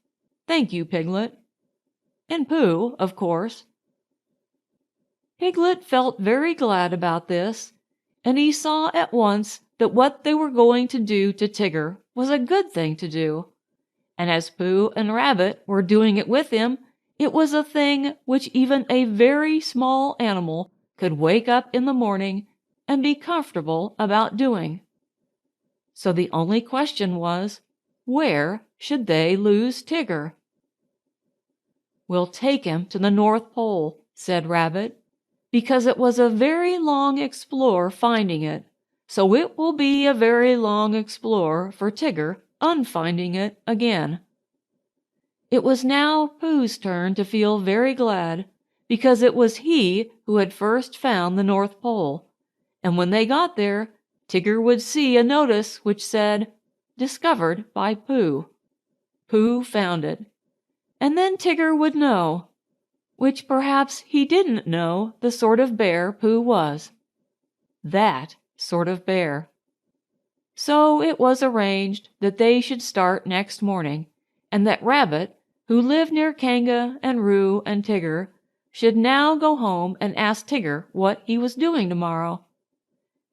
Thank you, Piglet. And Pooh, of course." Piglet felt very glad about this, and he saw at once that what they were going to do to Tigger was a good thing to do. And as Pooh and Rabbit were doing it with him, it was a thing which even a very small animal could wake up in the morning and be comfortable about doing. So the only question was, where should they lose Tigger? "We'll take him to the North Pole," said Rabbit, "because it was a very long explore finding it, so it will be a very long explore for Tigger unfinding it again." It was now Pooh's turn to feel very glad, because it was he who had first found the North Pole, and when they got there, Tigger would see a notice which said, "Discovered by Pooh." Pooh found it, and then Tigger would know, which perhaps he didn't know, the sort of bear Pooh was. That sort of bear. So it was arranged that they should start next morning, and that Rabbit, who lived near Kanga and Roo and Tigger, should now go home and ask Tigger what he was doing tomorrow.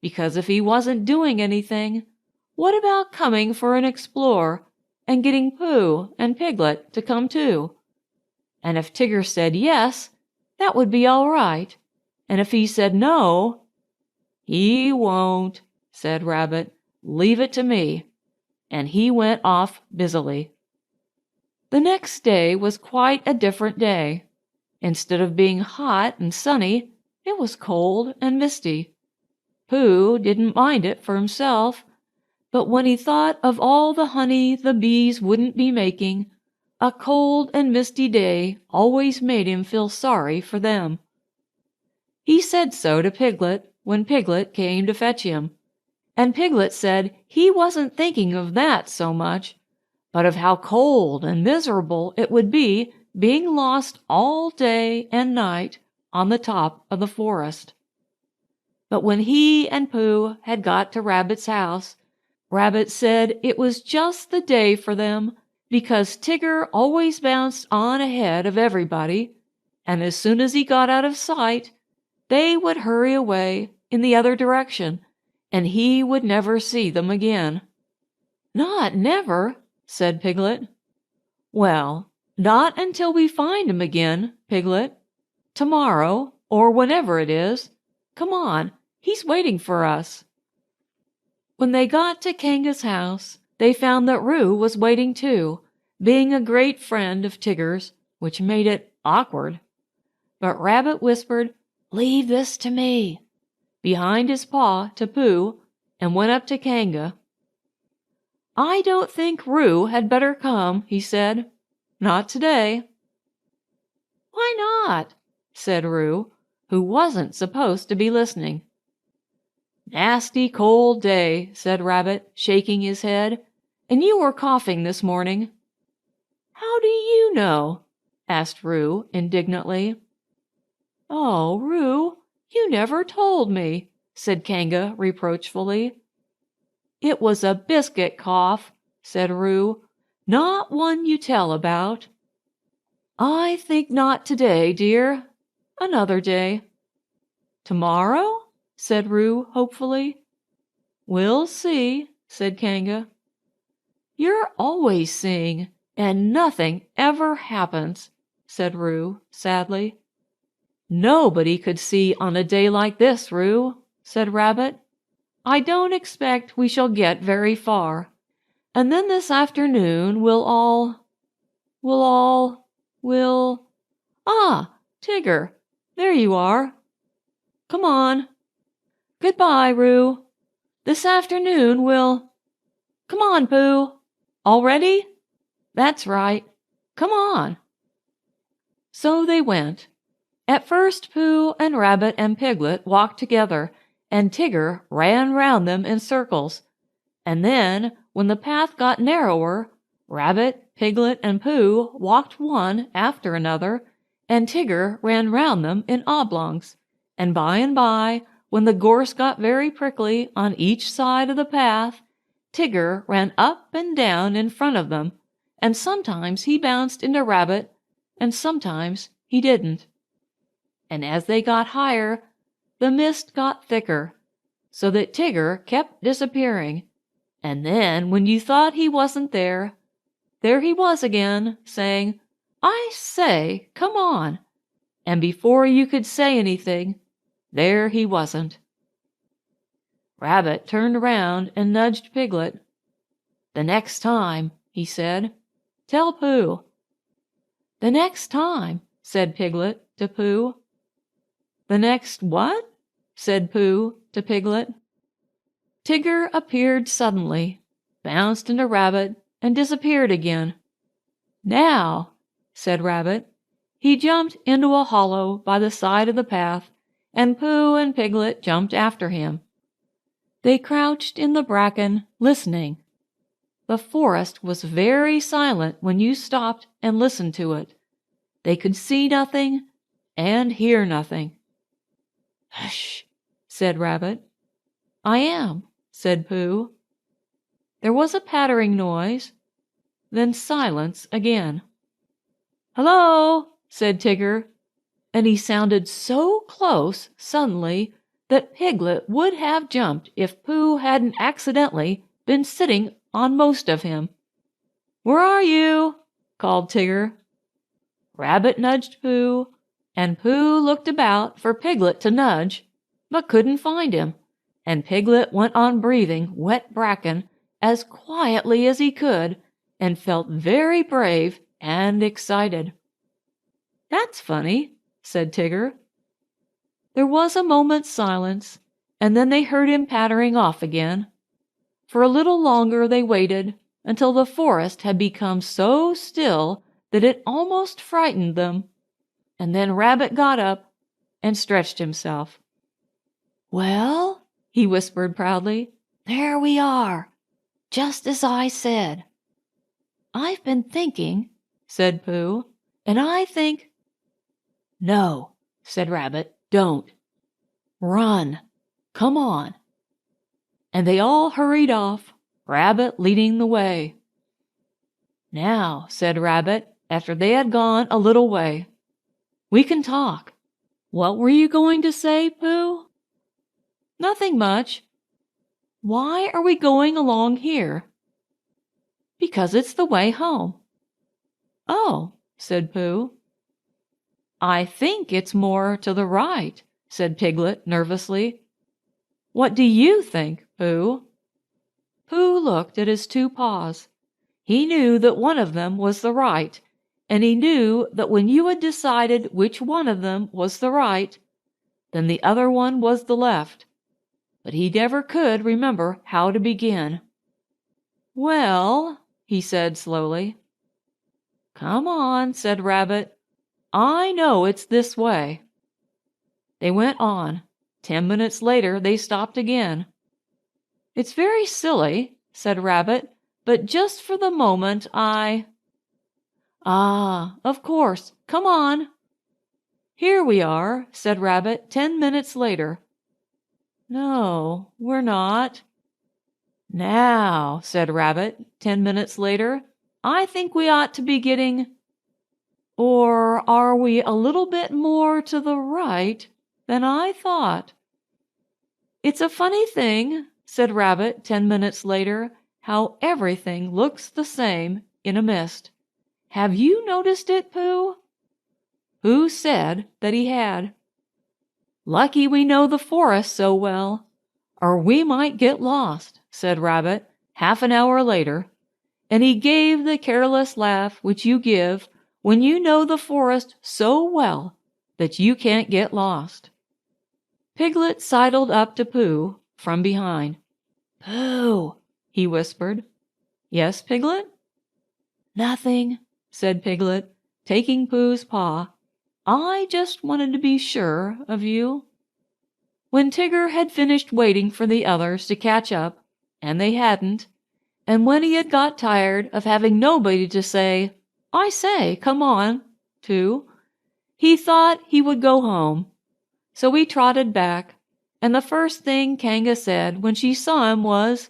Because if he wasn't doing anything, what about coming for an explore and getting Pooh and Piglet to come too? And if Tigger said yes, that would be all right, and if he said no— "He won't," said Rabbit. "Leave it to me." And he went off busily. The next day was quite a different day. Instead of being hot and sunny, it was cold and misty. Pooh didn't mind it for himself, but when he thought of all the honey the bees wouldn't be making, a cold and misty day always made him feel sorry for them. He said so to Piglet when Piglet came to fetch him, and Piglet said he wasn't thinking of that so much, but of how cold and miserable it would be being lost all day and night on the top of the forest. But when he and Pooh had got to Rabbit's house, Rabbit said it was just the day for them, because Tigger always bounced on ahead of everybody, and as soon as he got out of sight, they would hurry away in the other direction, and he would never see them again. "Not never," said Piglet. "Well, not until we find him again, Piglet. Tomorrow, or whenever it is. Come on, he's waiting for us." When they got to Kanga's house, they found that Roo was waiting too, being a great friend of Tigger's, which made it awkward. But Rabbit whispered, "Leave this to me," behind his paw to Pooh, and went up to Kanga. "I don't think Roo had better come," he said. "Not today." "Why not?" said Roo, who wasn't supposed to be listening. "Nasty cold day," said Rabbit, shaking his head, "and you were coughing this morning." "How do you know?" asked Roo indignantly. "Oh, Roo, you never told me," said Kanga reproachfully. "It was a biscuit cough," said Roo, "not one you tell about." "I think not today, dear. Another day." "Tomorrow?" said Roo hopefully. "We'll see," said Kanga. "You're always seeing, and nothing ever happens," said Roo sadly. "Nobody could see on a day like this, Roo," said Rabbit. "I don't expect we shall get very far. And then this afternoon we'll— Ah, Tigger, there you are. Come on. Goodbye, Roo. This afternoon Come on, Pooh. All ready? That's right. Come on." So they went. At first Pooh and Rabbit and Piglet walked together, and Tigger ran round them in circles. And then, when the path got narrower, Rabbit, Piglet, and Pooh walked one after another, and Tigger ran round them in oblongs, and by, when the gorse got very prickly on each side of the path, Tigger ran up and down in front of them, and sometimes he bounced into Rabbit, and sometimes he didn't. And as they got higher, the mist got thicker, so that Tigger kept disappearing, and then when you thought he wasn't there he was again, saying, "I say, come on," and before you could say anything, there he wasn't. Rabbit turned around and nudged Piglet. "The next time," he said, "tell Pooh." "The next time," said Piglet to Pooh. "The next what?" said Pooh to Piglet. Tigger appeared suddenly, bounced into Rabbit, and disappeared again. "Now," said Rabbit. He jumped into a hollow by the side of the path, and Pooh and Piglet jumped after him. They crouched in the bracken, listening. The forest was very silent when you stopped and listened to it. They could see nothing and hear nothing. "Hush," said Rabbit. "I am," said Pooh. There was a pattering noise, then silence again. "Hello," said Tigger, and he sounded so close suddenly that Piglet would have jumped if Pooh hadn't accidentally been sitting on most of him. "Where are you?" called Tigger. Rabbit nudged Pooh, and Pooh looked about for Piglet to nudge, but couldn't find him, and Piglet went on breathing wet bracken as quietly as he could, and felt very brave and excited. "That's funny," said Tigger. There was a moment's silence, and then they heard him pattering off again. For a little longer they waited, until the forest had become so still that it almost frightened them, and then Rabbit got up and stretched himself. "Well," he whispered proudly, "there we are, just as I said." "I've been thinking," said Pooh, "and I think—" "No," said Rabbit, "don't. Run. Come on." And they all hurried off, Rabbit leading the way. "Now," said Rabbit, after they had gone a little way, "we can talk. What were you going to say, Pooh?" "Nothing much. Why are we going along here?" "Because it's the way home." "Oh," said Pooh. "I think it's more to the right," said Piglet nervously. "What do you think, Pooh?" Pooh looked at his two paws. He knew that one of them was the right, and he knew that when you had decided which one of them was the right, then the other one was the left. But he never could remember how to begin. "Well," he said slowly. "Come on," said Rabbit. "I know it's this way." They went on. 10 minutes later they stopped again. "It's very silly," said Rabbit, "but just for the moment "Ah, of course. Come on." "Here we are," said Rabbit 10 minutes later. "No, we're not." "Now," said Rabbit 10 minutes later, "I think we ought to be getting—" "Or are we a little bit more to the right than I thought?" "It's a funny thing," said Rabbit 10 minutes later, "how everything looks the same in a mist. Have you noticed it, Pooh?" Pooh said that he had. "Lucky we know the forest so well, or we might get lost," said Rabbit half an hour later, and he gave the careless laugh which you give when you know the forest so well that you can't get lost. Piglet sidled up to Pooh from behind. "Pooh," he whispered. "Yes, Piglet?" "Nothing," said Piglet, taking Pooh's paw. "I just wanted to be sure of you." When Tigger had finished waiting for the others to catch up, and they hadn't, and when he had got tired of having nobody to say, "I say, come on," to, he thought he would go home. So he trotted back, and the first thing Kanga said when she saw him was,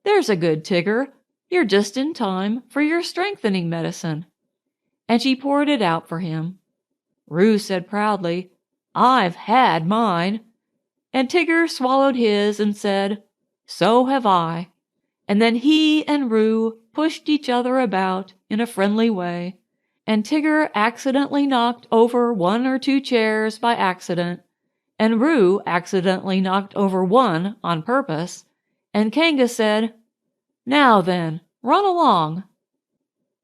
"There's a good Tigger. You're just in time for your strengthening medicine." And she poured it out for him. Roo said proudly, "I've had mine." And Tigger swallowed his and said, "So have I." And then he and Roo pushed each other about in a friendly way, and Tigger accidentally knocked over 1 or 2 chairs by accident, and Roo accidentally knocked over one on purpose, and Kanga said, "Now then, run along."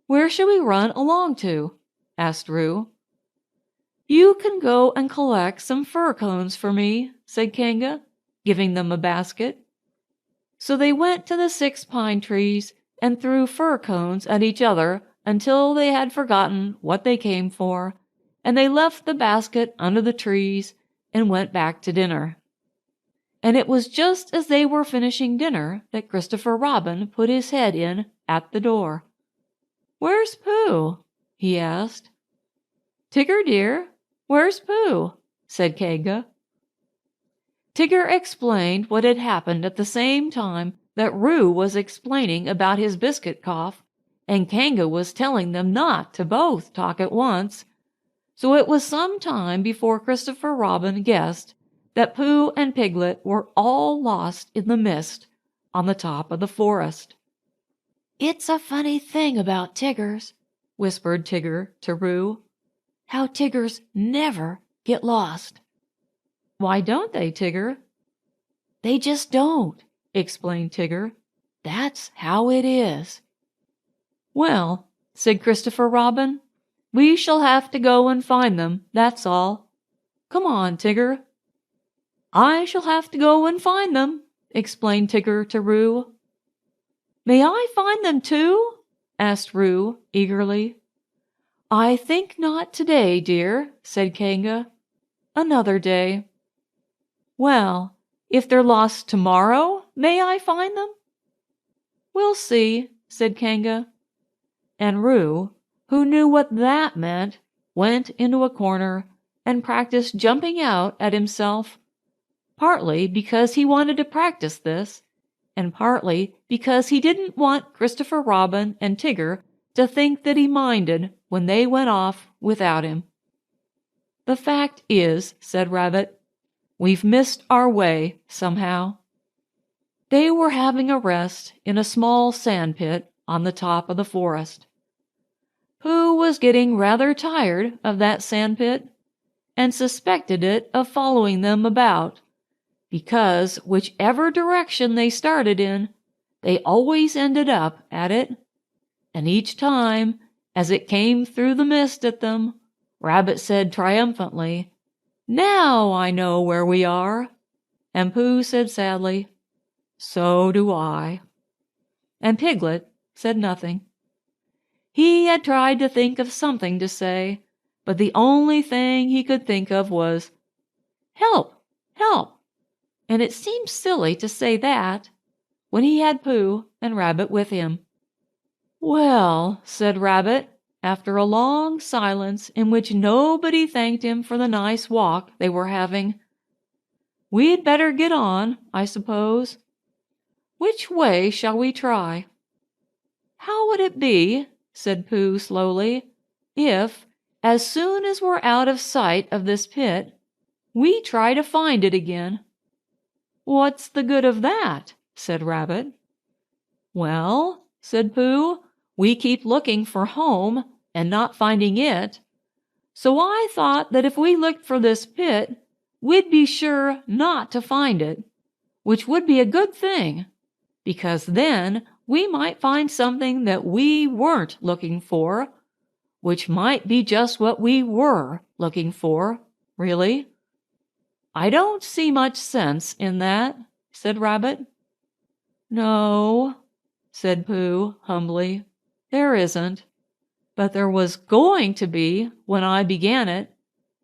"Where shall we run along to?" asked Roo. "You can go and collect some fir cones for me," said Kanga, giving them a basket. So they went to the 6 pine trees and threw fir cones at each other until they had forgotten what they came for, and they left the basket under the trees and went back to dinner. And it was just as they were finishing dinner that Christopher Robin put his head in at the door. "Where's Pooh?" he asked. "Tigger, dear, where's Pooh?" said Kanga. Tigger explained what had happened at the same time that Roo was explaining about his biscuit cough, and Kanga was telling them not to both talk at once. So it was some time before Christopher Robin guessed that Pooh and Piglet were all lost in the mist on the top of the forest. "It's a funny thing about Tiggers," whispered Tigger to Roo. "How Tiggers never get lost." "Why don't they, Tigger?" "They just don't," explained Tigger. "That's how it is." "Well," said Christopher Robin, "we shall have to go and find them, that's all. Come on, Tigger." "I shall have to go and find them," explained Tigger to Roo. "May I find them too?" asked Roo eagerly. "I think not today, dear," said Kanga. "Another day." "Well, if they're lost tomorrow, may I find them?" "We'll see," said Kanga. And Roo, who knew what that meant, went into a corner and practiced jumping out at himself, partly because he wanted to practice this, and partly because he didn't want Christopher Robin and Tigger to think that he minded when they went off without him. "The fact is," said Rabbit, "we've missed our way somehow." They were having a rest in a small sand pit on the top of the forest. Pooh was getting rather tired of that sand pit, and suspected it of following them about, because whichever direction they started in, they always ended up at it, and each time, as it came through the mist at them, Rabbit said triumphantly, "Now I know where we are," and Pooh said sadly, "So do I." And Piglet said nothing. He had tried to think of something to say, but the only thing he could think of was, "Help! Help!" And it seemed silly to say that when he had Pooh and Rabbit with him. "Well," said Rabbit, after a long silence in which nobody thanked him for the nice walk they were having, "we'd better get on, I suppose. Which way shall we try?" "How would it be," said Pooh slowly, "if, as soon as we're out of sight of this pit, we try to find it again?" "What's the good of that?" said Rabbit. "Well," said Pooh, "we keep looking for home and not finding it. So I thought that if we looked for this pit, we'd be sure not to find it, which would be a good thing, because then we might find something that we weren't looking for, which might be just what we were looking for, really." "I don't see much sense in that," said Rabbit. "No," said Pooh humbly, "there isn't. But there was going to be when I began it.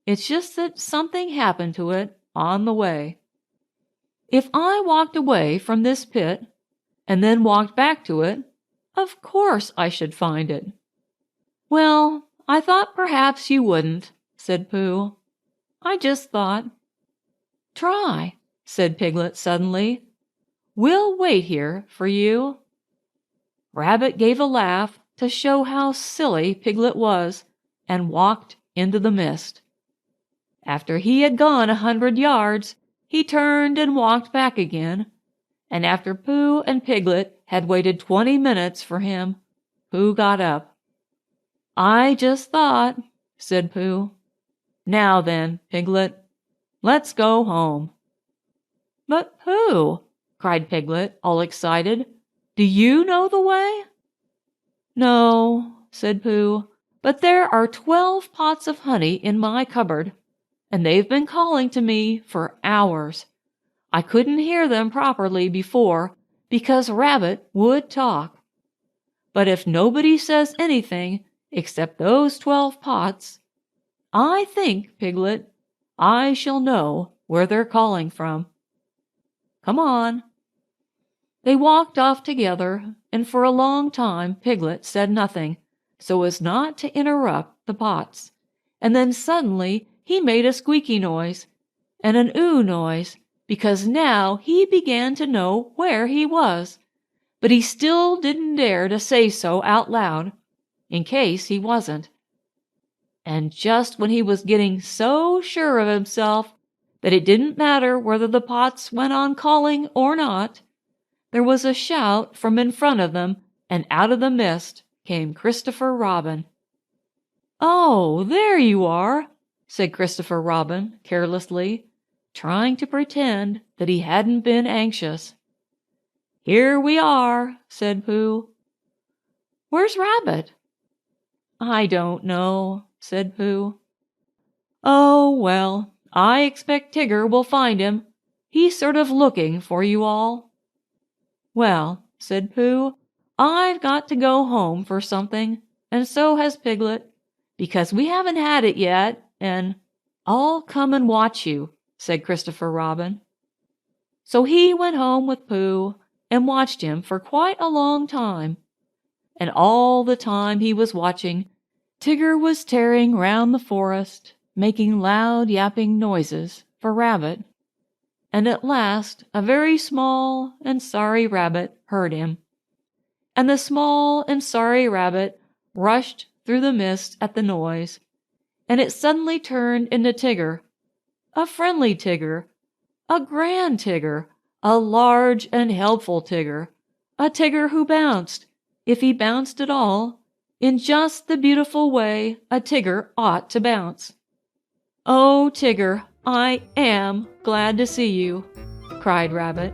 It's just that something happened to it on the way. If I walked away from this pit and then walked back to it, of course I should find it." "Well, I thought perhaps you wouldn't," said Pooh. "I just thought." "Try, said Piglet suddenly. "We'll wait here for you." Rabbit gave a laugh to show how silly Piglet was, and walked into the mist. After he had gone 100 yards, he turned and walked back again, and after Pooh and Piglet had waited 20 minutes for him, Pooh got up. "I just thought," said Pooh. "Now then, Piglet, let's go home." "But Pooh," cried Piglet, all excited, "do you know the way?" "No," said Pooh, "but there are 12 pots of honey in my cupboard, and they've been calling to me for hours. I couldn't hear them properly before because Rabbit would talk. But if nobody says anything except those 12 pots, I think, Piglet, I shall know where they're calling from. Come on." They walked off together, and for a long time Piglet said nothing, so as not to interrupt the pots. And then suddenly he made a squeaky noise, and an ooh noise, because now he began to know where he was. But he still didn't dare to say so out loud, in case he wasn't. And just when he was getting so sure of himself that it didn't matter whether the pots went on calling or not, there was a shout from in front of them, and out of the mist came Christopher Robin. "Oh, there you are," said Christopher Robin carelessly, trying to pretend that he hadn't been anxious. "Here we are," said Pooh. "Where's Rabbit?" "I don't know," said Pooh. "Oh, well, I expect Tigger will find him. He's sort of looking for you all." "Well," said Pooh, "I've got to go home for something, and so has Piglet, because we haven't had it yet, and—" "I'll come and watch you," said Christopher Robin. So he went home with Pooh, and watched him for quite a long time. And all the time he was watching, Tigger was tearing round the forest, making loud yapping noises for Rabbit. And at last a very small and sorry rabbit heard him. And the small and sorry rabbit rushed through the mist at the noise, and it suddenly turned into Tigger, a friendly Tigger, a grand Tigger, a large and helpful Tigger, a Tigger who bounced, if he bounced at all, in just the beautiful way a Tigger ought to bounce. "Oh, Tigger, I am glad to see you," cried Rabbit.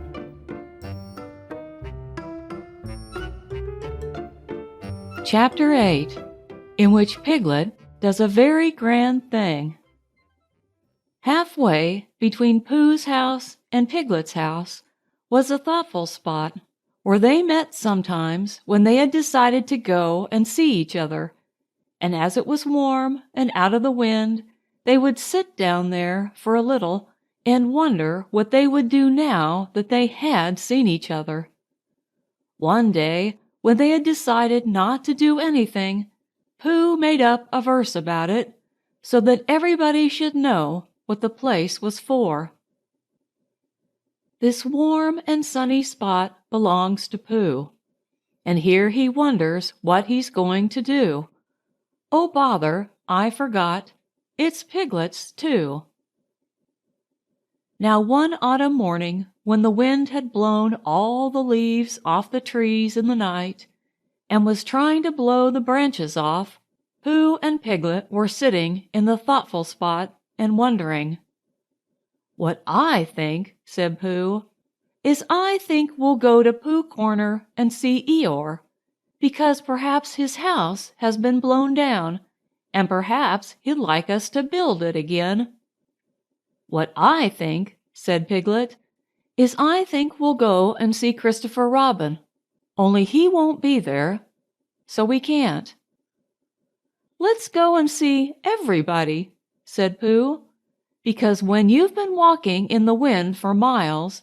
Chapter 8, in which Piglet does a very grand thing. Halfway between Pooh's house and Piglet's house was a thoughtful spot where they met sometimes when they had decided to go and see each other, and as it was warm and out of the wind, they would sit down there for a little and wonder what they would do now that they had seen each other. One day, when they had decided not to do anything, Pooh made up a verse about it, so that everybody should know what the place was for. This warm and sunny spot belongs to Pooh, and here he wonders what he's going to do. Oh, bother, I forgot. It's Piglet's, too. Now one autumn morning, when the wind had blown all the leaves off the trees in the night, and was trying to blow the branches off, Pooh and Piglet were sitting in the thoughtful spot and wondering. "What I think," said Pooh, "is I think we'll go to Pooh Corner and see Eeyore, because perhaps his house has been blown down, and perhaps he'd like us to build it again." "What I think," said Piglet, "is I think we'll go and see Christopher Robin, only he won't be there, so we can't." "Let's go and see everybody," said Pooh, "because when you've been walking in the wind for miles,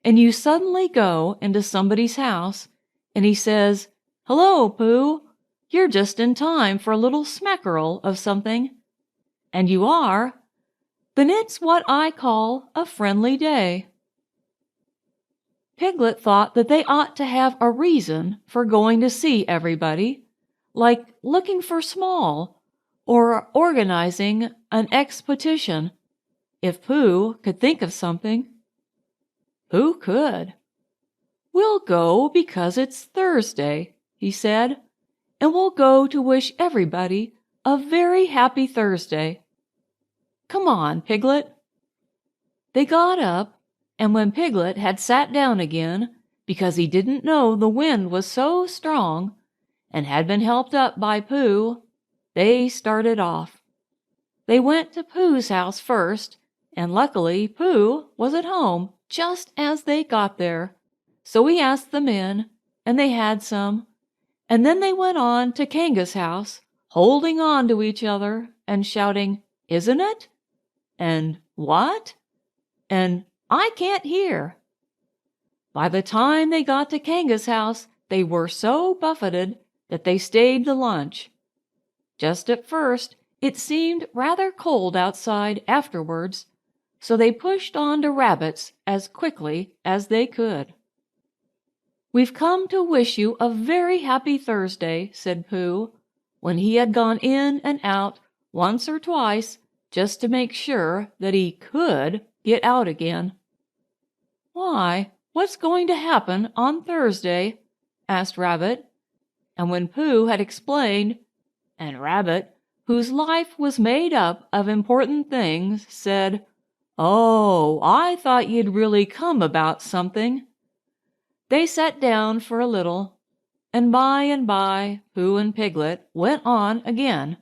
and you suddenly go into somebody's house, and he says, 'Hello, Pooh, you're just in time for a little smackerel of something,' and you are, then it's what I call a friendly day, Piglet thought that they ought to have a reason for going to see everybody, like looking for Small or organizing an expedition, if Pooh could think of something. Pooh could. "We'll go because it's Thursday," he said, "and we'll go to wish everybody a very happy Thursday. Come on, Piglet." They got up, and when Piglet had sat down again, because he didn't know the wind was so strong, and had been helped up by Pooh, they started off. They went to Pooh's house first, and luckily Pooh was at home just as they got there, so he asked them in, and they had some, and then they went on to Kanga's house, holding on to each other and shouting, "Isn't it?" and "What?" and "I can't hear." By the time they got to Kanga's house, they were so buffeted that they stayed to lunch. Just at first, it seemed rather cold outside afterwards, so they pushed on to Rabbit's as quickly as they could. "We've come to wish you a very happy Thursday," said Pooh, when he had gone in and out once or twice just to make sure that he could get out again. "Why, what's going to happen on Thursday?" asked Rabbit, and when Pooh had explained, and Rabbit, whose life was made up of important things, said, "Oh, I thought you'd really come about something," they sat down for a little, and by Pooh and Piglet went on again.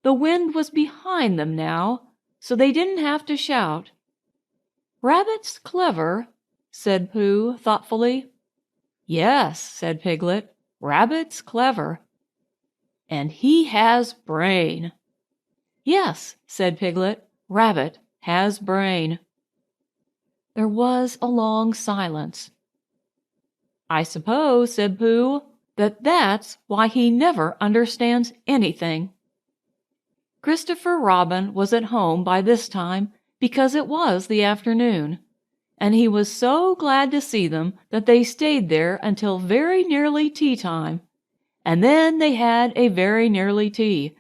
The wind was behind them now, so they didn't have to shout. "Rabbit's clever," said Pooh thoughtfully. "Yes," said Piglet, "Rabbit's clever." "And he has brain." "Yes," said Piglet, "Rabbit has brain." There was a long silence. "I suppose," said Pooh, "that's why he never understands anything." Christopher Robin was at home by this time because it was the afternoon, and he was so glad to see them that they stayed there until very nearly tea time, and then they had a very nearly tea,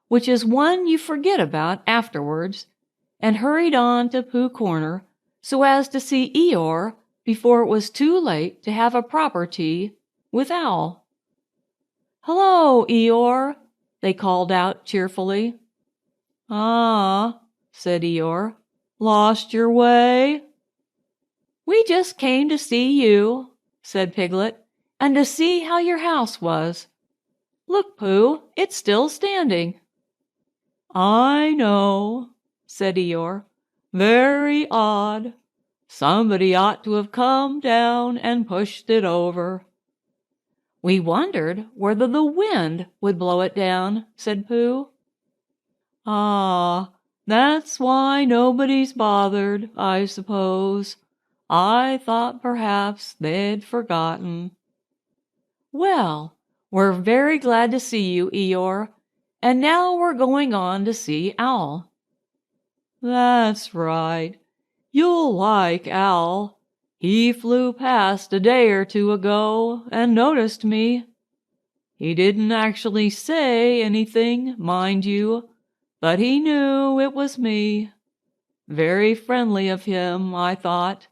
which is one you forget about afterwards, and hurried on to Pooh Corner so as to see Eeyore before it was too late to have a proper tea with Owl. "Hello, Eeyore," they called out cheerfully. "Ah," said Eeyore, "lost your way?" "We just came to see you," said Piglet, "and to see how your house was. Look, Pooh, it's still standing." "I know," said Eeyore. "Very odd. Somebody ought to have come down and pushed it over." "We wondered whether the wind would blow it down," said Pooh. "Ah, that's why nobody's bothered, I suppose. I thought perhaps they'd forgotten." "Well, we're very glad to see you, Eeyore, and now we're going on to see Owl." "That's right. You'll like Owl. He flew past a day or two ago and noticed me. He didn't actually say anything, mind you, but he knew it was me. Very friendly of him, I thought.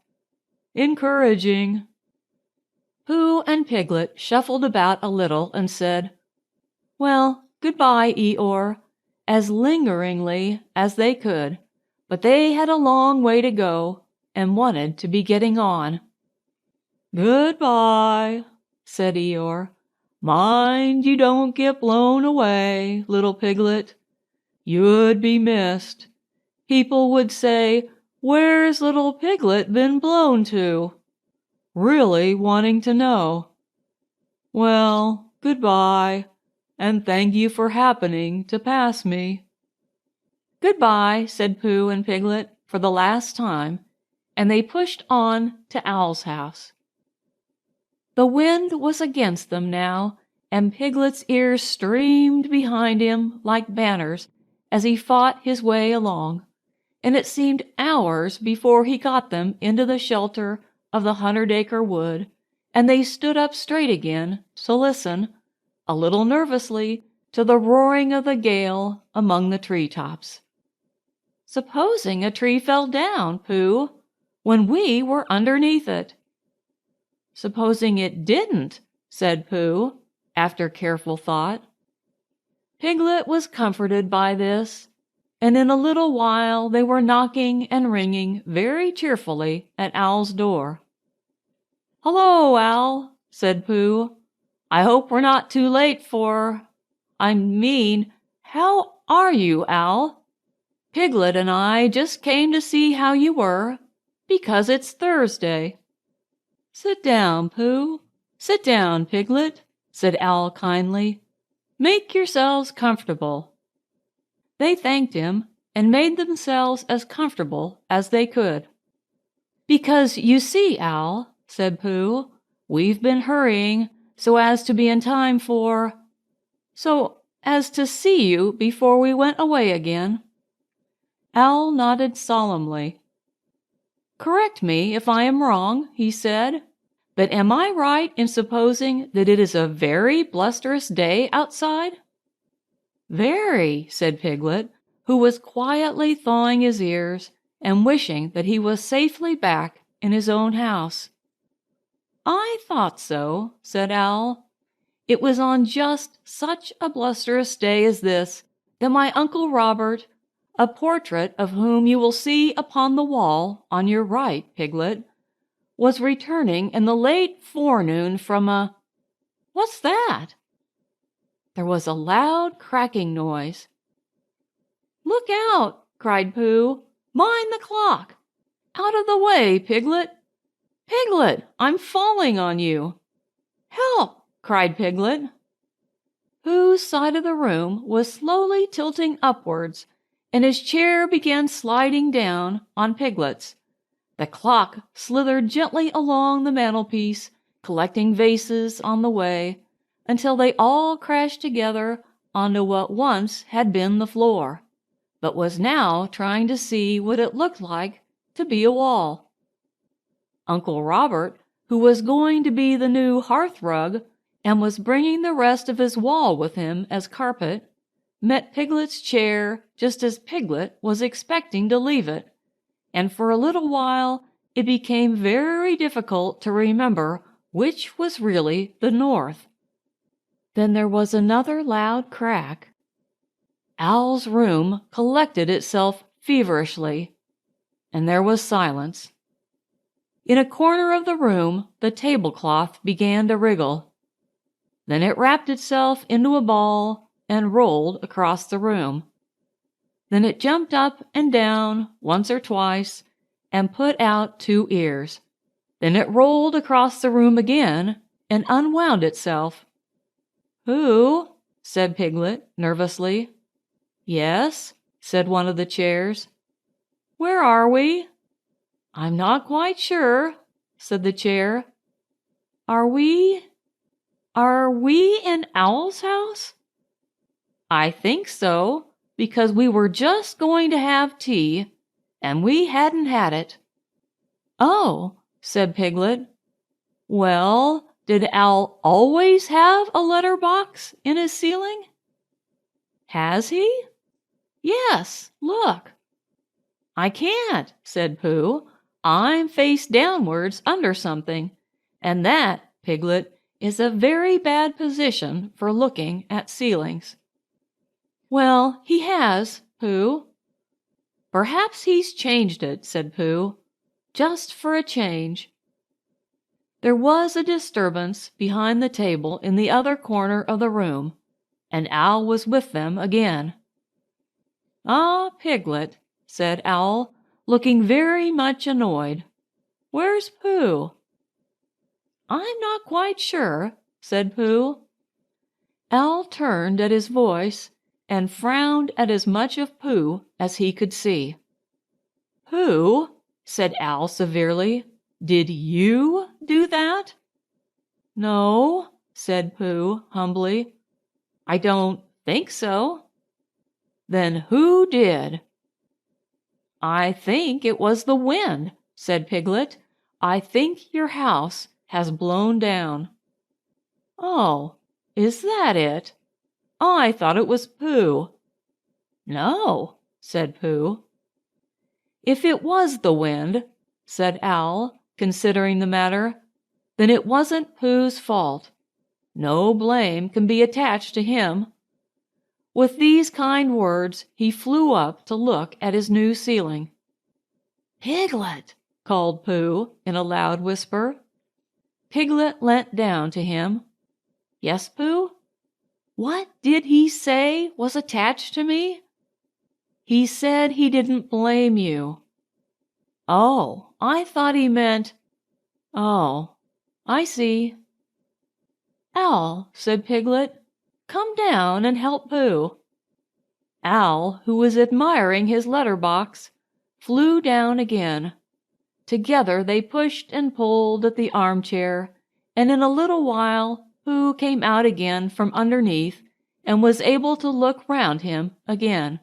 Encouraging." Pooh and Piglet shuffled about a little and said, "Well, goodbye, Eeyore," as lingeringly as they could, but they had a long way to go and wanted to be getting on. "Goodbye," said Eeyore. "Mind you don't get blown away, little Piglet. You'd be missed. People would say, 'Where's little Piglet been blown to?' Really wanting to know. Well, goodbye, and thank you for happening to pass me." "Goodbye," said Pooh and Piglet for the last time, and they pushed on to Owl's house. The wind was against them now, and Piglet's ears streamed behind him like banners as he fought his way along, and it seemed hours before he got them into the shelter of the 100-acre wood, and they stood up straight again to listen, a little nervously, to the roaring of the gale among the tree-tops. "Supposing a tree fell down, Pooh, when we were underneath it?" "Supposing it didn't," said Pooh, after careful thought. Piglet was comforted by this, and in a little while they were knocking and ringing very cheerfully at Owl's door. "Hello, Owl," said Pooh. "I hope we're not too late how are you, Owl? Piglet and I just came to see how you were, because it's Thursday." "Sit down, Pooh. Sit down, Piglet," said Owl kindly. "Make yourselves comfortable." They thanked him and made themselves as comfortable as they could. "Because you see, Owl," said Pooh, "we've been hurrying so as to be in time so as to see you before we went away again." Owl nodded solemnly. "Correct me if I am wrong," he said, "but am I right in supposing that it is a very blusterous day outside?" "Very," said Piglet, who was quietly thawing his ears and wishing that he was safely back in his own house. "I thought so," said Owl. "It was on just such a blusterous day as this that my Uncle Robert, a portrait of whom you will see upon the wall on your right, Piglet, was returning in the late forenoon from a— What's that?" There was a loud cracking noise. "Look out!" cried Pooh. "Mind the clock! Out of the way, Piglet! Piglet, I'm falling on you!" "Help!" cried Piglet. Pooh's side of the room was slowly tilting upwards, and his chair began sliding down on Piglet's. The clock slithered gently along the mantelpiece, collecting vases on the way, until they all crashed together onto what once had been the floor, but was now trying to see what it looked like to be a wall. Uncle Robert, who was going to be the new hearth-rug, and was bringing the rest of his wall with him as carpet, met Piglet's chair just as Piglet was expecting to leave it, and for a little while it became very difficult to remember which was really the north. Then there was another loud crack. Owl's room collected itself feverishly, and there was silence. In a corner of the room the tablecloth began to wriggle. Then it wrapped itself into a ball and rolled across the room. Then it jumped up and down once or twice and put out 2 ears. Then it rolled across the room again and unwound itself. "Who?" said Piglet nervously. "Yes," said one of the chairs. "Where are we?" "I'm not quite sure," said the chair. Are we in Owl's house?" "I think so, because we were just going to have tea, and we hadn't had it." "Oh," said Piglet. "Well, did Owl always have a letter box in his ceiling?" "Has he?" "Yes, look." "I can't," said Pooh. "I'm face downwards under something, and that, Piglet, is a very bad position for looking at ceilings." "Well, he has, Pooh." "Perhaps he's changed it," said Pooh. "Just for a change." There was a disturbance behind the table in the other corner of the room, and Owl was with them again. "Ah, Piglet," said Owl, looking very much annoyed. "Where's Pooh?" "I'm not quite sure," said Pooh. Owl turned at his voice and frowned at as much of Pooh as he could see. "Pooh," said Owl severely, "did you do that?" "No," said Pooh humbly. "I don't think so." "Then who did?" "I think it was the wind," said Piglet. I think your house has blown down." "Oh, is that it? I thought it was Pooh." "No," said Pooh. "If it was the wind," said Owl, considering the matter, "then it wasn't Pooh's fault. No blame can be attached to him." With these kind words he flew up to look at his new ceiling. "Piglet!" called Pooh in a loud whisper. Piglet leant down to him. "Yes, Pooh? What did he say was attached to me?" "He said he didn't blame you." "Oh, I thought he meant—" "Oh, I see." "Owl," said Piglet, "come down and help Pooh." Owl, who was admiring his letter box, flew down again. Together they pushed and pulled at the armchair, and in a little while Pooh came out again from underneath and was able to look round him again.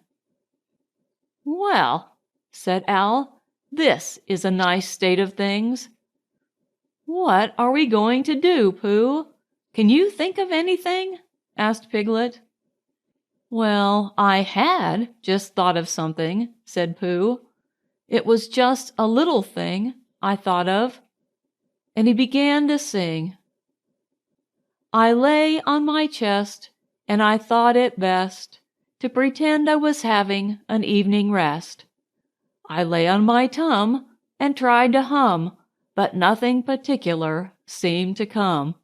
"Well," said Owl, "this is a nice state of things." "What are we going to do, Pooh? Can you think of anything?" asked Piglet. "Well, I had just thought of something," said Pooh. "It was just a little thing I thought of." And he began to sing. "I lay on my chest, and I thought it best to pretend I was having an evening rest. I lay on my tum and tried to hum, but nothing particular seemed to come.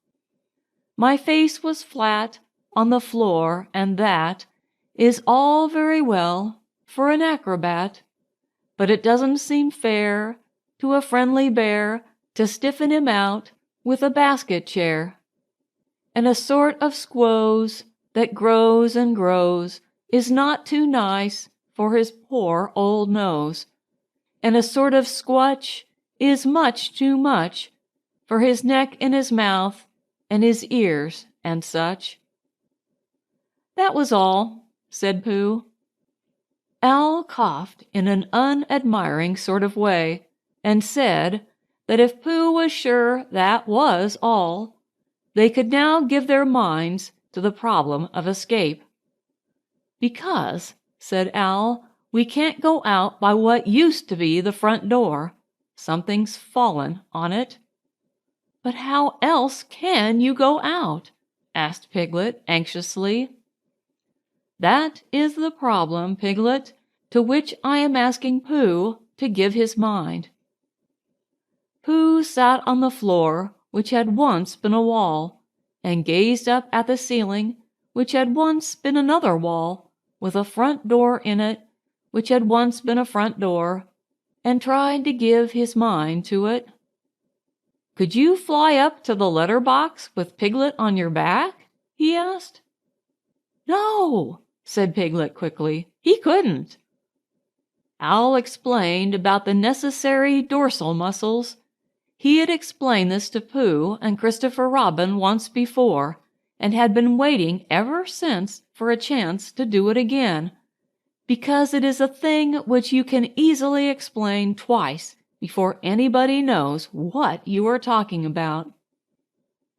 My face was flat on the floor, and that is all very well for an acrobat, but it doesn't seem fair to a friendly bear to stiffen him out with a basket chair. And a sort of squoze that grows and grows is not too nice for his poor old nose, and a sort of squatch is much too much for his neck and his mouth and his ears and such." "That was all," said Pooh. Owl coughed in an unadmiring sort of way, and said that if Pooh was sure that was all, they could now give their minds to the problem of escape. "Because," said Owl, "we can't go out by what used to be the front door. Something's fallen on it." "But how else can you go out?" asked Piglet anxiously. "That is the problem, Piglet, to which I am asking Pooh to give his mind." Pooh sat on the floor, which had once been a wall, and gazed up at the ceiling, which had once been another wall, with a front door in it, which had once been a front door, and tried to give his mind to it. "Could you fly up to the letter box with Piglet on your back?" he asked. "No," said Piglet quickly, "he couldn't." Owl explained about the necessary dorsal muscles. He had explained this to Pooh and Christopher Robin once before, and had been waiting ever since for a chance to do it again, because it is a thing which you can easily explain twice before anybody knows what you are talking about.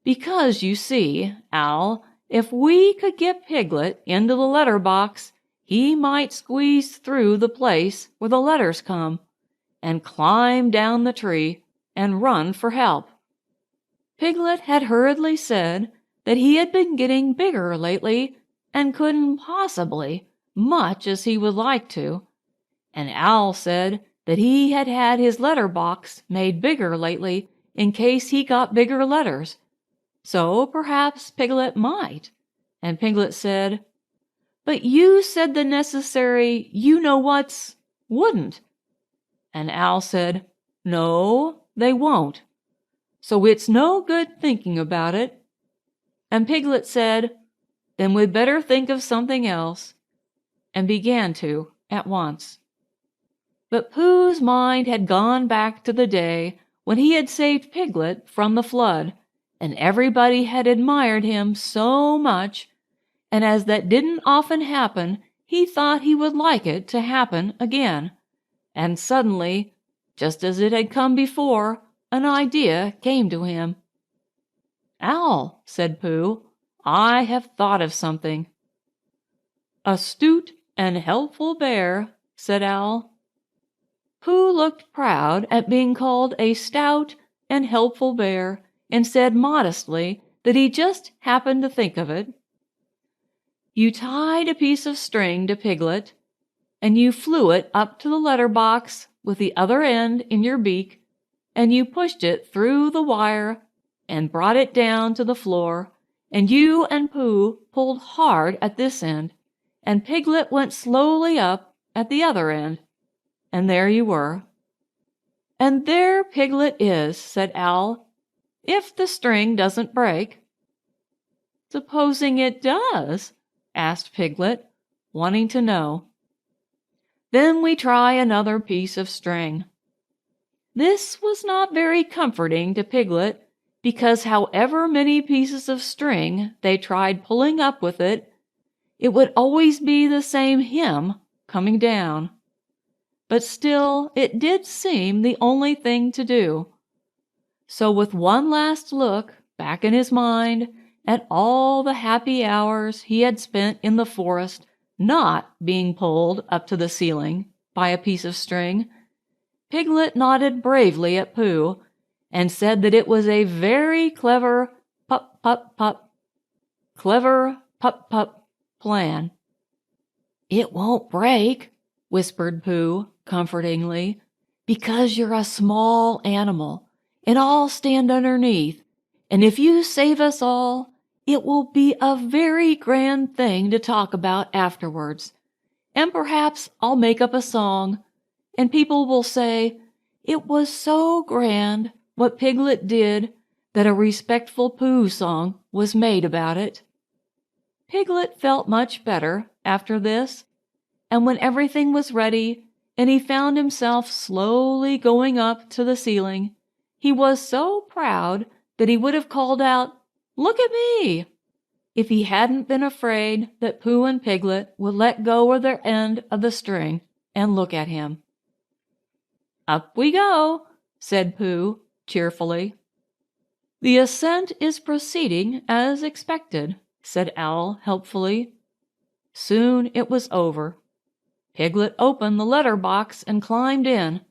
"Because, you see, Owl, if we could get Piglet into the letter box, he might squeeze through the place where the letters come, and climb down the tree and run for help." Piglet had hurriedly said that he had been getting bigger lately and couldn't possibly, much as he would like to, and Owl said that he had had his letter box made bigger lately in case he got bigger letters, so perhaps Piglet might, and Piglet said, "But you said the necessary you-know-whats wouldn't," and Owl said, "No, they won't, so it's no good thinking about it," and Piglet said, "Then we'd better think of something else," and began to at once. But Pooh's mind had gone back to the day when he had saved Piglet from the flood, and everybody had admired him so much, and as that didn't often happen, he thought he would like it to happen again. And suddenly, just as it had come before, an idea came to him. "Owl," said Pooh, "I have thought of something." "Astute and helpful bear," said Owl. Pooh looked proud at being called a stout and helpful bear, and said modestly that he just happened to think of it. "You tied a piece of string to Piglet, and you flew it up to the letter box with the other end in your beak, and you pushed it through the wire and brought it down to the floor, and you and Pooh pulled hard at this end, and Piglet went slowly up at the other end, and there you were." "And there Piglet is," said Owl, "if the string doesn't break." "Supposing it does?" asked Piglet, wanting to know. "Then we try another piece of string." This was not very comforting to Piglet, because however many pieces of string they tried pulling up with it, it would always be the same hymn coming down. But still it did seem the only thing to do. So with one last look back in his mind at all the happy hours he had spent in the forest not being pulled up to the ceiling by a piece of string, Piglet nodded bravely at Pooh and said that it was a very clever pup-pup-pup plan. "It won't break," whispered Pooh comfortingly, "because you're a small animal, and I'll stand underneath, and if you save us all, it will be a very grand thing to talk about afterwards, and perhaps I'll make up a song, and people will say, 'It was so grand what Piglet did that a respectful Pooh song was made about it.'" Piglet felt much better after this, and when everything was ready, and he found himself slowly going up to the ceiling, he was so proud that he would have called out, "Look at me!" if he hadn't been afraid that Pooh and Piglet would let go of their end of the string and look at him. "Up we go," said Pooh cheerfully. "The ascent is proceeding as expected," said Owl helpfully. Soon it was over. Piglet opened the letter box and climbed in.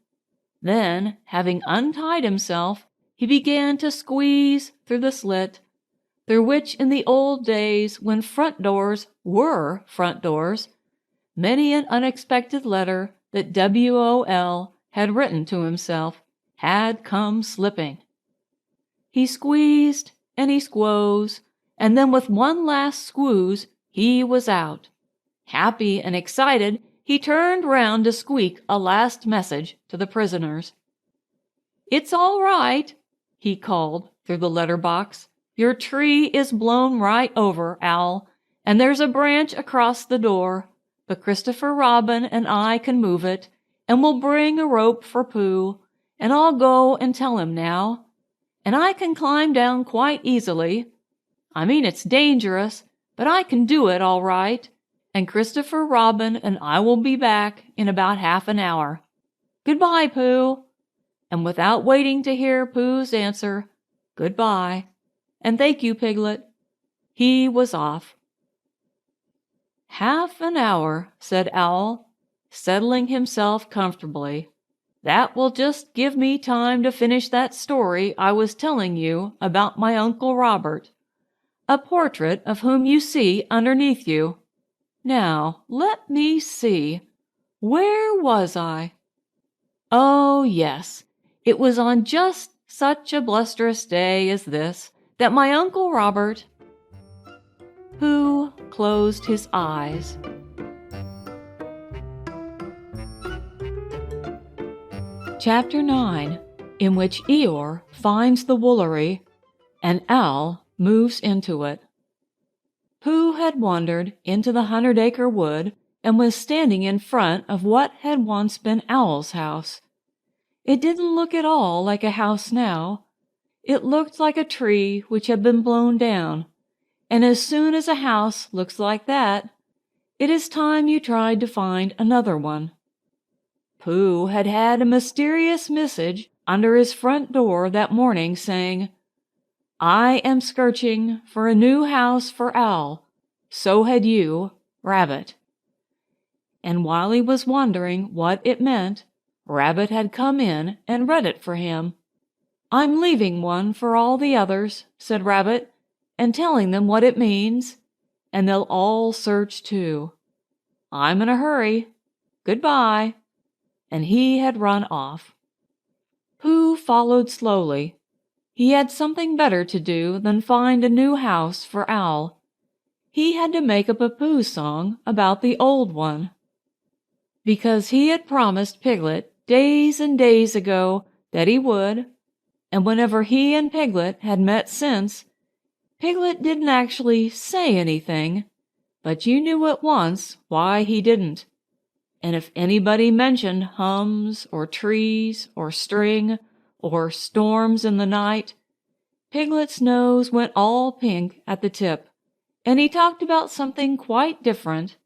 Then, having untied himself, he began to squeeze through the slit, through which in the old days when front doors were front doors, many an unexpected letter that WOL had written to himself had come slipping. He squeezed and he squoze, and then with one last squooze he was out. Happy and excited, he turned round to squeak a last message to the prisoners. "It's all right," he called through the letter box. "Your tree is blown right over, Owl, and there's a branch across the door, but Christopher Robin and I can move it, and we'll bring a rope for Pooh, and I'll go and tell him now. And I can climb down quite easily. I mean, it's dangerous, but I can do it all right, and Christopher Robin and I will be back in about half an hour. Goodbye, Pooh." And without waiting to hear Pooh's answer, "Goodbye, and thank you, Piglet," he was off. "Half an hour," said Owl, settling himself comfortably. "That will just give me time to finish that story I was telling you about my Uncle Robert, a portrait of whom you see underneath you. Now, let me see. Where was I? Oh, yes, it was on just such a blusterous day as this that my Uncle Robert—" Pooh closed his eyes. Chapter 9, in which Eeyore finds the woolery and Owl moves into it. Pooh had wandered into the 100-acre wood and was standing in front of what had once been Owl's house. It didn't look at all like a house now. It looked like a tree which had been blown down, and as soon as a house looks like that, it is time you tried to find another one. Pooh had had a mysterious message under his front door that morning saying, "I am searching for a new house for Owl. So had you, Rabbit." And while he was wondering what it meant, Rabbit had come in and read it for him. "I'm leaving one for all the others," said Rabbit, "and telling them what it means, and they'll all search too. I'm in a hurry. Goodbye." And he had run off. Pooh followed slowly. He had something better to do than find a new house for Owl. He had to make up a Pooh song about the old one. Because he had promised Piglet days and days ago that he would, and whenever he and Piglet had met since, Piglet didn't actually say anything, but you knew at once why he didn't. And if anybody mentioned hums or trees or string or storms in the night, Piglet's nose went all pink at the tip, and he talked about something quite different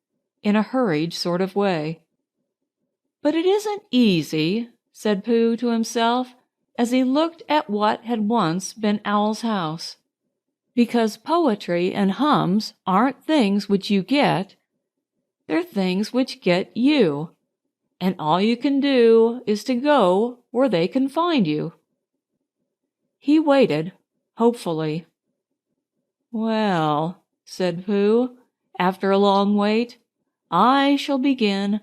in a hurried sort of way. "But it isn't easy," said Pooh to himself as he looked at what had once been Owl's house, "because poetry and hums aren't things which you get. They're things which get you, and all you can do is to go where they can find you." He waited, hopefully. "Well," said Pooh, after a long wait, "I shall begin,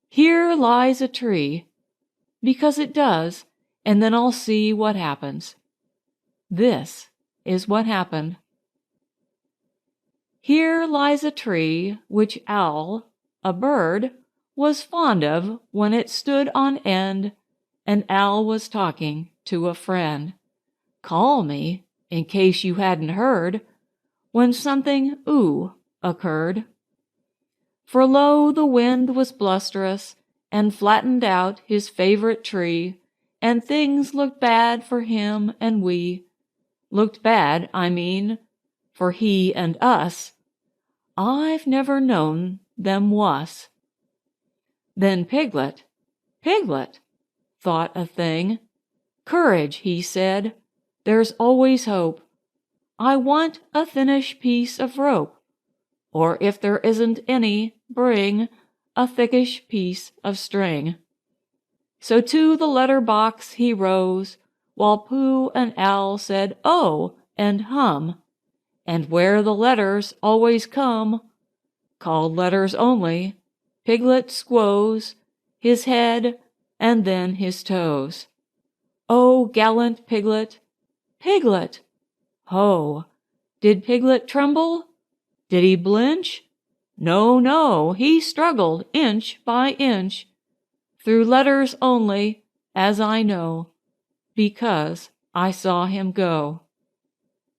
'Here lies a tree,' because it does, and then I'll see what happens." This is what happened. Here lies a tree which Owl, a bird, was fond of when it stood on end, and Owl was talking to a friend. Call me, in case you hadn't heard, when something occurred. For lo, the wind was blusterous, and flattened out his favorite tree, and things looked bad for him and we. Looked bad, I mean, for he and us. I've never known them wuss. Then Piglet, thought a thing. "Courage," he said, "there's always hope. I want a thinnish piece of rope, or if there isn't any, bring a thickish piece of string." So to the letter box he rose, while Pooh and Owl said "Oh" and "hum," and where the letters always come, called letters only, Piglet squoze his head and then his toes. Oh, gallant Piglet, Piglet! Ho! Did Piglet tremble? Did he blench? No, no, he struggled inch by inch, through letters only, as I know, because I saw him go.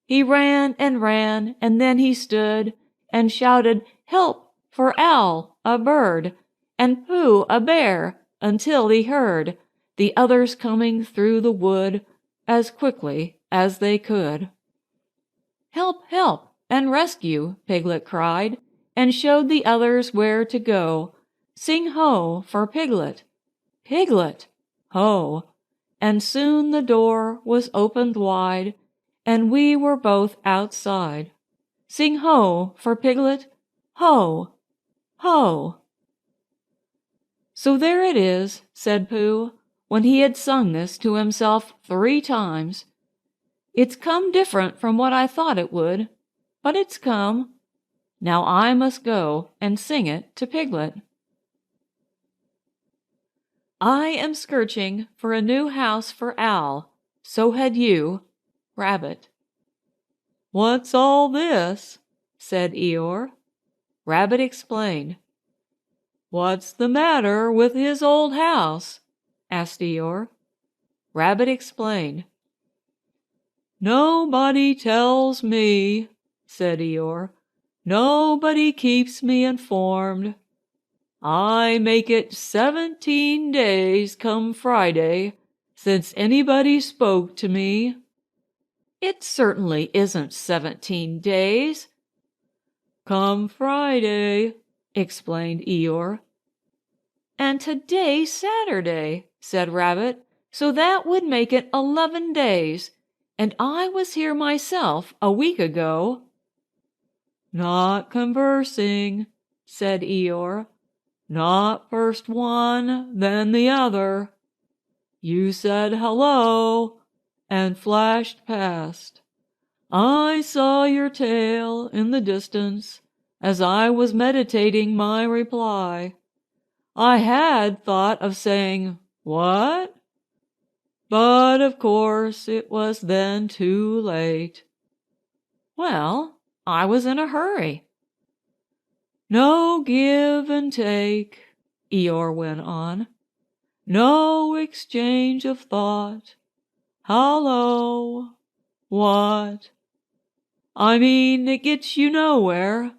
He ran, and then he stood and shouted, "Help for Owl, a bird, and Pooh, a bear," until he heard the others coming through the wood as quickly as they could. "Help, help, and rescue," Piglet cried, and showed the others where to go. "Sing ho for Piglet, Piglet, ho!" And soon the door was opened wide, and we were both outside. Sing ho for Piglet, ho, ho! "So there it is," said Pooh, when he had sung this to himself 3 times. "It's come different from what I thought it would, but it's come. Now I must go and sing it to Piglet. I am searching for a new house for Owl. So had you, Rabbit." "What's all this?" said Eeyore. Rabbit explained. "What's the matter with his old house?" asked Eeyore. Rabbit explained. "Nobody tells me," said Eeyore. "Nobody keeps me informed. I make it 17 days come Friday since anybody spoke to me." "It certainly isn't 17 days." "Come Friday," explained Eeyore. "And today's Saturday," said Rabbit, so that would make it 11 days, and I was here myself a week ago." "Not conversing," said Eeyore. "Not first one, then the other. You said hello, and flashed past. I saw your tail in the distance as I was meditating my reply. I had thought of saying, 'What?' But of course it was then too late." "Well, I was in a hurry." "No give and take," Eeyore went on. "No exchange of thought. Hello. What? I mean, it gets you nowhere,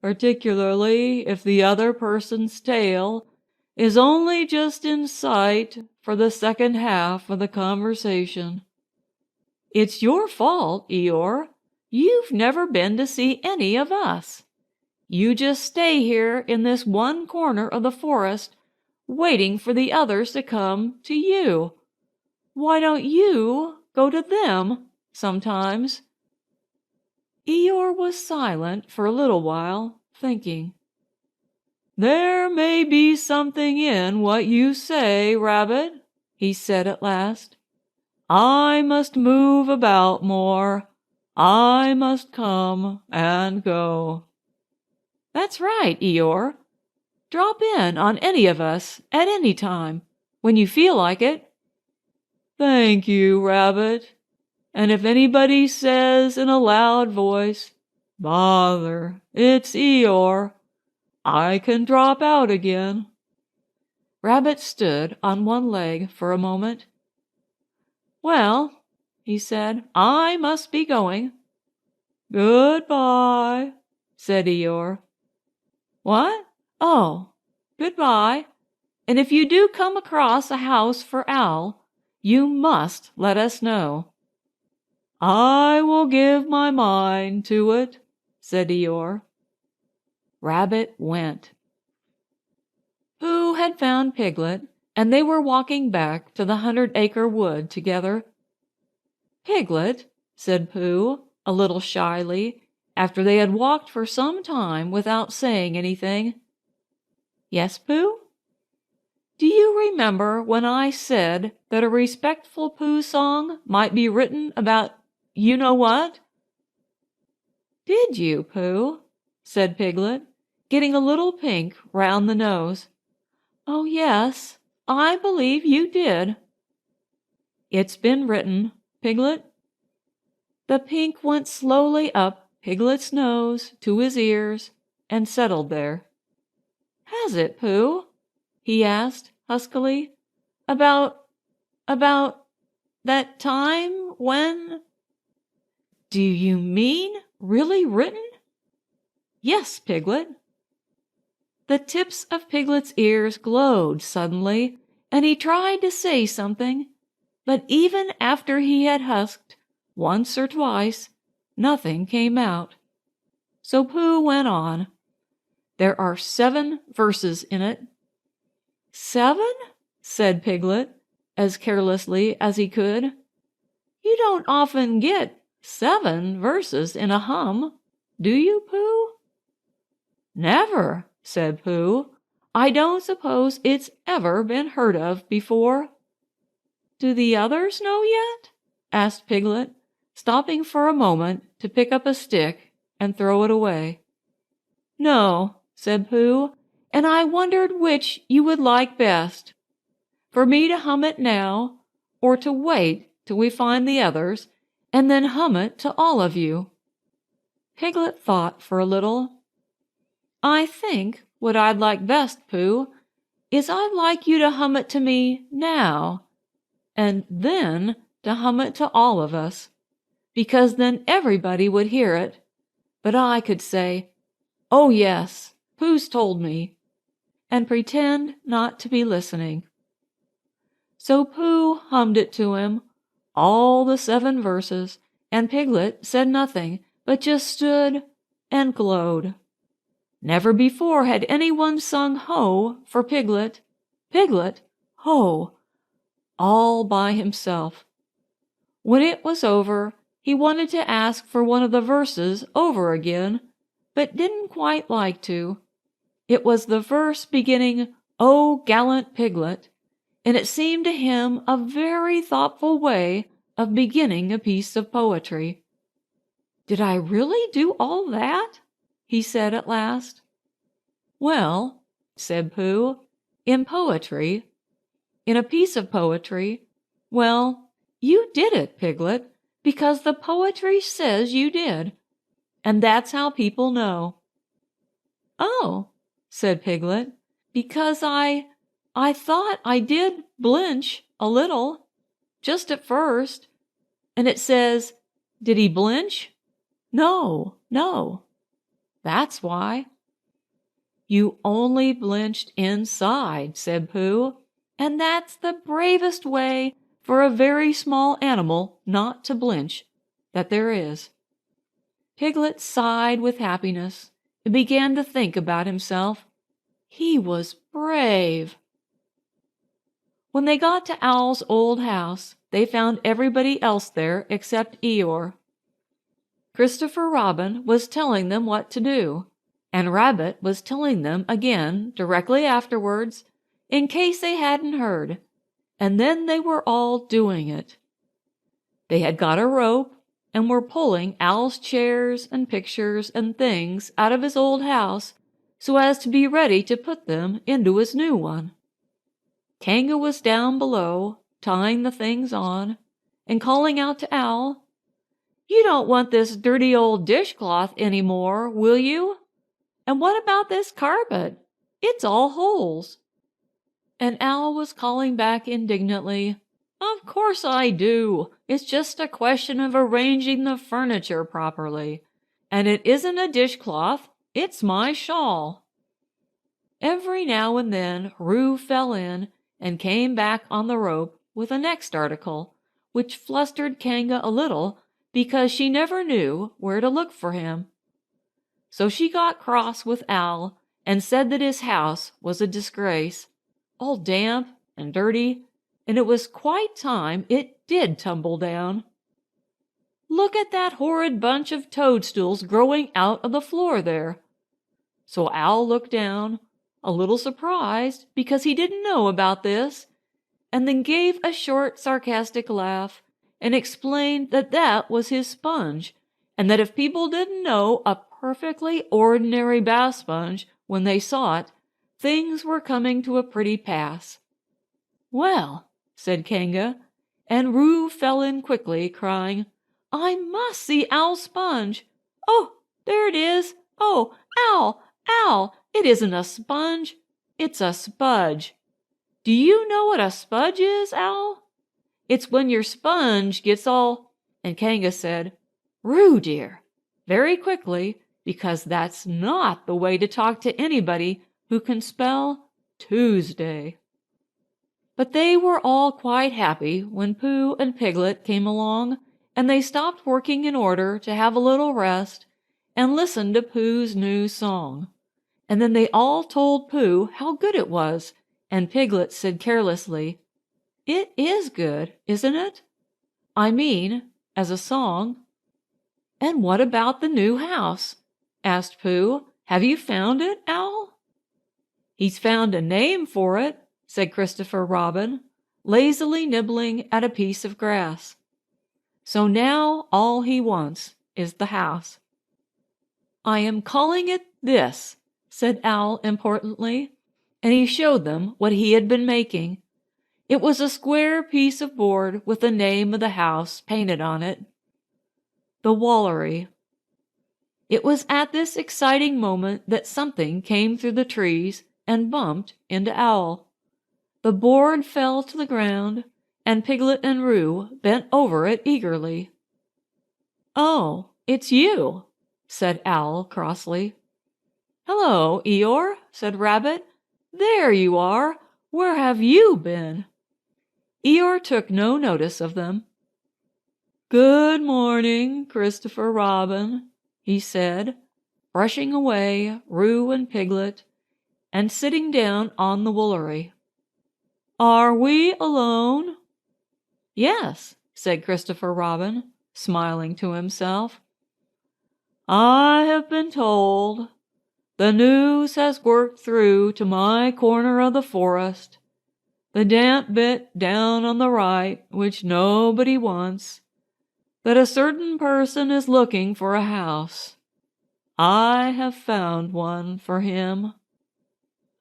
particularly if the other person's tail is only just in sight for the second half of the conversation. It's your fault, Eeyore. You've never been to see any of us. You just stay here in this one corner of the forest, waiting for the others to come to you. Why don't you go to them sometimes?" Eeyore was silent for a little while, thinking. "There may be something in what you say, Rabbit," he said at last. "I must move about more. I must come and go." "That's right, Eeyore. Drop in on any of us at any time, when you feel like it." "Thank you, Rabbit. And if anybody says in a loud voice, 'Bother, it's Eeyore,' I can drop out again." Rabbit stood on one leg for a moment. "Well," he said, "I must be going." "Goodbye," said Eeyore. "What? Oh, goodbye. And if you do come across a house for Owl, you must let us know." "I will give my mind to it," said Eeyore. Rabbit went. Pooh had found Piglet, and they were walking back to the 100-acre wood together. "Piglet," said Pooh, a little shyly, after they had walked for some time without saying anything. "Yes, Pooh?" "Do you remember when I said that a respectful Pooh song might be written about you-know-what?" "Did you, Pooh?" said Piglet, getting a little pink round the nose. "Oh, yes, I believe you did." "It's been written, Piglet." The pink went slowly up Piglet's nose to his ears and settled there. "Has it, Pooh?" he asked huskily. About that time when—" "Do you mean really written?" "Yes, Piglet." The tips of Piglet's ears glowed suddenly, and he tried to say something, but even after he had husked once or twice, nothing came out. So Pooh went on. "There are 7 verses in it." "7?" said Piglet, as carelessly as he could. "You don't often get 7 verses in a hum, do you, Pooh?" "Never," said Pooh. "I don't suppose it's ever been heard of before." "Do the others know yet?" asked Piglet, stopping for a moment to pick up a stick and throw it away. "No," said Pooh, "and I wondered which you would like best, for me to hum it now, or to wait till we find the others, and then hum it to all of you." Piglet thought for a little. "I think what I'd like best, Pooh, is I'd like you to hum it to me now, and then to hum it to all of us, because then everybody would hear it, but I could say, 'Oh yes, Pooh's told me,' and pretend not to be listening." So Pooh hummed it to him, all the 7 verses, and Piglet said nothing, but just stood and glowed. Never before had anyone sung ho for Piglet. Piglet, ho! all by himself. When it was over, he wanted to ask for one of the verses over again, but didn't quite like to. It was the verse beginning, "O gallant piglet," and it seemed to him a very thoughtful way of beginning a piece of poetry. "Did I really do all that?" he said at last. "Well," said Pooh, in a piece of poetry, well, you did it, Piglet, because the poetry says you did, and that's how people know." "Oh," said Piglet, "because I thought I did blench a little, just at first, and it says, 'Did he blench?' No, no. That's why." "You only blenched inside," said Pooh, "and that's the bravest way for a very small animal not to blench that there is." Piglet sighed with happiness and began to think about himself. He was brave. When they got to Owl's old house, they found everybody else there except Eeyore. Christopher Robin was telling them what to do, and Rabbit was telling them again directly afterwards, in case they hadn't heard, and then they were all doing it. They had got a rope and were pulling Owl's chairs and pictures and things out of his old house so as to be ready to put them into his new one. Kanga was down below, tying the things on, and calling out to Owl, "You don't want this dirty old dishcloth any more, will you? And what about this carpet? It's all holes." And Owl was calling back indignantly, "Of course I do. It's just a question of arranging the furniture properly. And it isn't a dishcloth, it's my shawl." Every now and then Roo fell in and came back on the rope with the next article, which flustered Kanga a little because she never knew where to look for him. So she got cross with Owl and said that his house was a disgrace, all damp and dirty, and it was quite time it did tumble down. "Look at that horrid bunch of toadstools growing out of the floor there." So Owl looked down, a little surprised because he didn't know about this, and then gave a short sarcastic laugh and explained that that was his sponge, and that if people didn't know a perfectly ordinary bath sponge when they saw it, things were coming to a pretty pass. "Well," said Kanga, and Roo fell in quickly, crying, "I must see Owl's sponge. Oh, there it is. Oh, Owl, Owl, it isn't a sponge, it's a spudge. Do you know what a spudge is, Owl? It's when your sponge gets all—" And Kanga said, "Roo, dear," very quickly, because that's not the way to talk to anybody who can spell Tuesday. But they were all quite happy when Pooh and Piglet came along, and they stopped working in order to have a little rest and listen to Pooh's new song. And then they all told Pooh how good it was, and Piglet said carelessly, "It is good, isn't it? I mean, as a song." "And what about the new house?" asked Pooh. "Have you found it, Owl?" "He's found a name for it," said Christopher Robin, lazily nibbling at a piece of grass. "So now all he wants is the house." "I am calling it this," said Owl importantly, and he showed them what he had been making. It was a square piece of board with the name of the house painted on it. The Wallery. It was at this exciting moment that something came through the trees and bumped into Owl. The board fell to the ground, and Piglet and Roo bent over it eagerly. "Oh, it's you," said Owl crossly. "Hello, Eeyore," said Rabbit. "There you are. Where have you been?" Eeyore took no notice of them. "Good morning, Christopher Robin," he said, brushing away Roo and Piglet, and sitting down on the Woolery. "Are we alone?" "Yes," said Christopher Robin, smiling to himself. "I have been told. The news has worked through to my corner of the forest, the damp bit down on the right, which nobody wants, that a certain person is looking for a house. I have found one for him."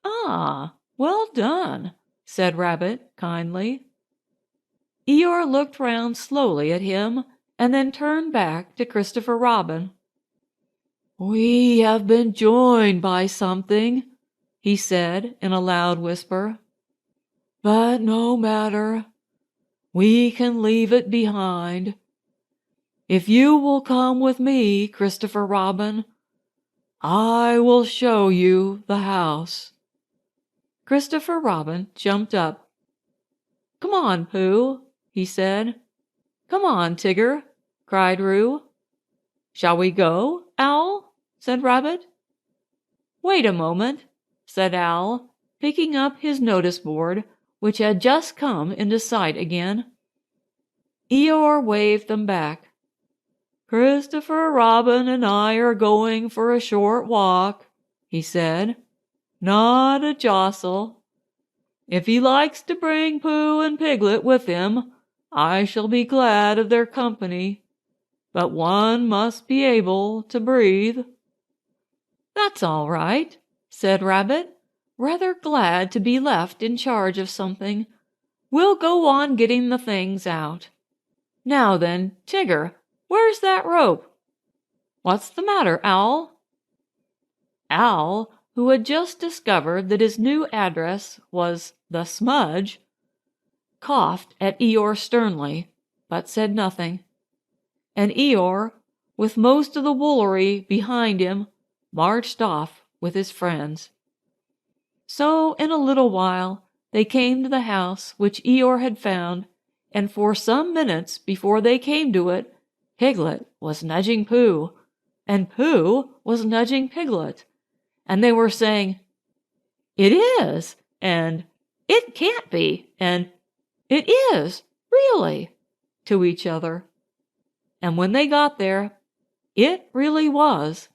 "Ah, well done," said Rabbit kindly. Eeyore looked round slowly at him and then turned back to Christopher Robin. "We have been joined by something," he said in a loud whisper. "But no matter. We can leave it behind. If you will come with me, Christopher Robin, I will show you the house." Christopher Robin jumped up. "Come on, Pooh," he said. "Come on, Tigger," cried Roo. "Shall we go, Owl?" said Rabbit. "Wait a moment," said Owl, picking up his notice board, which had just come into sight again. Eeyore waved them back. "Christopher Robin and I are going for a short walk," he said. "Not a jostle. If he likes to bring Pooh and Piglet with him, I shall be glad of their company. But one must be able to breathe." "That's all right," said Rabbit, rather glad to be left in charge of something. "We'll go on getting the things out. Now then, Tigger, where's that rope? What's the matter, Owl?" Owl, who had just discovered that his new address was the Smudge, coughed at Eeyore sternly, but said nothing. And Eeyore, with most of the woolery behind him, marched off with his friends. So in a little while they came to the house which Eeyore had found, and for some minutes before they came to it, Piglet was nudging Pooh, and Pooh was nudging Piglet, and they were saying, "It is," and "It can't be," and "It is, really," to each other. And when they got there, it really was.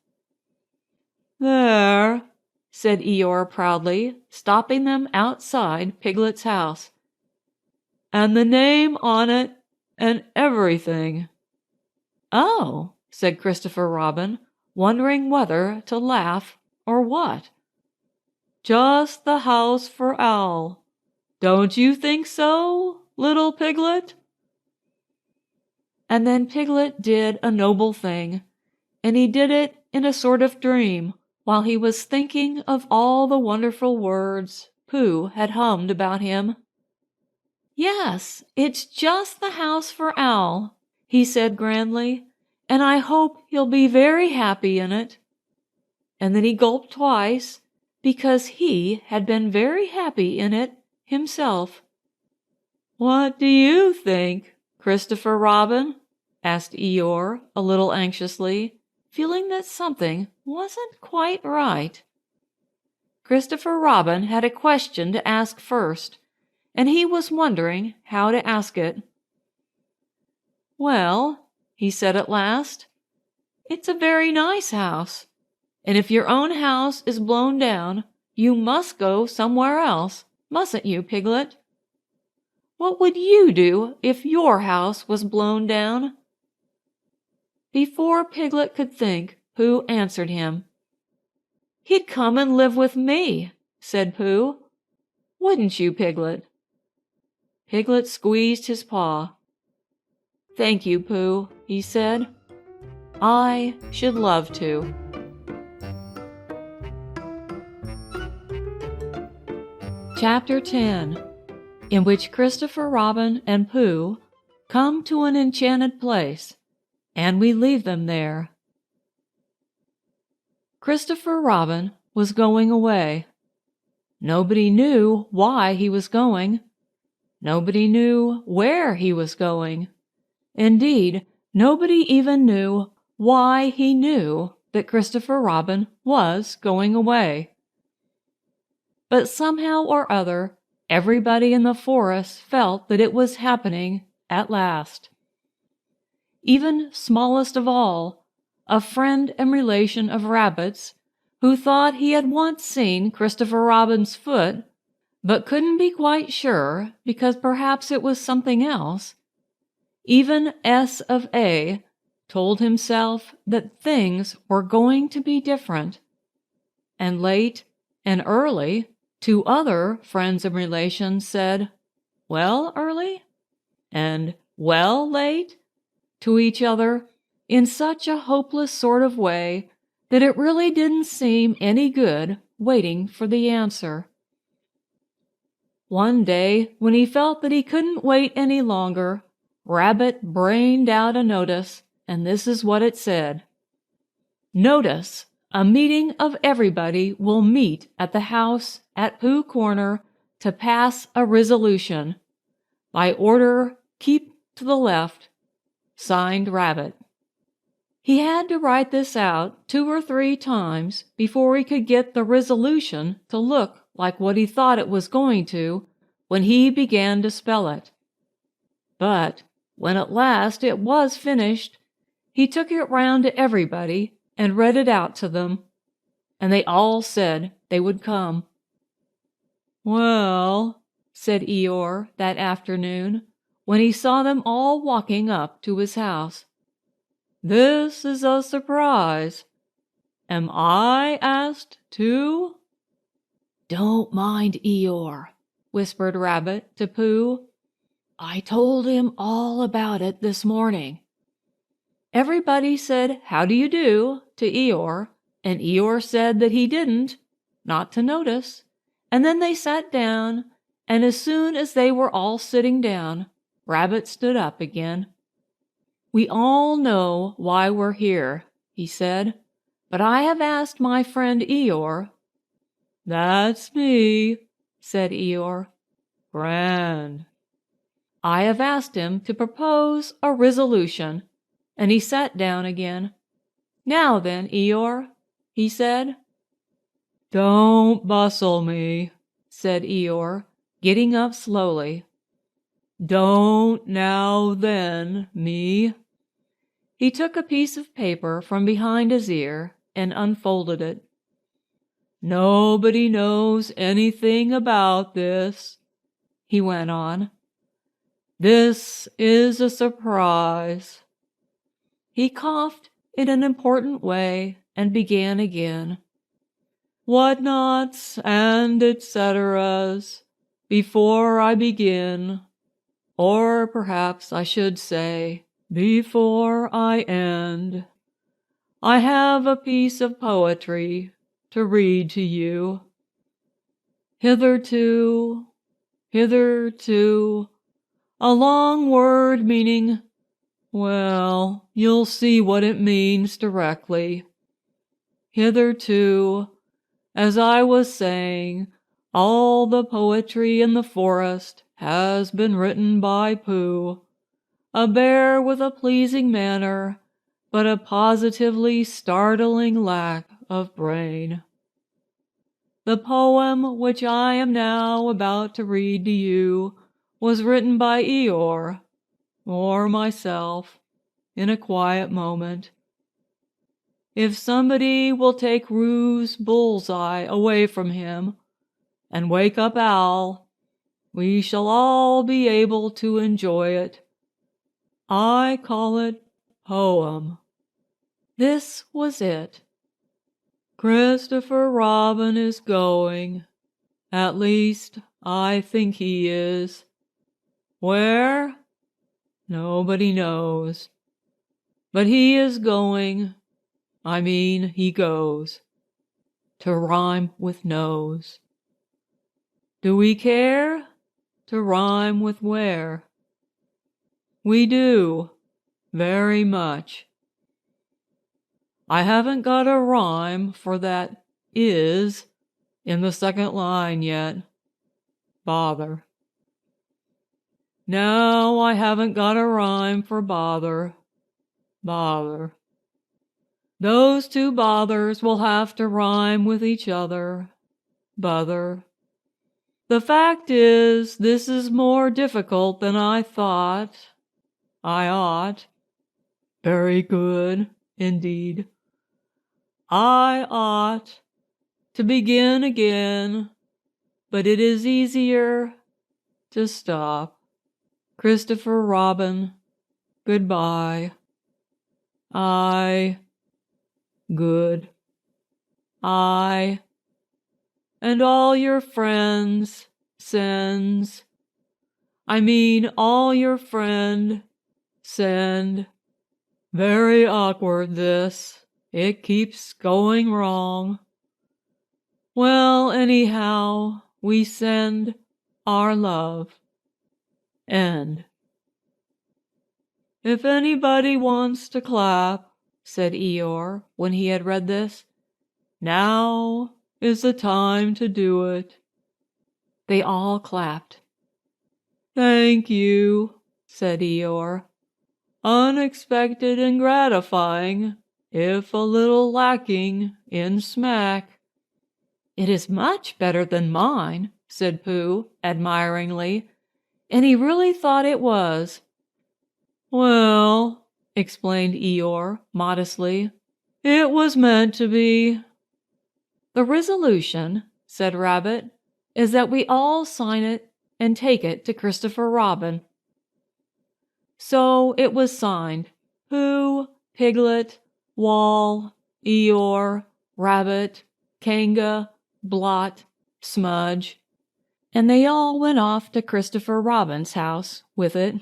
"There," said Eeyore proudly, stopping them outside Piglet's house. "And the name on it, and everything." "Oh," said Christopher Robin, wondering whether to laugh or what. "Just the house for Owl. Don't you think so, little Piglet?" And then Piglet did a noble thing, and he did it in a sort of dream, while he was thinking of all the wonderful words Pooh had hummed about him. "Yes, it's just the house for Owl," he said grandly, "and I hope he'll be very happy in it." And then he gulped twice, because he had been very happy in it himself. "What do you think, Christopher Robin?" asked Eeyore a little anxiously, feeling that something wasn't quite right. Christopher Robin had a question to ask first, and he was wondering how to ask it. "Well," he said at last, "it's a very nice house, and if your own house is blown down, you must go somewhere else, mustn't you, Piglet? What would you do if your house was blown down?" Before Piglet could think, Pooh answered him. "He'd come and live with me," said Pooh. "Wouldn't you, Piglet?" Piglet squeezed his paw. "Thank you, Pooh," he said. "I should love to." Chapter 10, in which Christopher Robin and Pooh come to an enchanted place, and we leave them there. Christopher Robin was going away. Nobody knew why he was going. Nobody knew where he was going. Indeed, nobody even knew why he knew that Christopher Robin was going away. But somehow or other, everybody in the forest felt that it was happening at last. Even smallest of all, a friend and relation of Rabbit's, who thought he had once seen Christopher Robin's foot, but couldn't be quite sure because perhaps it was something else, even S of A told himself that things were going to be different. And late and early, two other friends and relations said, "Well, early?" and "Well, late?" to each other in such a hopeless sort of way that it really didn't seem any good waiting for the answer. One day, when he felt that he couldn't wait any longer, Rabbit brained out a notice, and this is what it said. "Notice, a meeting of everybody will meet at the house at Pooh Corner to pass a resolution. By order, keep to the left. Signed, Rabbit." He had to write this out 2 or 3 times before he could get the resolution to look like what he thought it was going to when he began to spell it. But when at last it was finished, he took it round to everybody and read it out to them, and they all said they would come. "Well," said Eeyore that afternoon, when he saw them all walking up to his house, "this is a surprise. Am I asked too?" "Don't mind Eeyore," whispered Rabbit to Pooh. "I told him all about it this morning." Everybody said "How do you do" to Eeyore, and Eeyore said that he didn't, not to notice, and then they sat down, and as soon as they were all sitting down, Rabbit stood up again. "We all know why we're here," he said, "but I have asked my friend Eeyore." "That's me," said Eeyore. "Grand." "I have asked him to propose a resolution," and he sat down again. "Now then, Eeyore," he said. "Don't bustle me," said Eeyore, getting up slowly. "Don't now then me." He took a piece of paper from behind his ear and unfolded it. "Nobody knows anything about this," he went on. "This is a surprise." He coughed in an important way and began again. "Whatnots and et ceteras. Before I begin, or perhaps I should say, before I end, I have a piece of poetry to read to you. Hitherto, a long word meaning, well, you'll see what it means directly. Hitherto, as I was saying, all the poetry in the forest has been written by Pooh, a bear with a pleasing manner, but a positively startling lack of brain. The poem which I am now about to read to you was written by Eeyore, or myself, in a quiet moment. If somebody will take Roo's bullseye away from him and wake up Owl, we shall all be able to enjoy it. I call it poem. This was it. Christopher Robin is going. At least, I think he is. Where? Nobody knows. But he is going. I mean, he goes. To rhyme with nose. Do we care? To rhyme with where? We do. Very much. I haven't got a rhyme for that is in the second line yet. Bother. No, I haven't got a rhyme for bother. Bother. Those two bothers will have to rhyme with each other. Bother. The fact is, this is more difficult than I thought. I ought. Very good, indeed. I ought to begin again, but it is easier to stop. Christopher Robin, goodbye. Good. I and all your friends sends. All your friend send. Very awkward this. It keeps going wrong. Well, anyhow, we send our love. End. If anybody wants to clap, said Eeyore when he had read this, now is the time to do it. They all clapped. Thank you, said Eeyore. Unexpected and gratifying, if a little lacking in smack. It is much better than mine, said Pooh admiringly, and he really thought it was. Well, explained Eeyore modestly, it was meant to be. The resolution, said Rabbit, is that we all sign it and take it to Christopher Robin. So it was signed. Pooh, Piglet, Wall, Eeyore, Rabbit, Kanga, Blot, Smudge, and they all went off to Christopher Robin's house with it.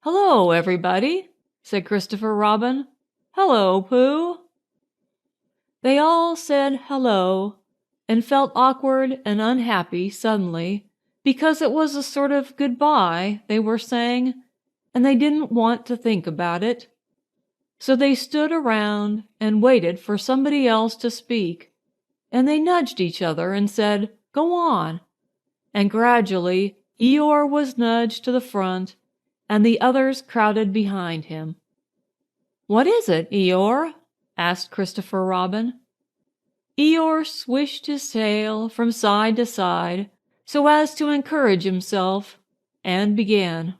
Hello, everybody, said Christopher Robin. Hello, Pooh. They all said hello and felt awkward and unhappy suddenly because it was a sort of goodbye they were saying, and they didn't want to think about it. So they stood around and waited for somebody else to speak, and they nudged each other and said, Go on. And gradually Eeyore was nudged to the front, and the others crowded behind him. What is it, Eeyore? Asked Christopher Robin. Eeyore swished his tail from side to side so as to encourage himself, and began.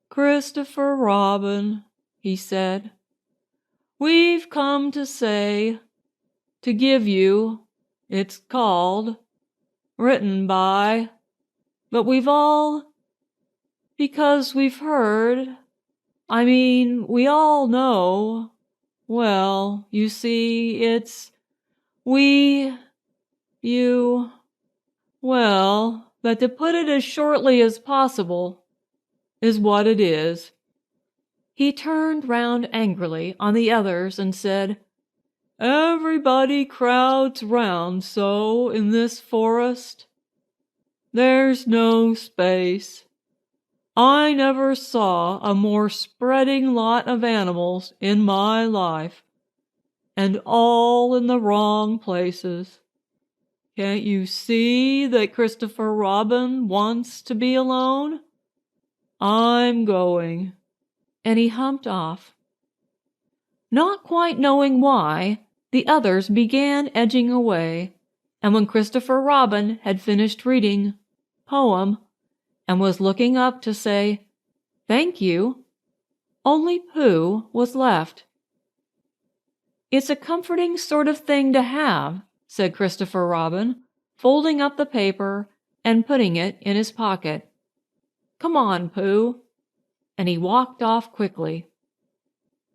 Christopher Robin, he said, we've come to say, to give you, it's called, written by, but we've all, because we've heard, we all know, well, you see, it's, that to put it as shortly as possible is what it is. He turned round angrily on the others and said, Everybody crowds round so in this forest. There's no space. I never saw a more spreading lot of animals in my life, and all in the wrong places. Can't you see that Christopher Robin wants to be alone? I'm going. And he humped off. Not quite knowing why, the others began edging away, and when Christopher Robin had finished reading poem and was looking up to say, Thank you, only Pooh was left. It's a comforting sort of thing to have, said Christopher Robin, folding up the paper and putting it in his pocket. Come on, Pooh. And he walked off quickly.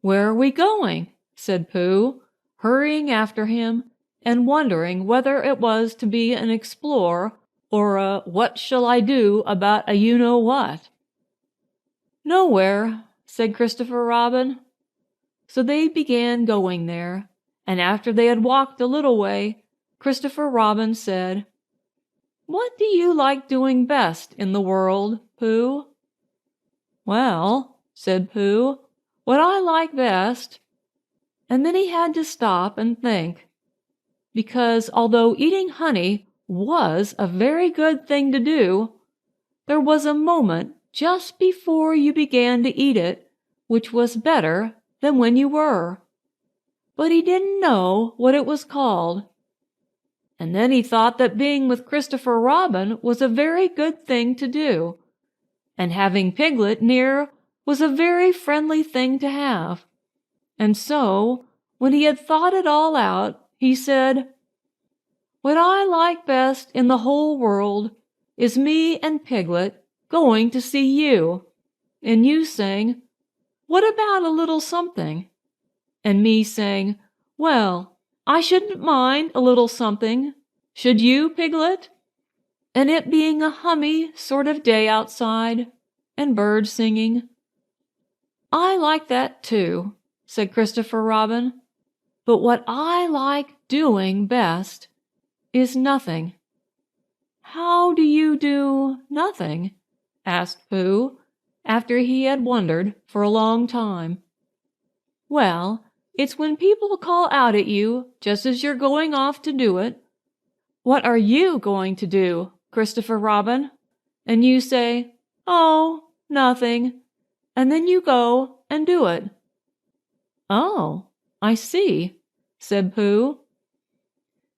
Where are we going? Said Pooh, hurrying after him and wondering whether it was to be an explorer or a what shall I do about a you-know-what. Nowhere, said Christopher Robin. So they began going there, and after they had walked a little way, Christopher Robin said, What do you like doing best in the world, Pooh? Well, said Pooh, what I like best. And then he had to stop and think, because although eating honey was a very good thing to do, there was a moment just before you began to eat it which was better than when you were. But he didn't know what it was called. And then he thought that being with Christopher Robin was a very good thing to do, and having Piglet near was a very friendly thing to have. And so, when he had thought it all out, he said, "What I like best in the whole world is me and Piglet going to see you, and you saying, 'What about a little something?' and me saying, 'Well, I shouldn't mind a little something. Should you, Piglet?' And it being a hummy sort of day outside, and birds singing." "I like that too," said Christopher Robin. "But what I like doing best is nothing." "How do you do nothing?" asked Pooh, after he had wondered for a long time. "Well, it's when people call out at you just as you're going off to do it. 'What are you going to do, Christopher Robin?' And you say, 'Oh, nothing,' and then you go and do it." "Oh, I see," said Pooh.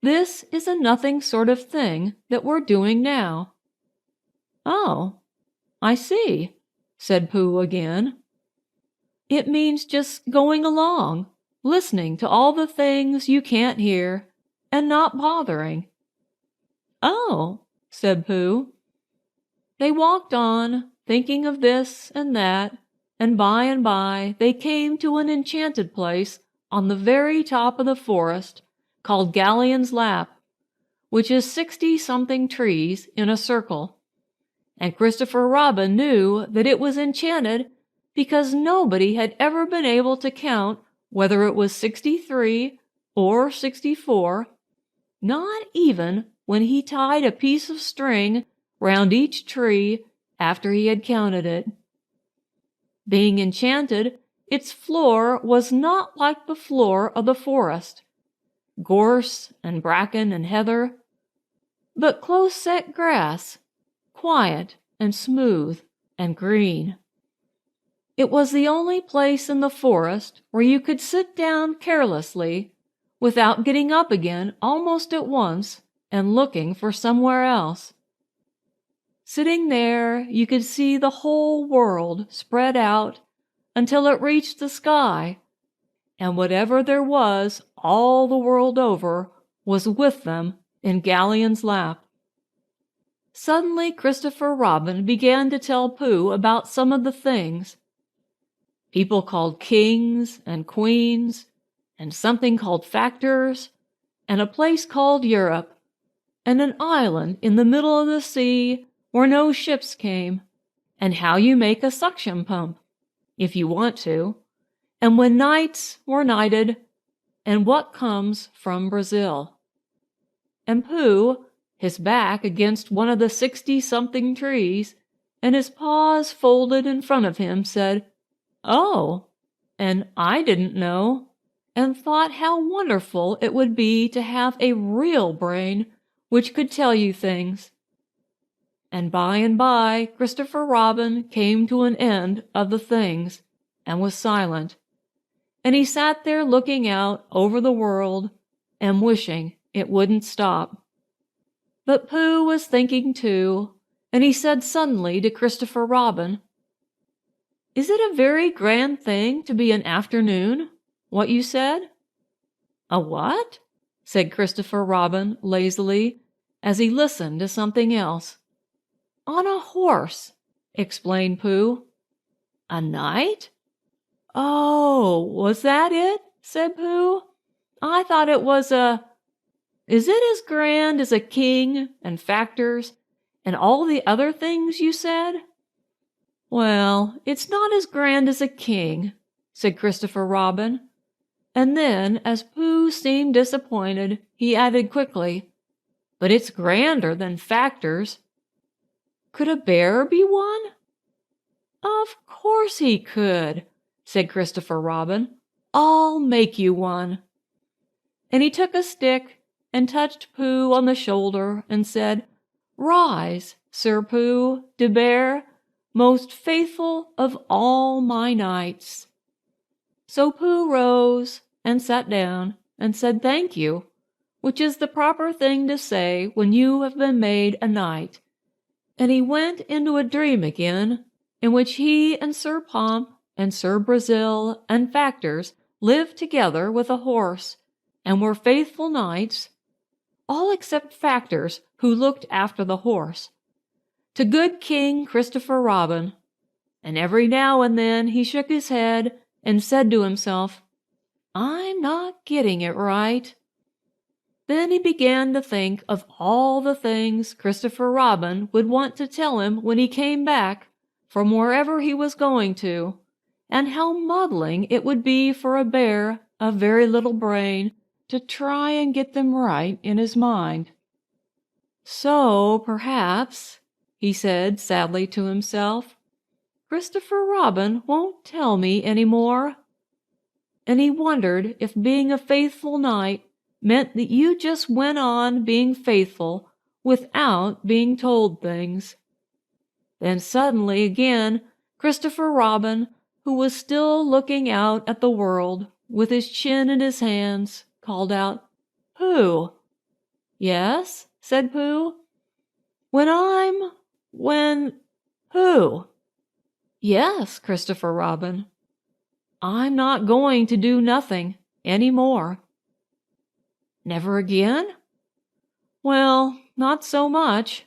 "This is a nothing sort of thing that we're doing now." "Oh, I see," said Pooh again. "It means just going along, listening to all the things you can't hear, and not bothering." "Oh," said Pooh. They walked on, thinking of this and that, and by they came to an enchanted place on the very top of the forest called Galleon's Lap, which is 60-something trees in a circle. And Christopher Robin knew that it was enchanted because nobody had ever been able to count whether it was 63 or 64, not even when he tied a piece of string round each tree after he had counted it. Being enchanted, its floor was not like the floor of the forest, gorse and bracken and heather, but close-set grass, quiet and smooth and green. It was the only place in the forest where you could sit down carelessly without getting up again almost at once and looking for somewhere else. Sitting there, you could see the whole world spread out until it reached the sky, and whatever there was all the world over was with them in Galleon's Lap. Suddenly Christopher Robin began to tell Pooh about some of the things. People called kings and queens, and something called factors, and a place called Europe, and an island in the middle of the sea where no ships came, and how you make a suction pump, if you want to, and when knights were knighted, and what comes from Brazil. And Pooh, his back against one of the 60-something trees, and his paws folded in front of him, said, "Oh, and I didn't know," and thought how wonderful it would be to have a real brain which could tell you things. And by Christopher Robin came to an end of the things, and was silent, and he sat there looking out over the world, and wishing it wouldn't stop. But Pooh was thinking too, and he said suddenly to Christopher Robin, "Is it a very grand thing to be an afternoon, what you said?" "A what?" said Christopher Robin lazily, as he listened to something else. "On a horse," explained Pooh. "A knight?" "Oh, was that it?" said Pooh. "I thought it was a... Is it as grand as a king and factors and all the other things you said?" "Well, it's not as grand as a king," said Christopher Robin. And then, as Pooh seemed disappointed, he added quickly, "But it's grander than factors." "Could a bear be one?" "Of course he could," said Christopher Robin. "I'll make you one." And he took a stick and touched Pooh on the shoulder and said, "Rise, Sir Pooh de Bear, most faithful of all my knights." So Pooh rose and sat down and said thank you, which is the proper thing to say when you have been made a knight. And he went into a dream again in which he and Sir Pomp and Sir Brazil and Factors lived together with a horse, and were faithful knights, all except Factors, who looked after the horse, to good King Christopher Robin, and every now and then he shook his head and said to himself, "I'm not getting it right." Then he began to think of all the things Christopher Robin would want to tell him when he came back from wherever he was going to, and how muddling it would be for a bear of very little brain to try and get them right in his mind. "So, perhaps," he said sadly to himself, "Christopher Robin won't tell me any more." And he wondered if being a faithful knight meant that you just went on being faithful without being told things. Then suddenly again, Christopher Robin, who was still looking out at the world with his chin in his hands, called out, "Pooh!" "Yes," said Pooh. When Pooh." "Yes, Christopher Robin. I'm not going to do nothing any more." "Never again?" "Well, not so much.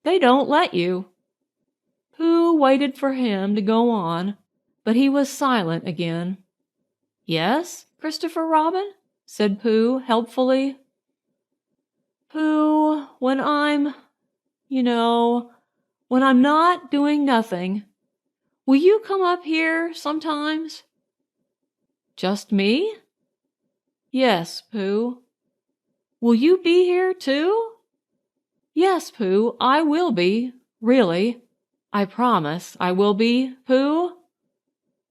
They don't let you." Pooh waited for him to go on, but he was silent again. "Yes, Christopher Robin?" said Pooh helpfully. "Pooh, when I'm not doing nothing, will you come up here sometimes?" "Just me?" "Yes, Pooh." "Will you be here too?" "Yes, Pooh, I will be, really. I promise I will be, Pooh."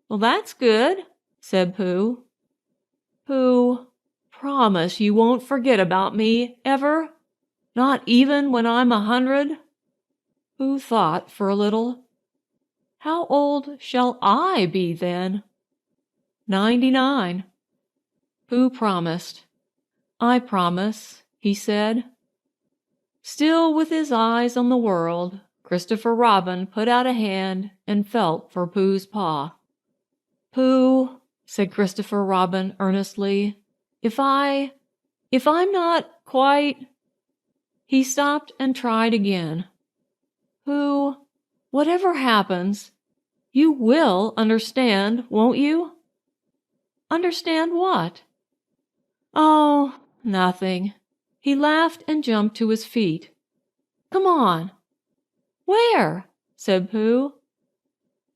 "Well, that's good," said Pooh. "Pooh, promise you won't forget about me, ever? Not even when I'm 100? Pooh thought for a little. "How old shall I be then?" 99. Pooh promised. "I promise," he said. Still with his eyes on the world, Christopher Robin put out a hand and felt for Pooh's paw. "Pooh," said Christopher Robin earnestly, if I'm not quite—" He stopped and tried again. "Pooh, whatever happens, you will understand, won't you?" "Understand what?" "Oh, nothing." He laughed and jumped to his feet. "Come on." "Where?" said Pooh.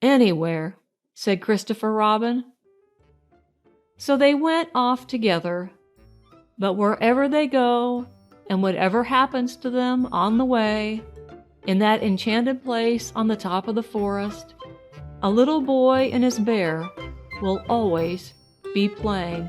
"Anywhere," said Christopher Robin. So they went off together. But wherever they go, and whatever happens to them on the way, in that enchanted place on the top of the forest, a little boy and his bear will always be playing.